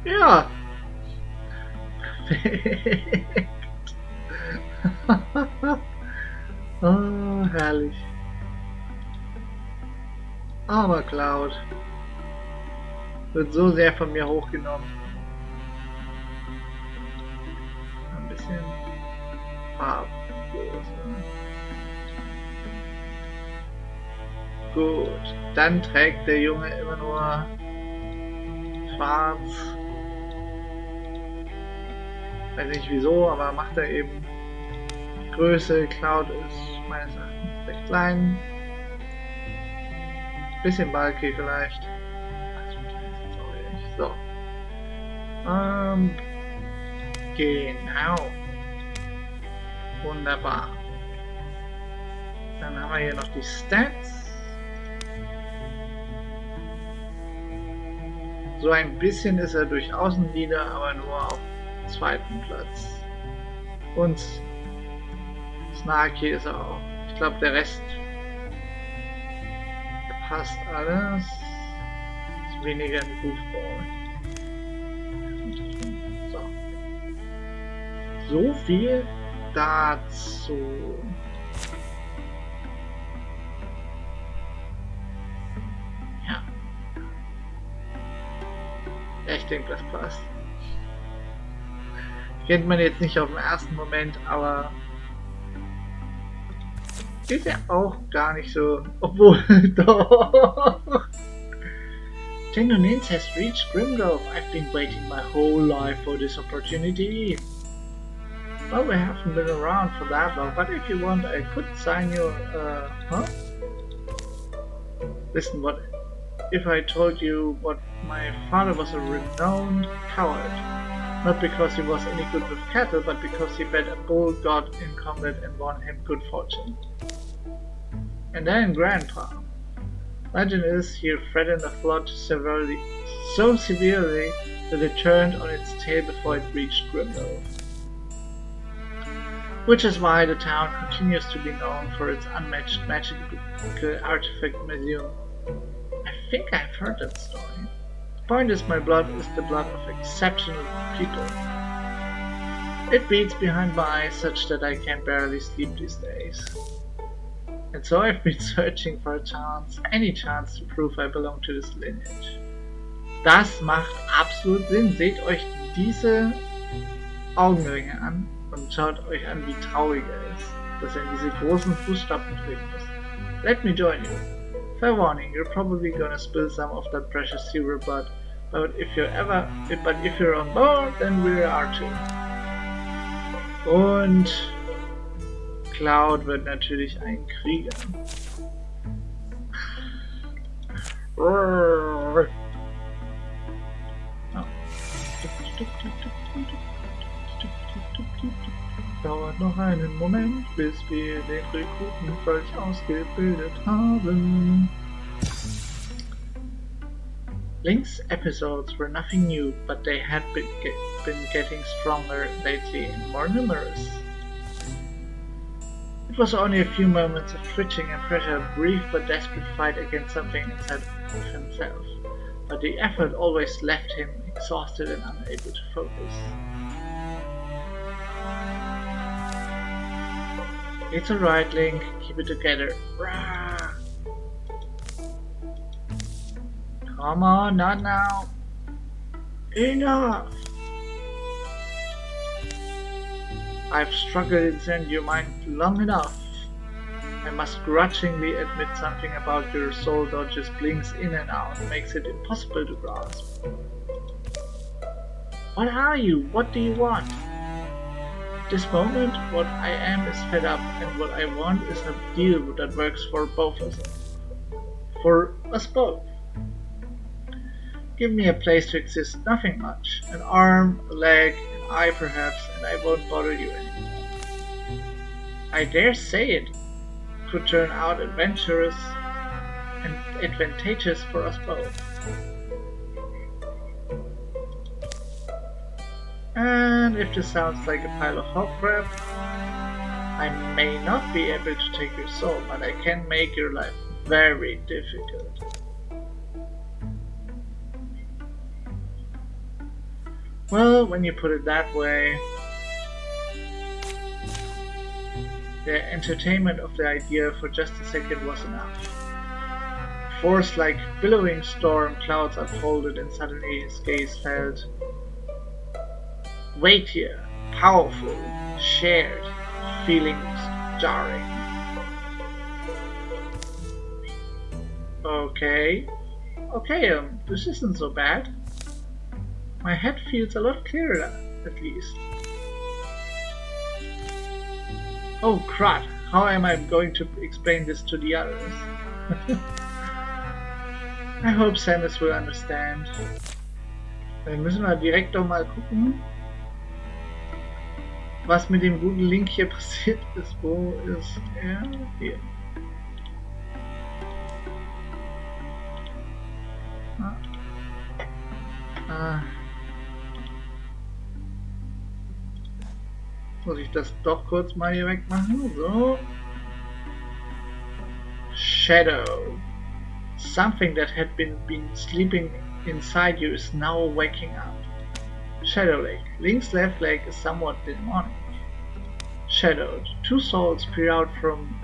Ja. Perfekt. Oh, herrlich. Aber Cloud wird so sehr von mir hochgenommen. Ein bisschen farblos. Gut, dann trägt der Junge immer nur schwarz. Weiß nicht wieso, aber macht er eben. Größe, Cloud ist meines Erachtens recht klein. Bisschen bulky vielleicht. So. Genau. Wunderbar. Dann haben wir hier noch die Stats. So ein bisschen ist er durchaus ein Leader, aber nur auf zweiten Platz. Und Snarky ist er auch. Ich glaube, der Rest passt alles. Ist weniger ein Goofball. So viel dazu. Ja. Ich denke, das passt. Kennt man jetzt nicht auf den ersten Moment, aber ist ja auch gar nicht so. Obwohl, doch. Tendo Nins has reached Grimgrove. I've been waiting my whole life for this opportunity. Well, we haven't been around for that long, but if you want, I could sign you, huh? Listen, what if I told you what my father was a renowned coward? Not because he was any good with cattle, but because he bet a bull god in combat and won him good fortune. And then Grandpa. Legend is he threatened a flood so severely that it turned on its tail before it reached Grimgrove. Which is why the town continues to be known for its unmatched magical artifact museum. I think I've heard that story. The point is, my blood is the blood of exceptional people. It beats behind my eyes such that I can barely sleep these days. And so I've been searching for a chance, any chance to prove I belong to this lineage. Das macht absolut Sinn. Seht euch diese Augenringe an. Und schaut euch an, wie traurig er ist, dass er in diese großen Fußstapfen treten muss. Let me join you. Fair warning, you're probably gonna spill some of that precious silver blood, but if you're on board, then we are too. Und Cloud wird natürlich ein Krieger. Oh. Dauert noch einen Moment, bis wir den Rekruten völlig ausgebildet haben. Link's episodes were nothing new, but they had been getting stronger lately and more numerous. It was only a few moments of twitching and pressure, a brief but desperate fight against something inside of himself, but the effort always left him exhausted and unable to focus. It's alright, Link. Keep it together. Rah! Come on, not now. Enough! I've struggled inside your mind long enough. I must grudgingly admit something about your soul dodges blinks in and out, makes it impossible to grasp. What are you? What do you want? This moment, what I am is fed up, and what I want is a deal that works for both of us. For us both. Give me a place to exist, nothing much. An arm, a leg, an eye perhaps, and I won't bother you anymore. I dare say it could turn out adventurous and advantageous for us both. And if this sounds like a pile of hog crap, I may not be able to take your soul, but I can make your life very difficult. Well, when you put it that way, the entertainment of the idea for just a second was enough. Force like billowing storm clouds unfolded, and suddenly his gaze felt weightier, powerful, shared, feelings jarring. Okay, this isn't so bad. My head feels a lot clearer, at least. Oh crap, how am I going to explain this to the others? I hope Samus will understand. Dann müssen wir direkt doch mal gucken, was mit dem guten Link hier passiert ist. Wo ist er? Hier. Muss ich das doch kurz mal hier wegmachen? So. Shadow. Something that had been sleeping inside you is now waking up. Shadow leg. Link's left leg is somewhat demonic. Shadowed. Two souls peer out from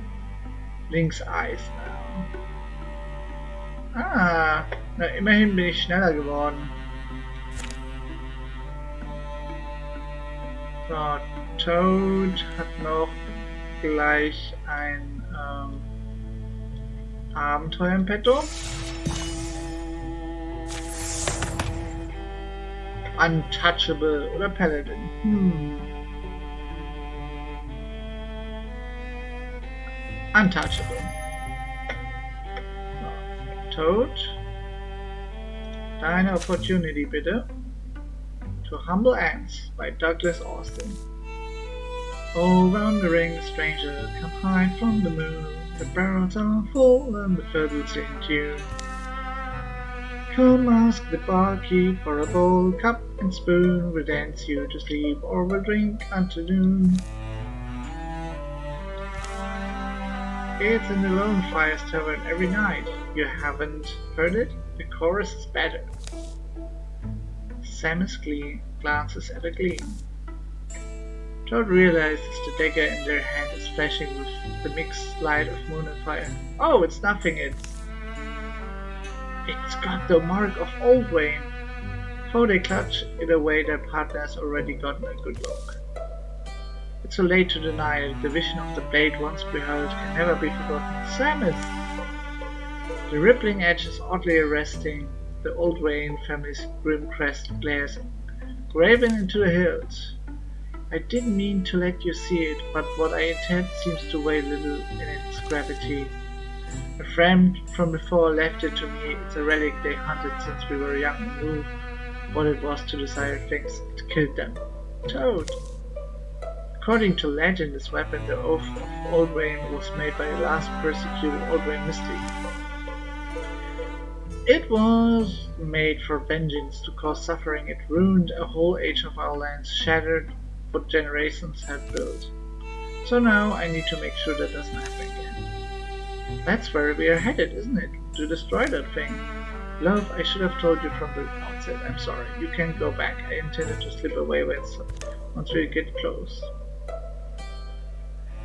Link's eyes now. Ah, na immerhin bin ich schneller geworden. So, Toad hat noch gleich ein Abenteuer im Petto. Untouchable oder Paladin? Untouchable. So, Toad, deine Opportunity bitte. To Humble Ants by Douglas Austin. Oh, wandering stranger, come hide from the moon. The barrels are full and the fiddles in tune. Come ask the barkeep for a bowl, cup and spoon. We'll dance you to sleep or we'll drink until noon. It's in the Lone Fire's Tavern every night. You haven't heard it? The chorus is better. Samus glances at a gleam. Toad realizes the dagger in their hand is flashing with the mixed light of moon and fire. Oh, it's nothing, it's got the mark of Old Wayne. Before they clutch it away, their partner has already gotten a good look. It's too late to deny it. The vision of the blade once beheld can never be forgotten. Samus! The rippling edge is oddly arresting. The Old Wayne family's grim crest glares graven into the hills. I didn't mean to let you see it, but what I intend seems to weigh little in its gravity. A friend from before left it to me. It's a relic they hunted since we were young and knew what it was to desire things. It killed them. Toad. According to legend, this weapon, the Oath of Old Wayne, was made by the last persecuted Old Wayne mystic. It was made for vengeance, to cause suffering. It ruined a whole age of our lands, shattered what generations had built. So now I need to make sure that doesn't happen again. That's where we are headed, isn't it? To destroy that thing. Love, I should have told you from the outset. I'm sorry. You can go back. I intended to slip away once we get close.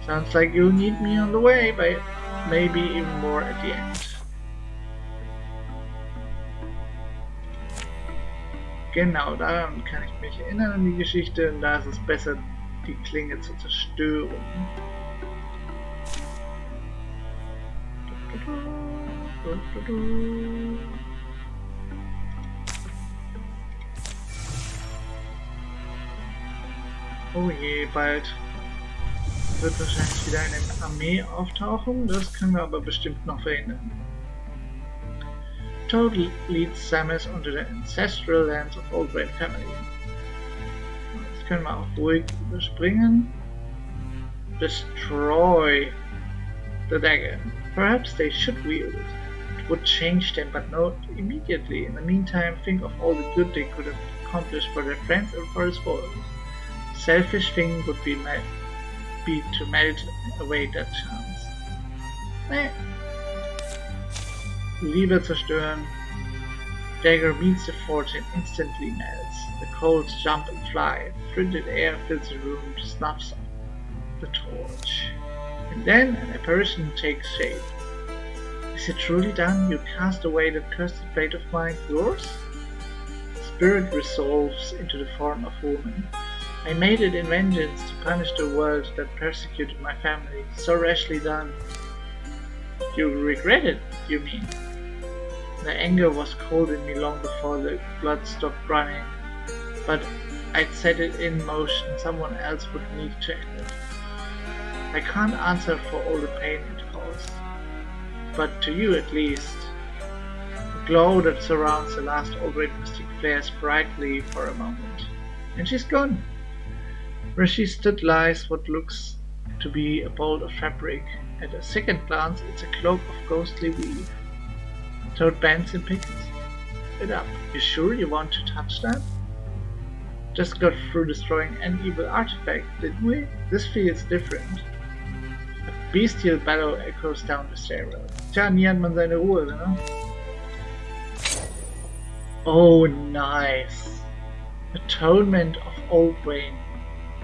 Sounds like you'll need me on the way, but maybe even more at the end. Genau, daran kann ich mich erinnern an die Geschichte, und da ist es besser, die Klinge zu zerstören. Oh je, bald wird wahrscheinlich wieder eine Armee auftauchen, das können wir aber bestimmt noch verhindern. Toad leads Samus onto the ancestral lands of Old Wayne family. Das können wir auch ruhig überspringen. Destroy the dagger. Perhaps they should wield it. It would change them, but not immediately. In the meantime, think of all the good they could have accomplished for their friends and for his followers. Selfish thing would be to melt away that chance. Lieber zerstören. Dagger meets the forge and instantly melts. The coals jump and fly. Frigid air fills the room, snuffs the torch. And then an apparition takes shape. Is it truly done? You cast away that cursed blade of mine, yours? The spirit resolves into the form of woman. I made it in vengeance to punish the world that persecuted my family. So rashly done. You regret it, you mean? The anger was cold in me long before the blood stopped running, but I'd set it in motion. Someone else would need to end it. I can't answer for all the pain it caused, but to you at least. The glow that surrounds the last Old Wayne mystic flares brightly for a moment, and she's gone. Where she stood lies what looks to be a bolt of fabric. At a second glance, it's a cloak of ghostly weave. Toad bends and picks it up. You sure you want to touch that? Just got through destroying an evil artifact, didn't we? This feels different. A bestial bellow echoes down the stairwell. Tja, nie hat man seine Ruhe, ne? Oh, nice. Atonement of Old Brain.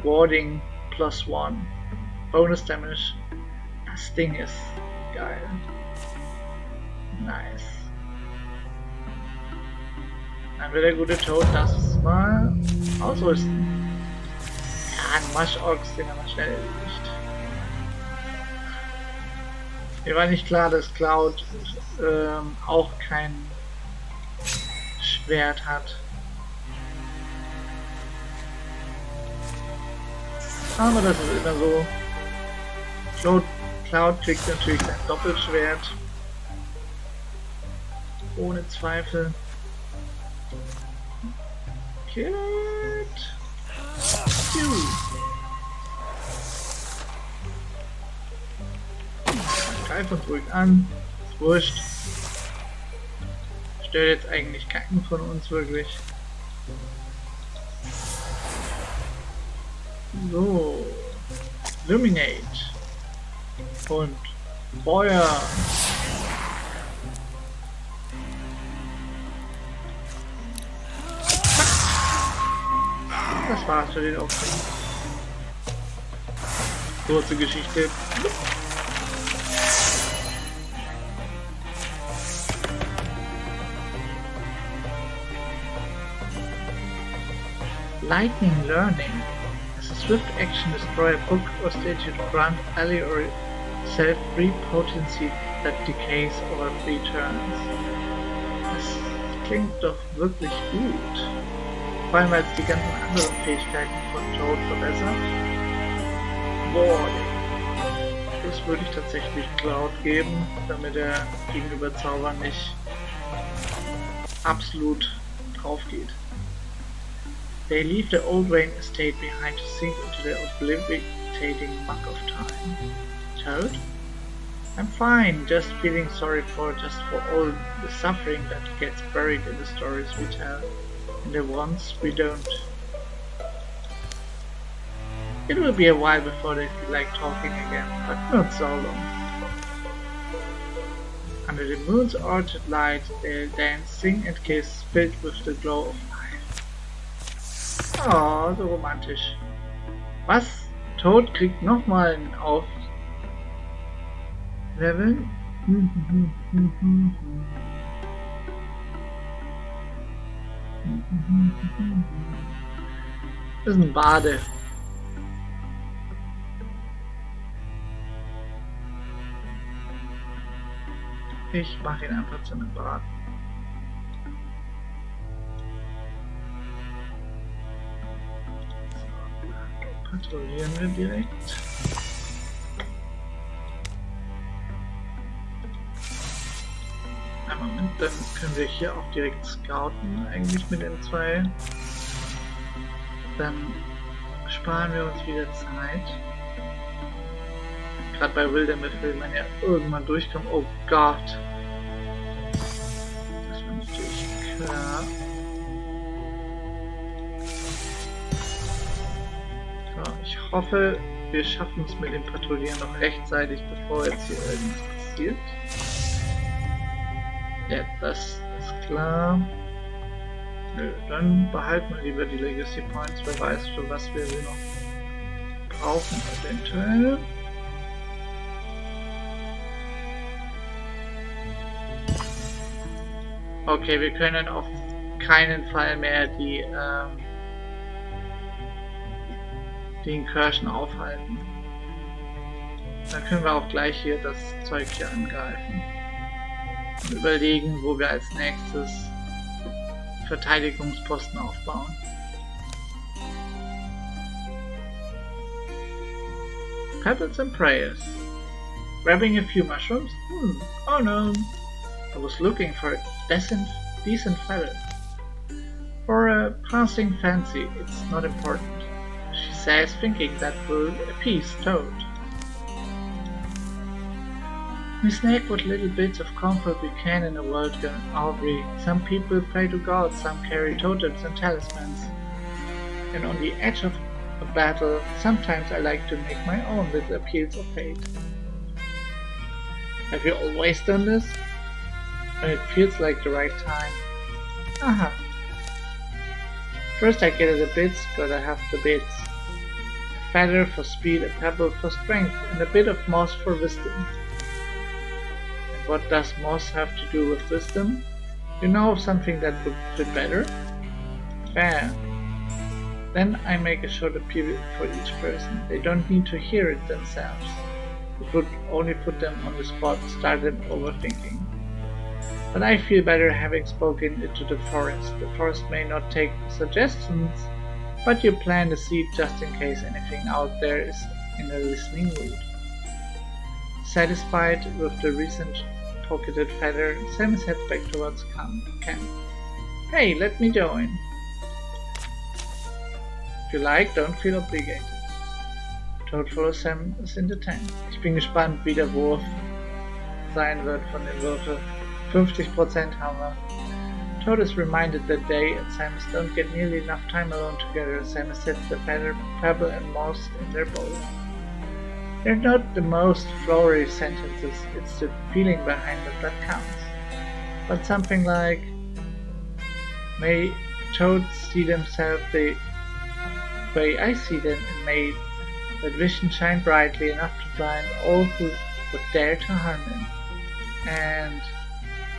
Warding +1. Bonus Damage. Das Ding ist geil. Nice. Dann wird der gute Toad das mal ausrüsten. Ja, ein Masch-Ochs, den haben wir schnell erledigt. Mir war nicht klar, dass Cloud auch kein Schwert hat. Aber das ist immer so. Cloud kriegt natürlich sein Doppelschwert. Ohne Zweifel. Kill it. Greif uns ruhig an. Ist wurscht. Stört jetzt eigentlich keinen von uns wirklich. So. Illuminate. Und Feuer. Das war's für den Auftritt. Kurze Geschichte. Lightning Learning. As a swift action, destroy a book or statue to grant ally or self free potency that decays over 3 turns. Das klingt doch wirklich gut. Vor allem, weil es die ganzen anderen Fähigkeiten von Toad verbessert. Boah, das würde ich tatsächlich Cloud geben, damit er gegenüber Zaubern nicht absolut drauf geht. They leave the old rain estate behind to sink into the obliterating muck of time. Toad? I'm fine, just feeling sorry for all the suffering that gets buried in the stories we tell, and the ones we don't. It will be a while before they feel like talking again, but not so long. Under the moon's orchard light, they'll dance, sing and kiss, filled with the glow of life. Oh, so romantisch. Was? Toad kriegt nochmal ein Auf Level? Das ist ein Bade. Ich mache ihn einfach zu einem Bade. Patrouillieren wir direkt. Einen Moment, dann können wir hier auch direkt scouten, eigentlich mit den 2. Dann sparen wir uns wieder Zeit. Gerade bei Wildermyth will man ja irgendwann durchkommen. Oh Gott! Das war natürlich klar. Ich hoffe, wir schaffen es mit dem Patrouillieren noch rechtzeitig, bevor jetzt hier irgendwas passiert. Ja, das ist klar. Nö, dann behalten wir lieber die Legacy Points. Wer weiß, für was wir sie noch brauchen, eventuell. Okay, wir können auf keinen Fall mehr die Incursion aufhalten. Dann können wir auch gleich hier das Zeug hier angreifen und überlegen, wo wir als nächstes Verteidigungsposten aufbauen. Pebbles and prayers. Grabbing a few mushrooms? Oh no. I was looking for a decent feather. For a passing fancy, it's not important. She says, thinking that will appease Toad. We snag what little bits of comfort we can in a world gone awry. Some people pray to gods, some carry totems and talismans. And on the edge of a battle, sometimes I like to make my own little appeals of fate. Have you always done this? When it feels like the right time. Aha. First I get the bits, gotta have the bits. A feather for speed, a pebble for strength, and a bit of moss for wisdom. And what does moss have to do with wisdom? You know of something that would fit better? Fair. Then I make a short appeal for each person. They don't need to hear it themselves. It would only put them on the spot and start them overthinking. But I feel better having spoken it to the forest. The forest may not take suggestions, but you plant a seed just in case anything out there is in a listening mood. Satisfied with the recent pocketed feather, Samus heads back towards camp. Hey, let me join. If you like, don't feel obligated. Toad follows Samus in the tent. Ich bin gespannt, wie der Wurf sein wird von den Würfeln. 50% haben wir. Toad is reminded that they and Samus don't get nearly enough time alone together. Samus sets the feather, pebble and moss in their bowl. They're not the most flowery sentences, it's the feeling behind it that counts. But something like, may toads see themselves the way I see them, and may that vision shine brightly enough to blind all who would dare to harm them. And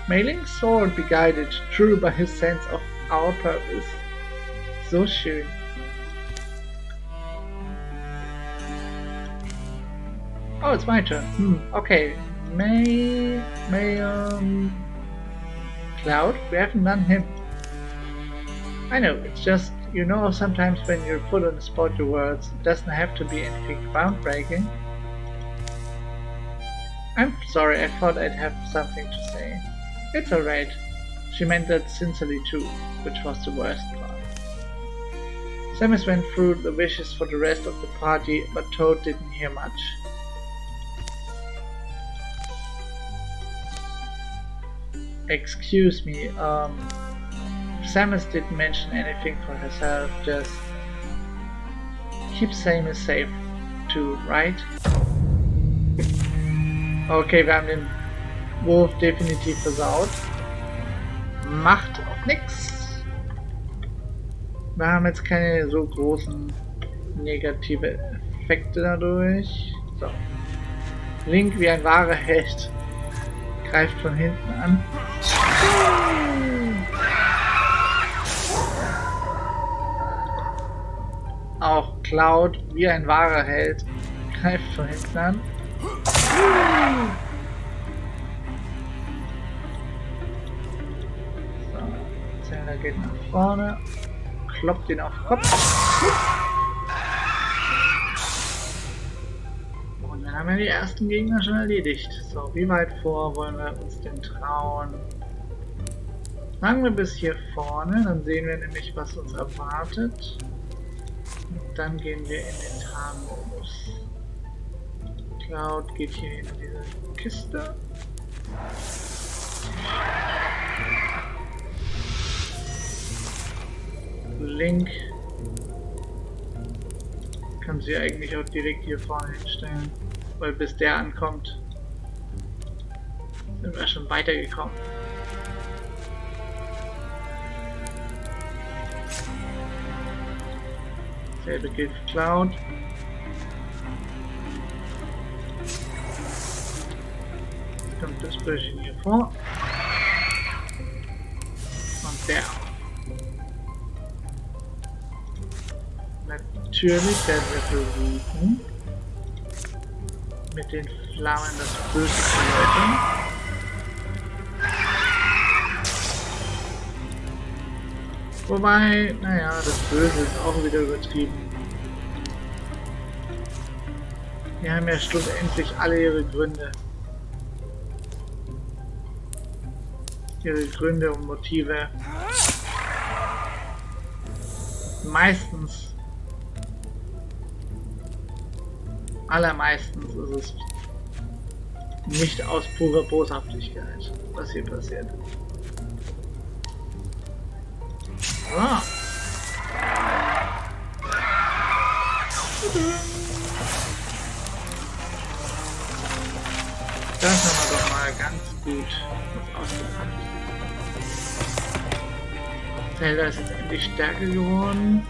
may Link's sword be guided true by his sense of our purpose. So schön. Oh, it's my turn. Okay. Cloud? We haven't done him. I know, it's just, you know, sometimes when you're put on the spot your words, it doesn't have to be anything groundbreaking. I'm sorry, I thought I'd have something to say. It's alright. She meant that sincerely too, which was the worst part. Samus went through the wishes for the rest of the party, but Toad didn't hear much. Excuse me, Samus didn't mention anything for herself, just keep Samus safe too, right? Okay, wir haben den Wurf definitiv versaut. Macht auch nix. Wir haben jetzt keine so großen negative Effekte dadurch. So. Link wie ein wahrer Held greift von hinten an. Auch Cloud wie ein wahrer Held greift von hinten an. So, Zelda geht nach vorne, kloppt ihn auf den Kopf. Und dann haben wir die ersten Gegner schon erledigt. So, wie weit vor wollen wir uns denn trauen? Sagen wir bis hier vorne, dann sehen wir nämlich, was uns erwartet. Und dann gehen wir in den Tarnmodus. Cloud geht hier in diese Kiste. Link kann sie eigentlich auch direkt hier vorne hinstellen, weil bis der ankommt, sind wir schon weitergekommen. Dasselbe gilt für Cloud. Kommt das Böschchen hier vor. Und der auch. Natürlich werden wir versuchen, mit den Flammen das Böse zu läutern. Wobei, naja, das Böse ist auch wieder übertrieben. Die haben ja schlussendlich alle ihre Gründe. Ihre Gründe und Motive. Meistens, allermeistens ist es nicht aus purer Boshaftigkeit, was hier passiert. So. Das haben wir doch mal ganz gut ausgepackt. Zelda ist jetzt endlich stärker geworden.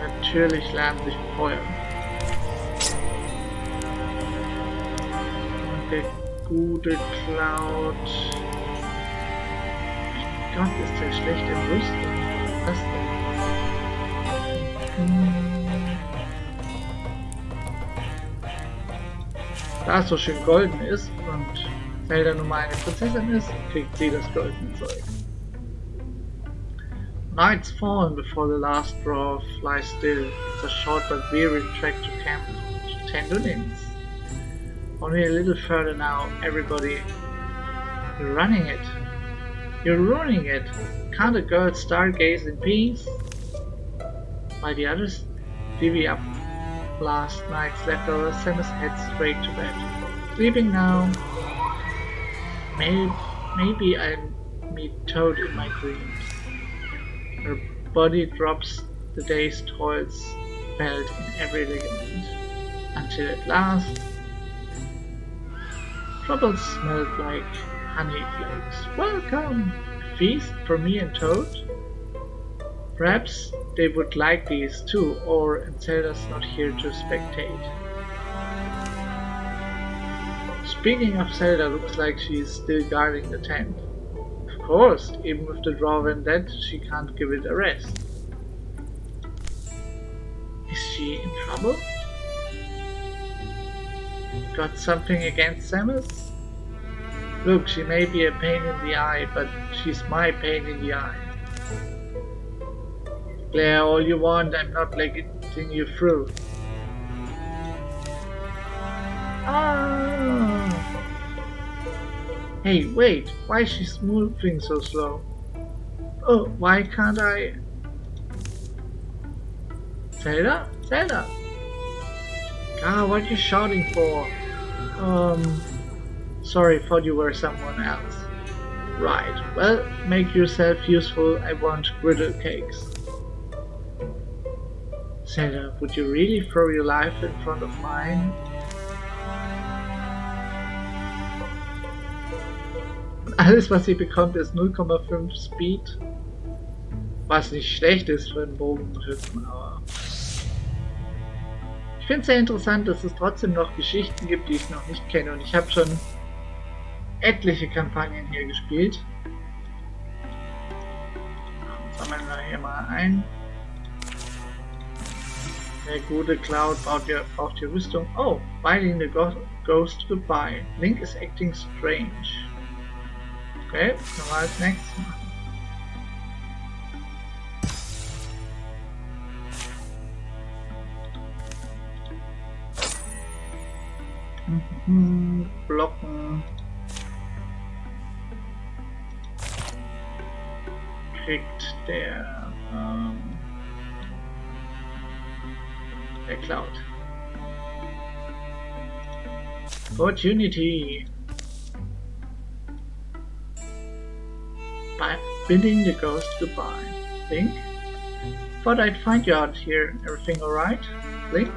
Natürlich lernt sich Feuer. Und der gute Cloud. Gott, ist der schlecht im Rüsten. Was denn? Da es so schön golden ist und Zelda nun mal eine Prinzessin ist, kriegt sie das goldene Zeug. Night's fallen before the last draw flies still. It's a short but weary trek to camp Tendo Nins. Only a little further now, everybody. You're running it. You're ruining it. Can't a girl stargaze in peace? While the others divvy up last night's leftovers, Samus heads straight to bed. Sleeping now. Maybe I'll meet Toad in my dreams. Her body drops the day's toils felt in every ligament, until at last troubles smelled like honey flakes. Welcome! A feast for me and Toad? Perhaps they would like these too, or Zelda's not here to spectate. Speaking of Zelda, looks like she's still guarding the tent. Of course, even with the drawing dead, she can't give it a rest. Is she in trouble? Got something against Samus? Look, she may be a pain in the eye, but she's my pain in the eye. Glare all you want, I'm not letting you through. Ah! Hey, wait, why is she moving so slow? Oh, why can't I... Zelda? Zelda! Ah, what are you shouting for? Sorry, thought you were someone else. Right, well, make yourself useful, I want griddle cakes. Zelda, would you really throw your life in front of mine? Alles, was sie bekommt, ist 0,5 Speed. Was nicht schlecht ist für einen Bogenschützen, aber... Ich finde es sehr interessant, dass es trotzdem noch Geschichten gibt, die ich noch nicht kenne. Und ich habe schon etliche Kampagnen hier gespielt. Sammeln wir hier mal ein. Der gute Cloud braucht die Rüstung. Oh, biting the ghost goodbye. Link is acting strange. Okay, können wir als nächstes machen. Blocken. Kriegt der Cloud. Opportunity. By bidding the ghost goodbye. Link? Thought I'd find you out here. Everything alright? Link?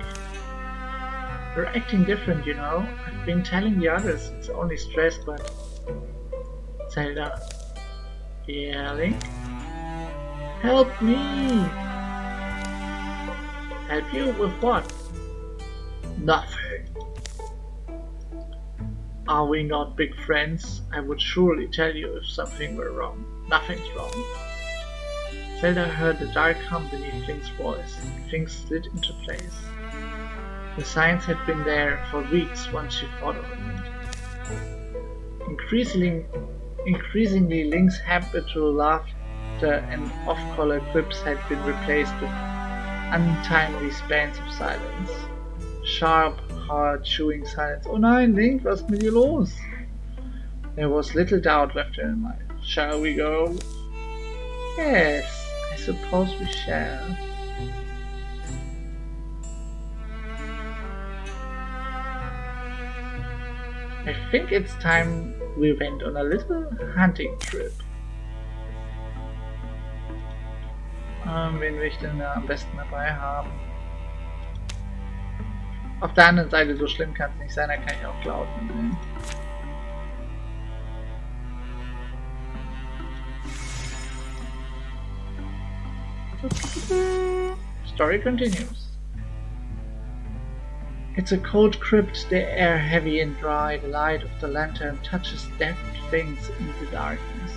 You're acting different, you know. I've been telling the others it's only stress, but... Zelda. Yeah, Link? Help me! Help you with what? Nothing. Are we not big friends? I would surely tell you if something were wrong. Nothing's wrong. Zelda heard the dark hum beneath Link's voice. Things slid into place. The signs had been there for weeks once she thought of it. Increasingly, Link's habitual laughter and off-color quips had been replaced with untimely spans of silence. Sharp, hard, chewing silence. Oh nein, Link, was ist mit dir los? There was little doubt left in her mind. Shall we go? Yes, I suppose we shall. I think it's time we went on a little hunting trip. Wen will ich denn da am besten dabei haben? Auf der anderen Seite, so schlimm kann es nicht sein, da kann ich auch Cloud nehmen. Story continues. It's a cold crypt, the air heavy and dry, the light of the lantern touches dead things in the darkness.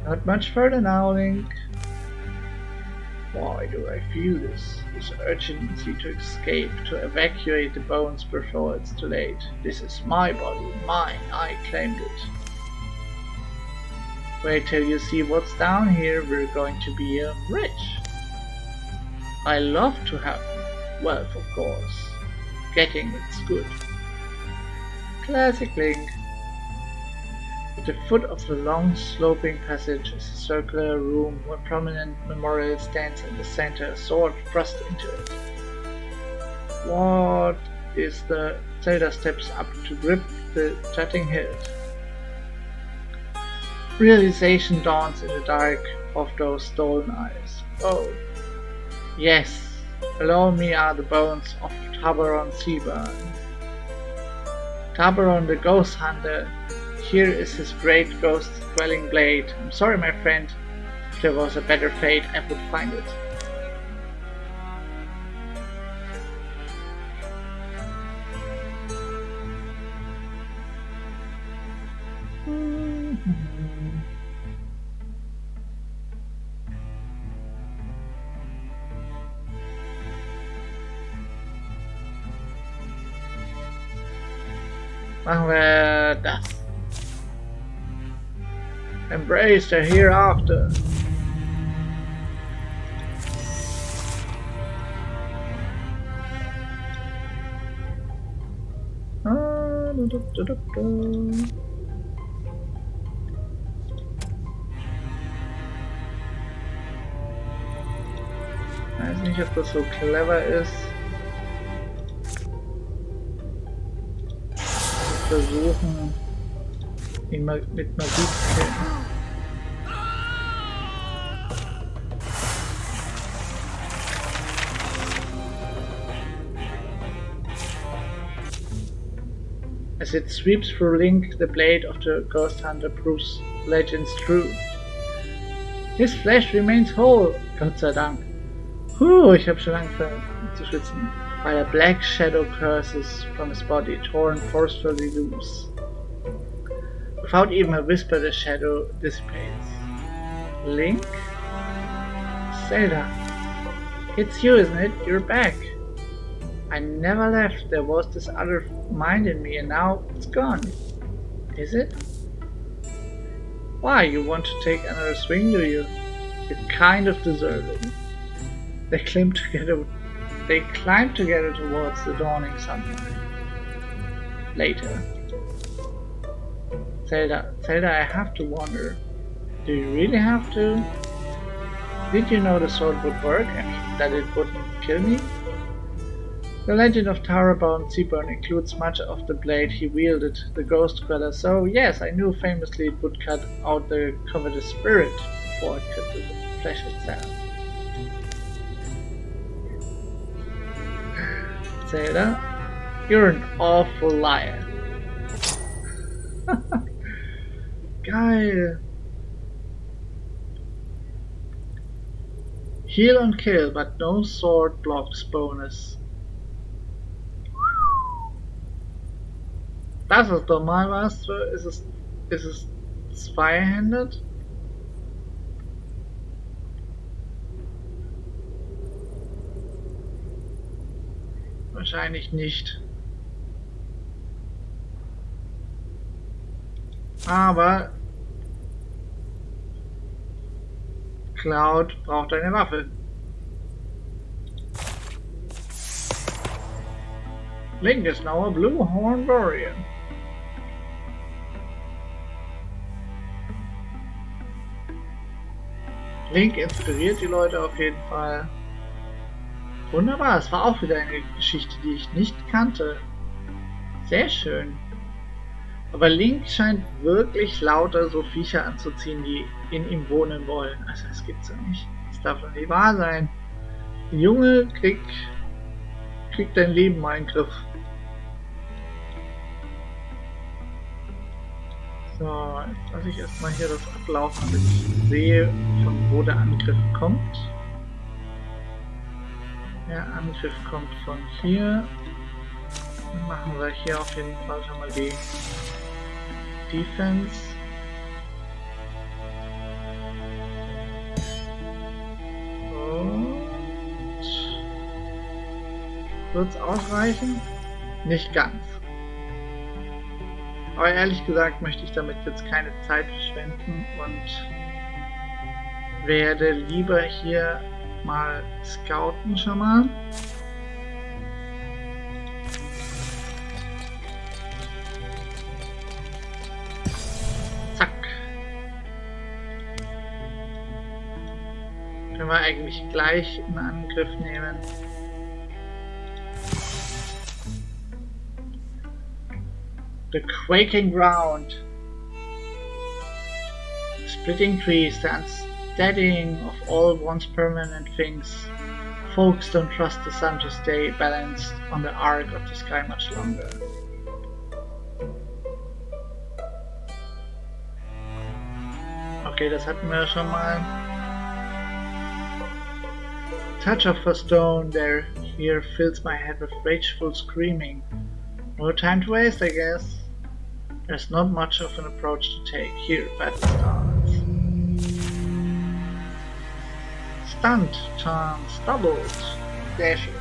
Not much further now, Link. Why do I feel this urgency to escape, to evacuate the bones before it's too late? This is my body, mine, I claimed it. Wait till you see what's down here, we're going to be rich. I love to have wealth, of course. Getting it's good. Classic Link. At the foot of the long sloping passage is a circular room. One prominent memorial stands in the center, a sword thrust into it. What is the... Zelda steps up to grip the jutting hilt. Realization dawns in the dark of those stolen eyes. Oh, yes, below me are the bones of Tabaron Seaburn. Tabaron the ghost hunter. Here is his great ghost-quelling blade. I'm sorry, my friend. If there was a better fate, I would find it. Machen wir das. Embrace the hereafter. Ich weiß nicht, ob das so clever ist. Versuchen, ihn mal mit Magie zu killen. As it sweeps through Link, the blade of the ghost hunter proves legends true. His flesh remains whole, Gott sei Dank. Ich hab schon angefangen zu schwitzen. While a black shadow curses from his body, torn forcefully loose. Without even a whisper, the shadow dissipates. Link? Zelda. It's you, isn't it? You're back. I never left. There was this other mind in me and now it's gone. Is it? Why, you want to take another swing, do you? You kind of deserve it. They climb together towards the dawning sunlight. Later. Zelda, I have to wonder. Do you really have to? Did you know the sword would work? I mean, that it wouldn't kill me? The legend of Tabaron Seaburn includes much of the blade he wielded, the Ghost Queller, so yes, I knew famously it would cut out the covetous spirit before it cut the flesh itself. Zelda, you're an awful liar. Geil. Heal and kill, but no sword blocks bonus. Das ist normal, was? Ist es zwei-handed? Wahrscheinlich nicht. Aber Cloud braucht eine Waffe. Link is now a blue horn warrior. Link inspiriert die Leute auf jeden Fall. Wunderbar, es war auch wieder eine Geschichte, die ich nicht kannte. Sehr schön. Aber Link scheint wirklich lauter so Viecher anzuziehen, die in ihm wohnen wollen. Also das gibt's ja nicht. Das darf doch nicht wahr sein. Der Junge kriegt dein Leben mal in den Griff. So, jetzt lasse ich erstmal hier das ablaufen, damit ich sehe, von wo der Angriff kommt. Der Angriff kommt von hier. Dann machen wir hier auf jeden Fall schon mal die Defense. Und wird es ausreichen? Nicht ganz. Aber ehrlich gesagt möchte ich damit jetzt keine Zeit verschwenden und werde lieber hier mal scouten schon mal. Zack. Können wir eigentlich gleich in Angriff nehmen. The quaking ground, the splitting trees, the unsteadying of all once permanent things. Folks don't trust the sun to stay balanced on the arc of the sky much longer. Okay, das hatten wir schon mal. Touch of a stone there here fills my head with rageful screaming. No time to waste, I guess. There's not much of an approach to take. Here, battle starts. Stunt chance doubled. Dashing.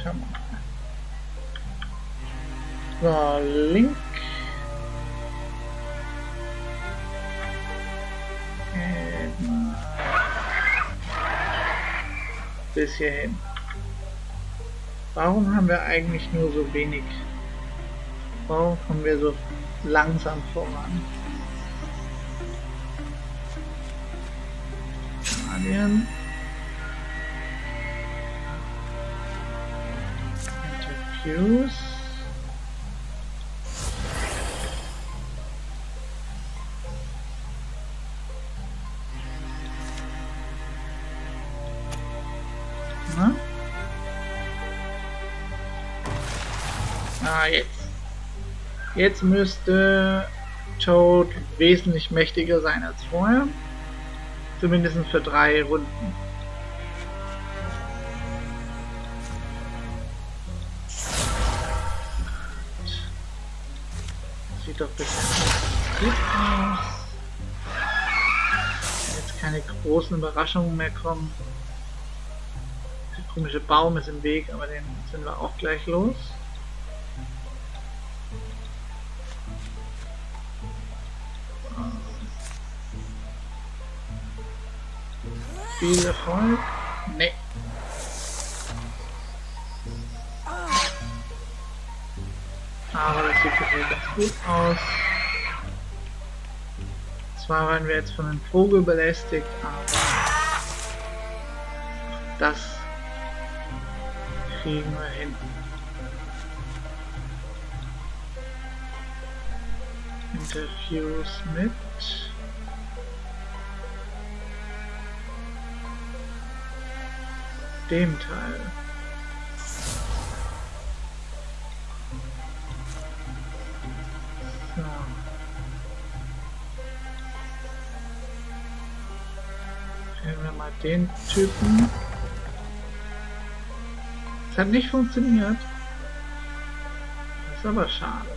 Schau mal. So, Link. Bis hierhin. Warum haben wir eigentlich nur so wenig? Warum kommen wir so langsam voran? Guardian. Interviews. Jetzt müsste Toad wesentlich mächtiger sein als vorher. Zumindest für 3 Runden. Sieht doch ein bisschen gut aus. Jetzt keine großen Überraschungen mehr kommen. Der komische Baum ist im Weg, aber den sind wir auch gleich los. Viel Erfolg? Nee. Aber das sieht hier ganz gut aus. Zwar waren wir jetzt von einem Vogel belästigt, aber das kriegen wir hin. Interviews mit dem Teil. So. Nehmen wir mal den Typen. Es hat nicht funktioniert. Das ist aber schade.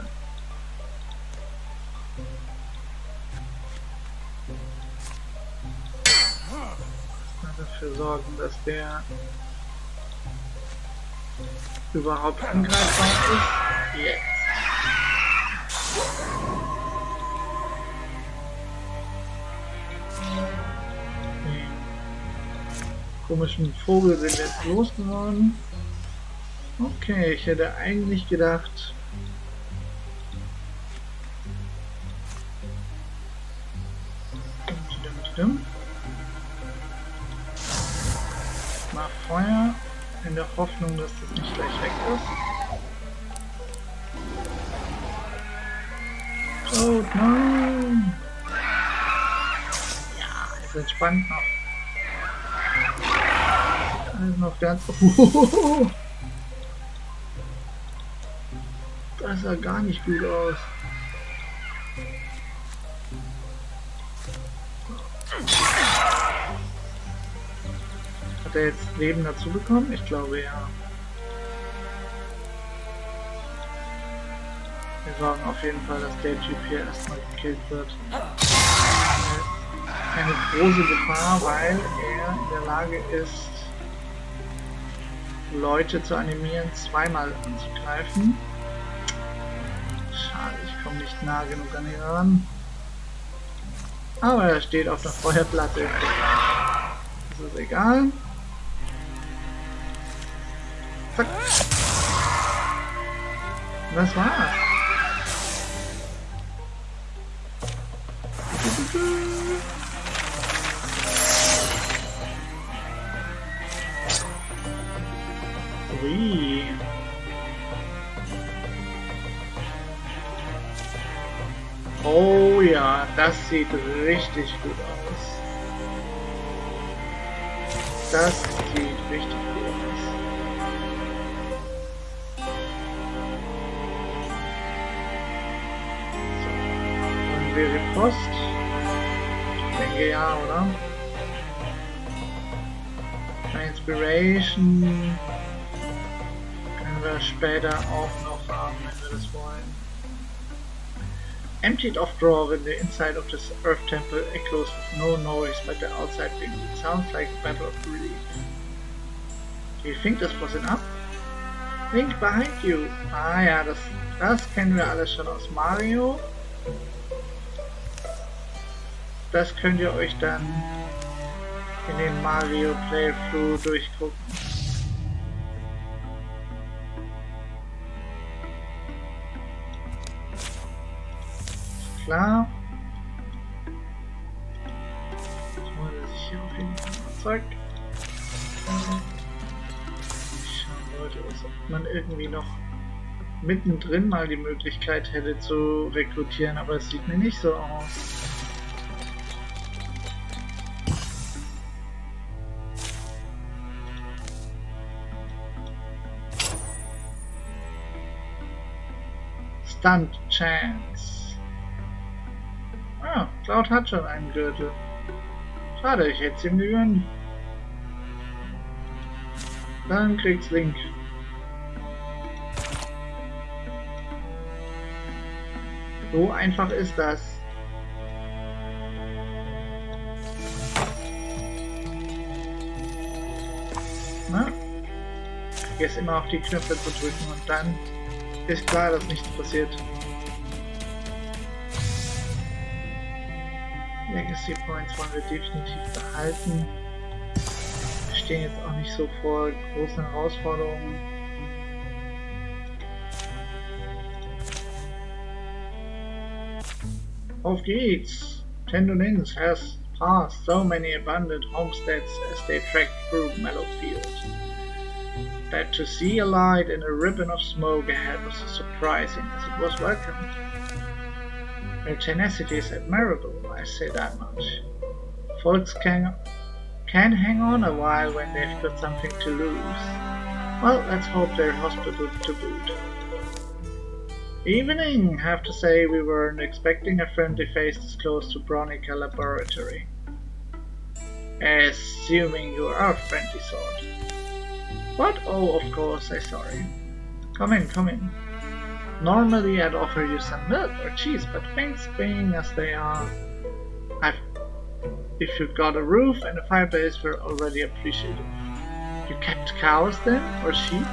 Dafür sorgen, dass der überhaupt angreifbar ist. Jetzt. Den komischen Vogel sind wir jetzt losgeworden. Okay, ich hätte eigentlich gedacht, mal Feuer, in der Hoffnung, dass das nicht gleich weg ist. Oh nein! Ja, ist entspannt noch. Alles noch ganz... das sah gar nicht gut aus. Hat er jetzt Leben dazu bekommen? Ich glaube ja. Wir sorgen auf jeden Fall, dass der Typ hier erstmal gekillt wird. Eine große Gefahr, weil er in der Lage ist, Leute zu animieren, zweimal anzugreifen. Schade, ich komme nicht nah genug an ihn ran. Aber er steht auf der Feuerplatte. Das ist egal. Zack. Das war's. Ui. Oh ja, das sieht richtig gut aus. Das sieht richtig gut aus. So, wollen wir die Post? Ich denke ja, oder? Inspiration können wir später auch noch haben, wenn wir das wollen. Emptied off drawer in the inside of this earth temple echoes with no noise, but the outside wind. It sounds like a battle of relief. Do you think this was enough? Link behind you. Ah ja, das kennen wir alles schon aus Mario. Das könnt ihr euch dann in den Mario Playthrough durchgucken. Klar. Ich wollte sich hier auf jeden Fall mal zack. Schauen Leute, ob man irgendwie noch mittendrin mal die Möglichkeit hätte zu rekrutieren, aber es sieht mir nicht so aus. Stunt Chance. Ah, Cloud hat schon einen Gürtel. Schade, ich hätte es ihm gegönnt. Dann kriegt's Link. So einfach ist das. Na? Vergiss immer auf die Knöpfe zu drücken und dann ist klar, dass nichts passiert. Legacy Points wollen wir definitiv behalten. Wir stehen jetzt auch nicht so vor großen Herausforderungen. Auf geht's! Tendo Nins has passed so many abandoned homesteads as they trekked through Mellowfield, that to see a light in a ribbon of smoke ahead was as surprising as it was welcome. Their tenacity is admirable, I say that much. Folks can hang on a while when they've got something to lose. Well, let's hope they're hospital to boot. Evening! Have to say we weren't expecting a friendly face this close to Bronica Laboratory. Assuming you are a friendly sort. What? Oh, of course, I'm sorry. Come in, come in. Normally I'd offer you some milk or cheese, but things being as they are, if you've got a roof and a fireplace, we're already appreciative. You kept cows then, or sheep?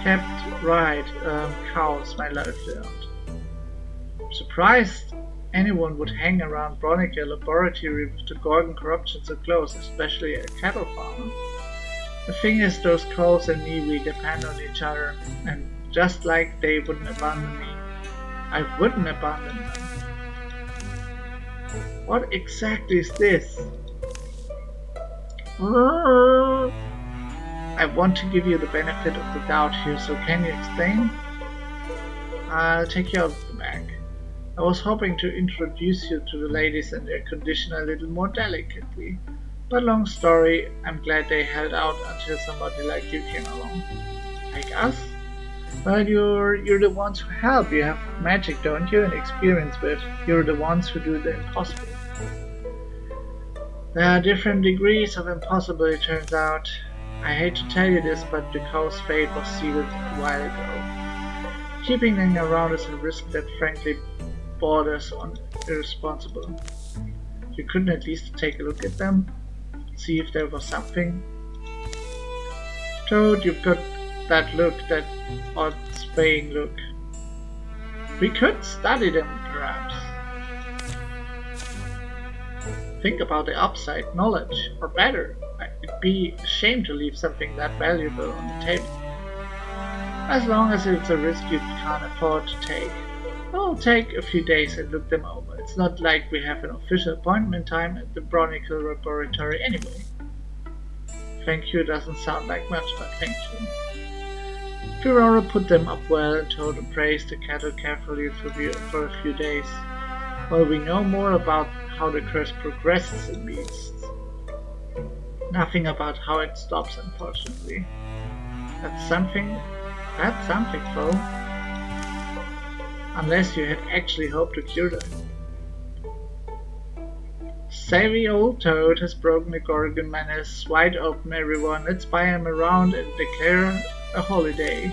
Kept, right, cows, my love. I'm surprised anyone would hang around Bronica Laboratory with the Gorgon corruption so close, especially a cattle farmer. The thing is, those cows and me, we depend on each other, and just like they wouldn't abandon me, I wouldn't abandon them. What exactly is this? I want to give you the benefit of the doubt here, so can you explain? I'll take you out of the bag. I was hoping to introduce you to the ladies and their condition a little more delicately. But long story, I'm glad they held out until somebody like you came along. Like us? Well, you're the ones who help. You have magic, don't you? And experience with. You're the ones who do the impossible. There are different degrees of impossible, it turns out. I hate to tell you this, but the cow's fate was sealed a while ago. Keeping them around is a risk that frankly borders on irresponsible. You couldn't at least take a look at them? See if there was something? Toad, you've got that look, that odd swaying look. We could study them, perhaps. Think about the upside, knowledge, or better, I'd be ashamed to leave something that valuable on the table. As long as it's a risk you can't afford to take. I'll take a few days and look them over. It's not like we have an official appointment time at the Bronicle Laboratory anyway. Thank you doesn't sound like much, but thank you. Furora put them up well and Toad appraised the cattle carefully for a few days. While we know more about how the curse progresses in beasts. Nothing about how it stops, unfortunately. That's something, though. Unless you had actually hoped to cure them. Savvy old Toad has broken the Gorgon menace wide open, everyone. Let's buy him around and declare a holiday.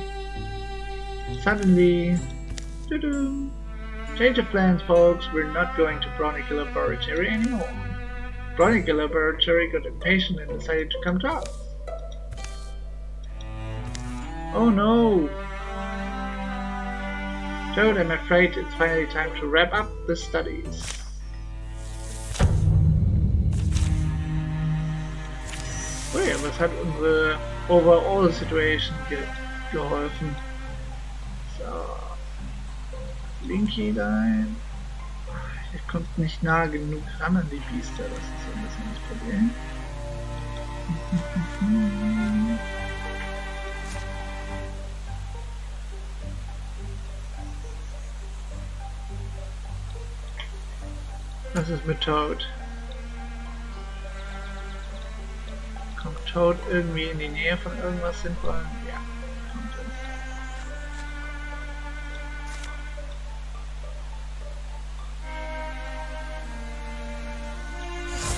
Suddenly, doo-doo. Change of plans, folks. We're not going to Bronicle Laboratory anymore. Bronicle Laboratory got impatient and decided to come to us. Oh no! Toad, I'm afraid it's finally time to wrap up the studies. Oh ja, was hat unsere overall Situation geholfen? So. Linky rein. Er kommt nicht nah genug ran an die Biester, das ist so ein bisschen das Problem. Was ist mit Toad? Kommt Toad irgendwie in die Nähe von irgendwas Sinnvollem? Ja, kommt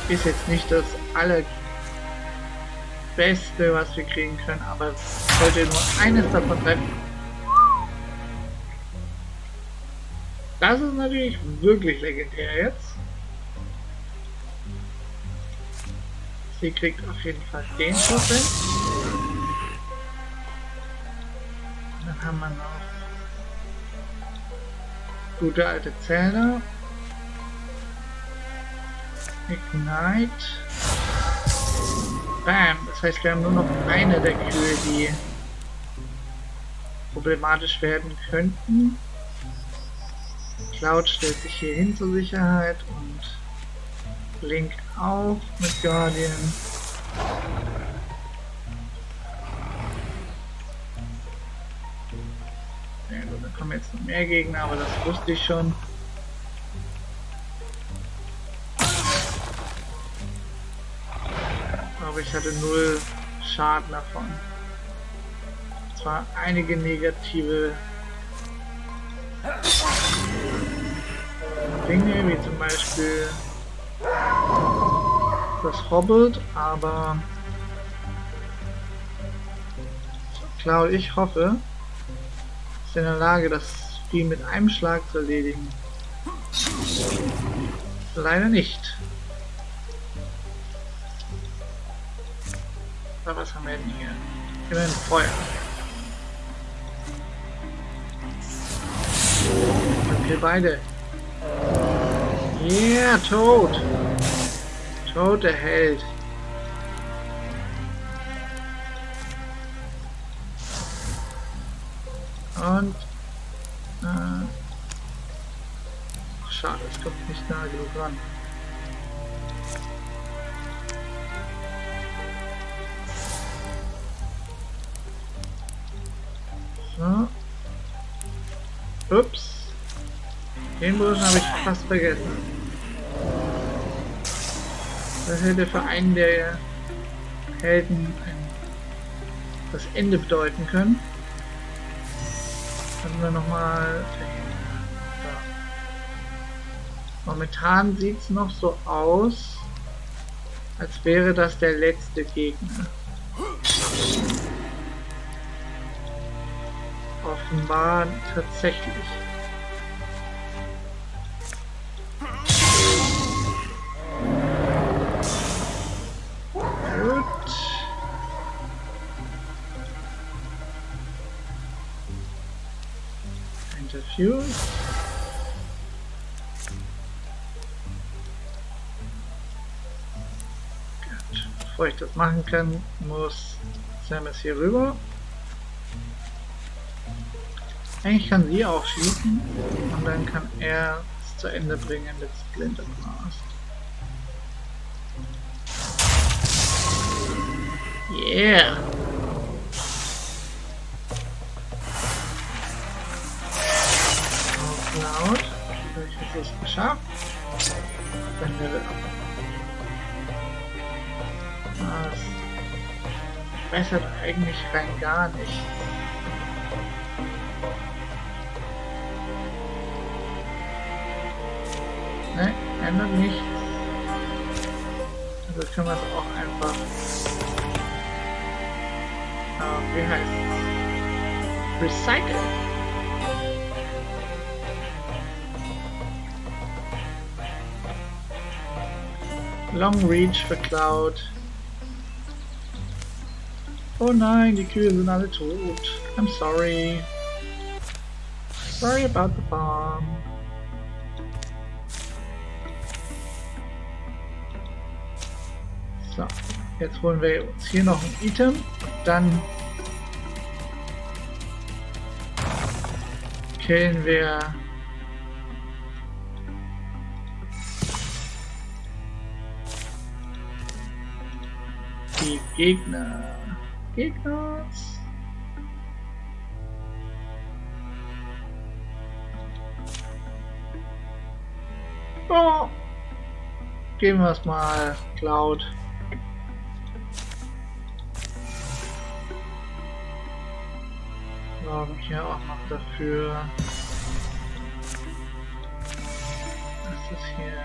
er. Ist jetzt nicht das allerbeste, was wir kriegen können, aber es sollte nur eines davon treffen. Das ist natürlich wirklich legendär jetzt. Sie kriegt auf jeden Fall den Prozent. Dann haben wir noch gute alte Zelda. Ignite. Bam. Das heißt, wir haben nur noch eine der Kühe, die problematisch werden könnten. Cloud stellt sich hier hin zur Sicherheit und Link auch mit Guardian. Ja gut, da kommen jetzt noch mehr Gegner, aber das wusste ich schon. Aber ich hatte 0 Schaden davon. Zwar einige negative Dinge, wie zum Beispiel das Hobbit, aber klar, ich hoffe, ist in der Lage, das Spiel mit einem Schlag zu erledigen. Leider nicht. Aber was haben wir denn hier? Immerhin Feuer. Und wir beide. Yeah, Toad! Toad der Held. Und schade, es kommt nicht nahe genug ran. So. Ups. Den Burschen habe ich fast vergessen. Das hätte für einen der Helden das Ende bedeuten können. Können wir nochmal. Momentan sieht es noch so aus, als wäre das der letzte Gegner. Offenbar tatsächlich. Gut. Interview. Bevor ich das machen kann, muss Samus hier rüber. Eigentlich kann sie auch schießen und dann kann er es zu Ende bringen mit Splinter Blast. Yeah! Auf laut. Vielleicht ist es geschafft. Dann Level up. Das bessert eigentlich rein gar nicht. Ne, ändert nichts. Also können wir es auch einfach. Wie heißt es? Recycle. Long Reach für Cloud. Oh nein, die Kühe sind alle tot. I'm sorry. Sorry about the farm. So, jetzt holen wir uns hier noch ein Item. Dann killen wir die Gegner. Oh. Geben wir es mal Cloud. Sorgen hier auch noch dafür, dass das hier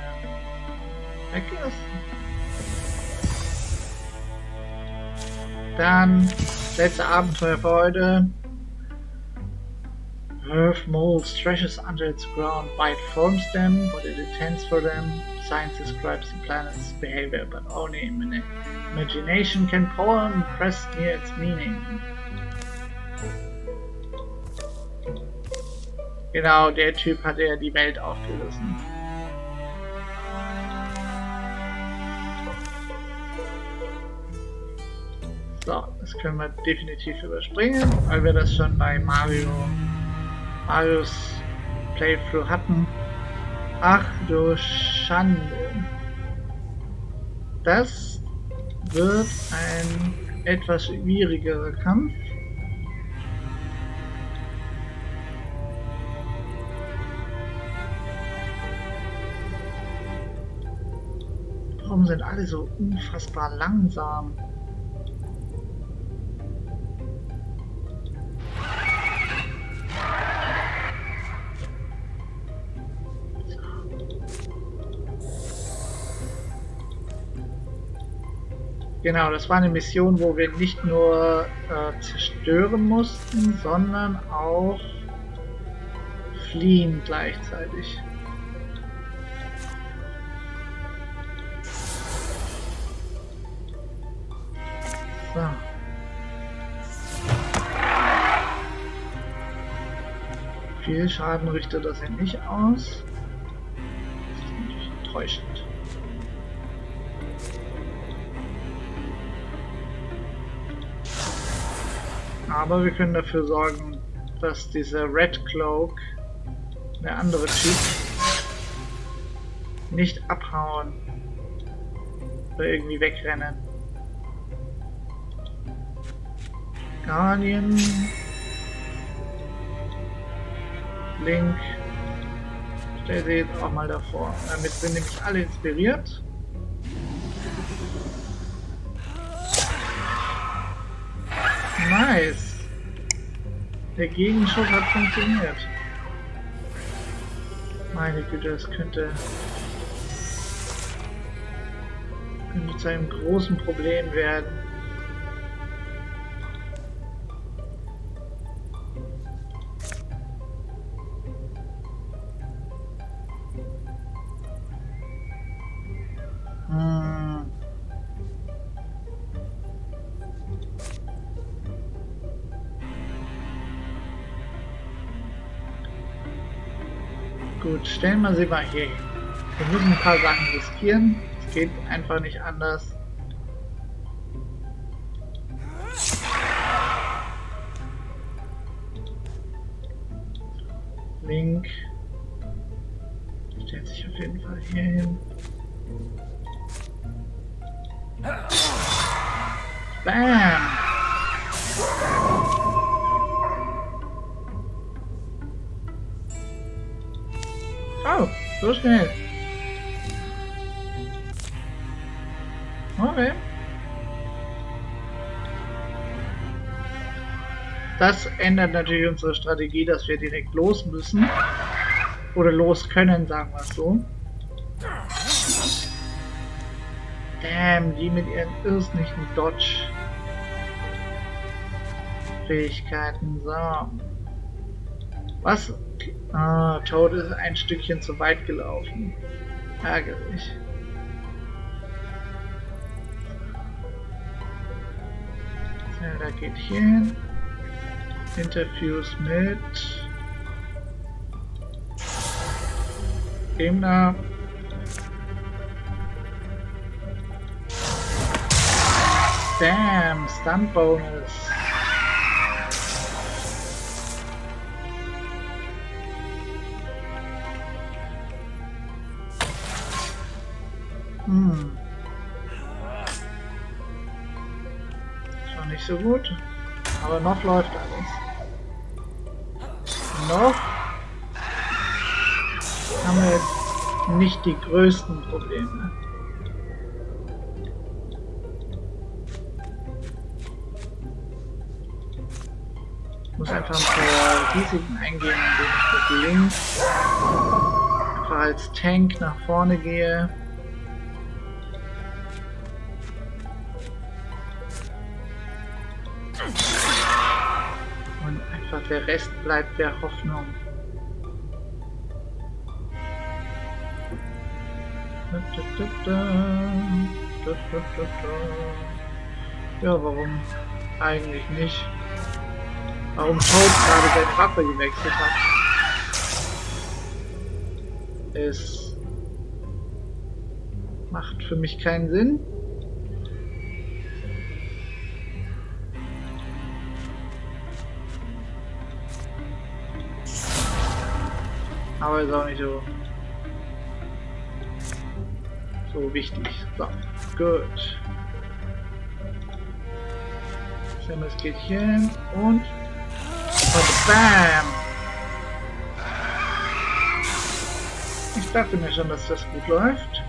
weg ist. Dann letzte Abenteuer für heute. Earth molds treasures under its ground. Bite forms them, what it intends for them. Science describes the planet's behavior, but only imagination can pour and press near its meaning. Genau, der Typ hat ja die Welt aufgerissen. So, das können wir definitiv überspringen, weil wir das schon bei Marios Playthrough hatten. Ach du Schande. Das wird ein etwas schwierigerer Kampf. Warum sind alle so unfassbar langsam? Genau, das war eine Mission, wo wir nicht nur zerstören mussten, sondern auch fliehen gleichzeitig. So. Viel Schaden richtet das ja nicht aus. Das ist natürlich enttäuschend. Aber wir können dafür sorgen, dass dieser Red Cloak, der andere Typ, nicht abhauen oder irgendwie wegrennen. Guardian, Link, stell sie jetzt auch mal davor. Damit sind nämlich alle inspiriert. Nice. Der Gegenschuss hat funktioniert. Meine Güte, das könnte zu einem großen Problem werden. Gut, stellen wir sie mal hier hin. Wir müssen ein paar Sachen riskieren. Es geht einfach nicht anders. Link stellt sich auf jeden Fall hier hin. Bam! Oh, so schnell. Okay. Das ändert natürlich unsere Strategie, dass wir direkt los müssen. Oder los können, sagen wir es so. Damn, die mit ihren irrsinnigen Dodge-Fähigkeiten. So. Was? Ah, Toad ist ein Stückchen zu weit gelaufen. Ärgerlich. Zelda geht hier hin. Interviews mit dem da. Damn, Stunt Bonus. Schon nicht so gut, aber noch läuft alles. Noch haben wir jetzt nicht die größten Probleme. Ich muss einfach ein paar Risiken eingehen, indem ich mit links einfach als Tank nach vorne gehe. Und einfach der Rest bleibt der Hoffnung. Ja, warum eigentlich nicht? Warum Toad gerade seine Waffe gewechselt hat? Es macht für mich keinen Sinn. Aber ist auch nicht so wichtig. So, gut. Es geht hier hin und bam! Ich dachte mir schon, dass das gut läuft.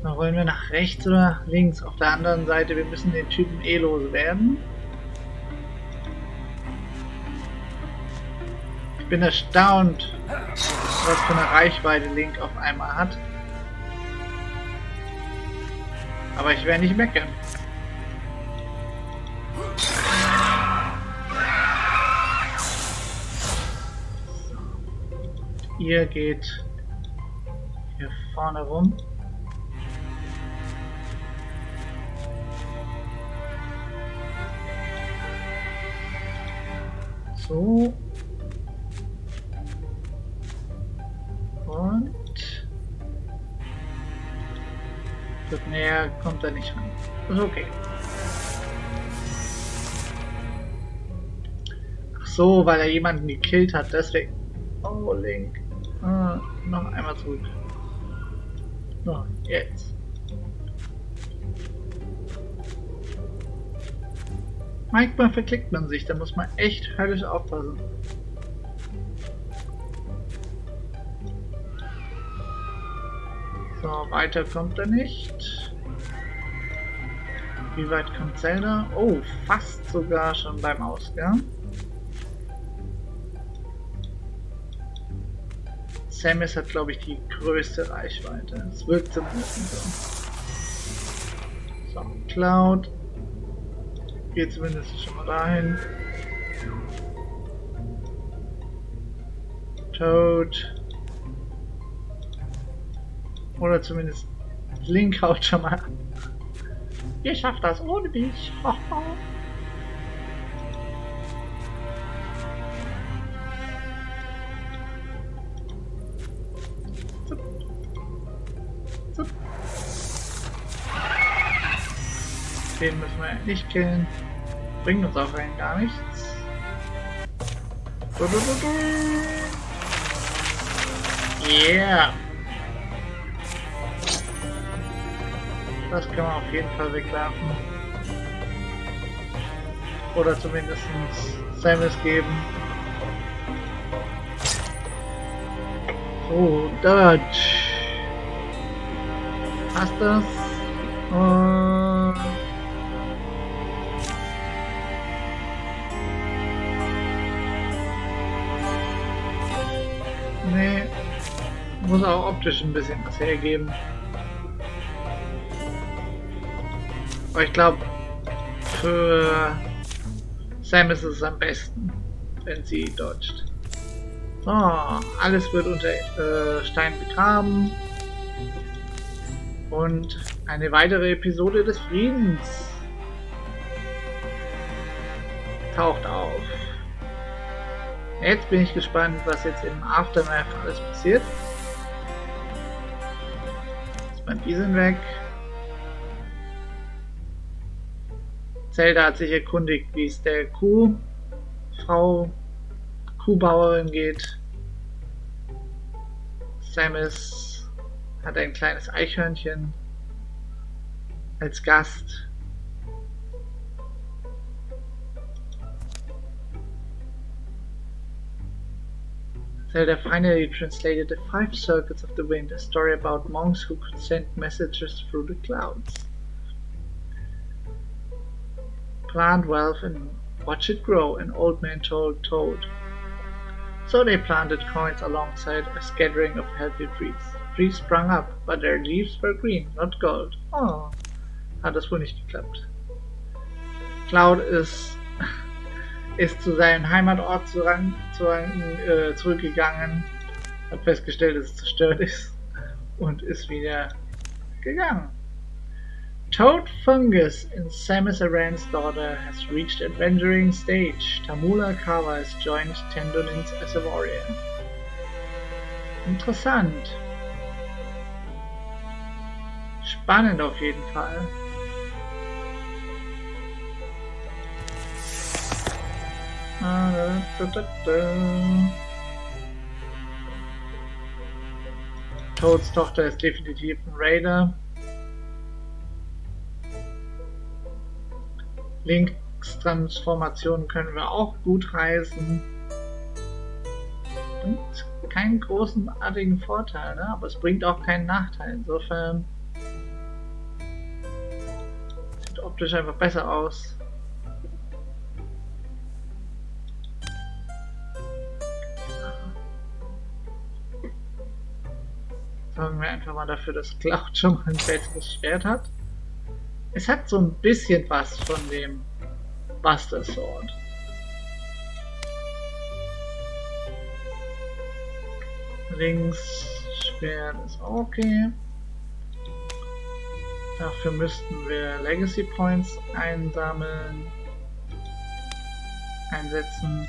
So, wollen wir nach rechts oder links? Auf der anderen Seite, wir müssen den Typen eh loswerden. Ich bin erstaunt, was für eine Reichweite Link auf einmal hat. Aber ich werde nicht meckern. So. Ihr geht hier vorne rum. So. Und wird näher kommt er nicht ran. Ist okay. Ach so, weil er jemanden gekillt hat, deswegen. Oh, Link. Ah, noch einmal zurück. So, jetzt. Manchmal verklickt man sich, da muss man echt höllisch aufpassen. So, weiter kommt er nicht. Wie weit kommt Zelda? Oh, fast sogar schon beim Ausgang. Samus hat, glaube ich, die größte Reichweite. Es wirkt zumindest so. So, Cloud. Geht zumindest schon mal dahin. Toad. Oder zumindest Link haut schon mal. Ihr schafft das ohne mich. Zup. Zup. Den müssen wir nicht killen. Bringt uns auch rein gar nichts. Yeah. Das kann man auf jeden Fall wegwerfen. Oder zumindest Samus geben. Oh, Dodge. Hast das? Nee. Muss auch optisch ein bisschen was hergeben. Aber ich glaube, für Samus ist es am besten, wenn sie dodgt. So, alles wird unter Stein begraben. Und eine weitere Episode des Friedens taucht auf. Jetzt bin ich gespannt, was jetzt im Aftermath alles passiert. Die sind weg. Zelda hat sich erkundigt, wie es der Kuhbauerin geht. Samus hat ein kleines Eichhörnchen als Gast. Zelda finally translated The Five Circuits of the Wind, a story about monks who could send messages through the clouds. Plant wealth and watch it grow, an old man told Toad. So they planted coins alongside a scattering of healthy trees. Trees sprung up, but their leaves were green, not gold. Oh, hat das wohl nicht geklappt. Cloud ist zu seinem Heimatort zurückgegangen, hat festgestellt, dass es zerstört ist und ist wieder gegangen. Toad Fungus in Samus Aran's daughter has reached adventuring stage. Tamula Kawa has joined Tendo Nins as a warrior. Interessant. Spannend auf jeden Fall. Toads Tochter ist definitiv ein Raider. Linkstransformationen können wir auch gut reißen. Bringt keinen großartigen Vorteil, ne? Aber es bringt auch keinen Nachteil. Insofern sieht optisch einfach besser aus. Sorgen wir einfach mal dafür, dass Cloud schon mal ein besseres Schwert hat. Es hat so ein bisschen was von dem Buster Sword. Links Schwert ist okay. Dafür müssten wir Legacy Points einsetzen.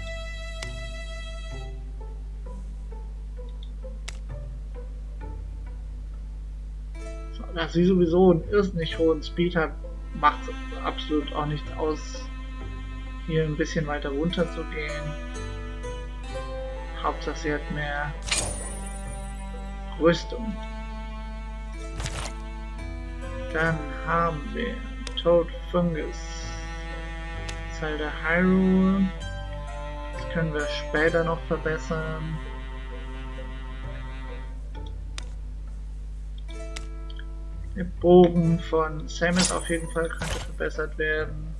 Da sie sowieso einen irrsinnig hohen Speed hat, macht es absolut auch nichts aus, hier ein bisschen weiter runter zu gehen. Hauptsache sie hat mehr Rüstung. Dann haben wir Toad Fungus, Zelda Hyrule. Das können wir später noch verbessern. Der Bogen von Samus auf jeden Fall könnte verbessert werden.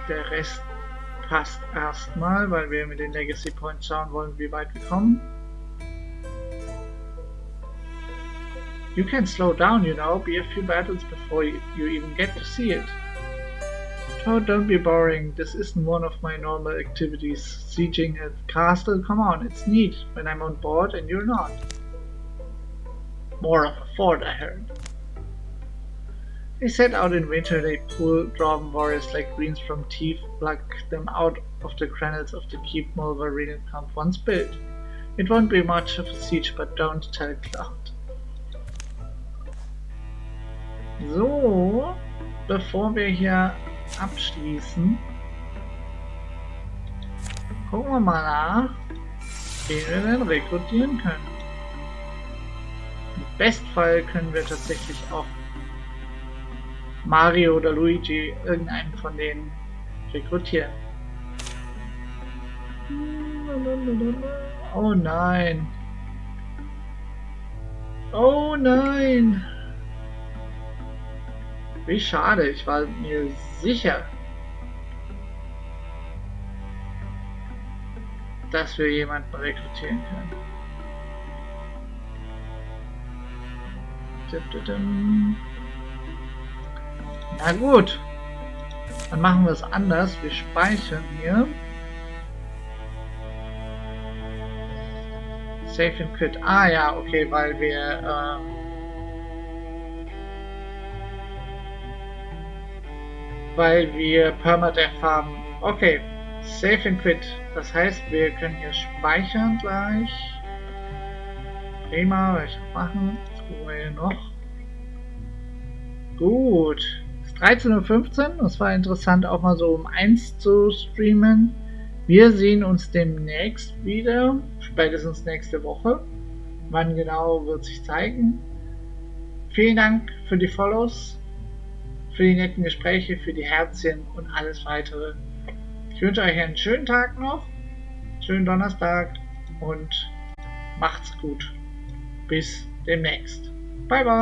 Der Rest passt erstmal, weil wir mit den Legacy Points schauen wollen, wie weit wir kommen. You can slow down, you know, be a few battles before you even get to see it. Oh, don't be boring, this isn't one of my normal activities. Sieging a castle, come on, it's neat when I'm on board and you're not. More of a fort, I heard. They set out in winter, they pull dwarven warriors like greens from teeth, pluck them out of the granite of the keep Wolverine camp once built. It won't be much of a siege, but don't tell Cloud. So, bevor wir hier abschließen, gucken wir mal nach, wen wir denn rekrutieren können. Im Bestfall können wir tatsächlich auch Mario oder Luigi, irgendeinen von denen, rekrutieren. Oh nein. Oh nein. Wie schade, ich war mir sicher, dass wir jemanden rekrutieren können. Na gut, dann machen wir es anders. Wir speichern hier. Save and Quit. Ah ja, okay, weil wir Permadeath haben. Okay, Save and Quit. Das heißt, wir können hier speichern gleich. Prima, was ich noch machen? Jetzt gucken wir hier noch. Gut. Es ist 13:15 Uhr. Das war interessant, auch mal so um 1 zu streamen. Wir sehen uns demnächst wieder. Spätestens nächste Woche. Wann genau, wird sich zeigen. Vielen Dank für die Follows, für die netten Gespräche, für die Herzchen und alles weitere. Ich wünsche euch einen schönen Tag noch, schönen Donnerstag und macht's gut. Bis demnächst. Bye bye.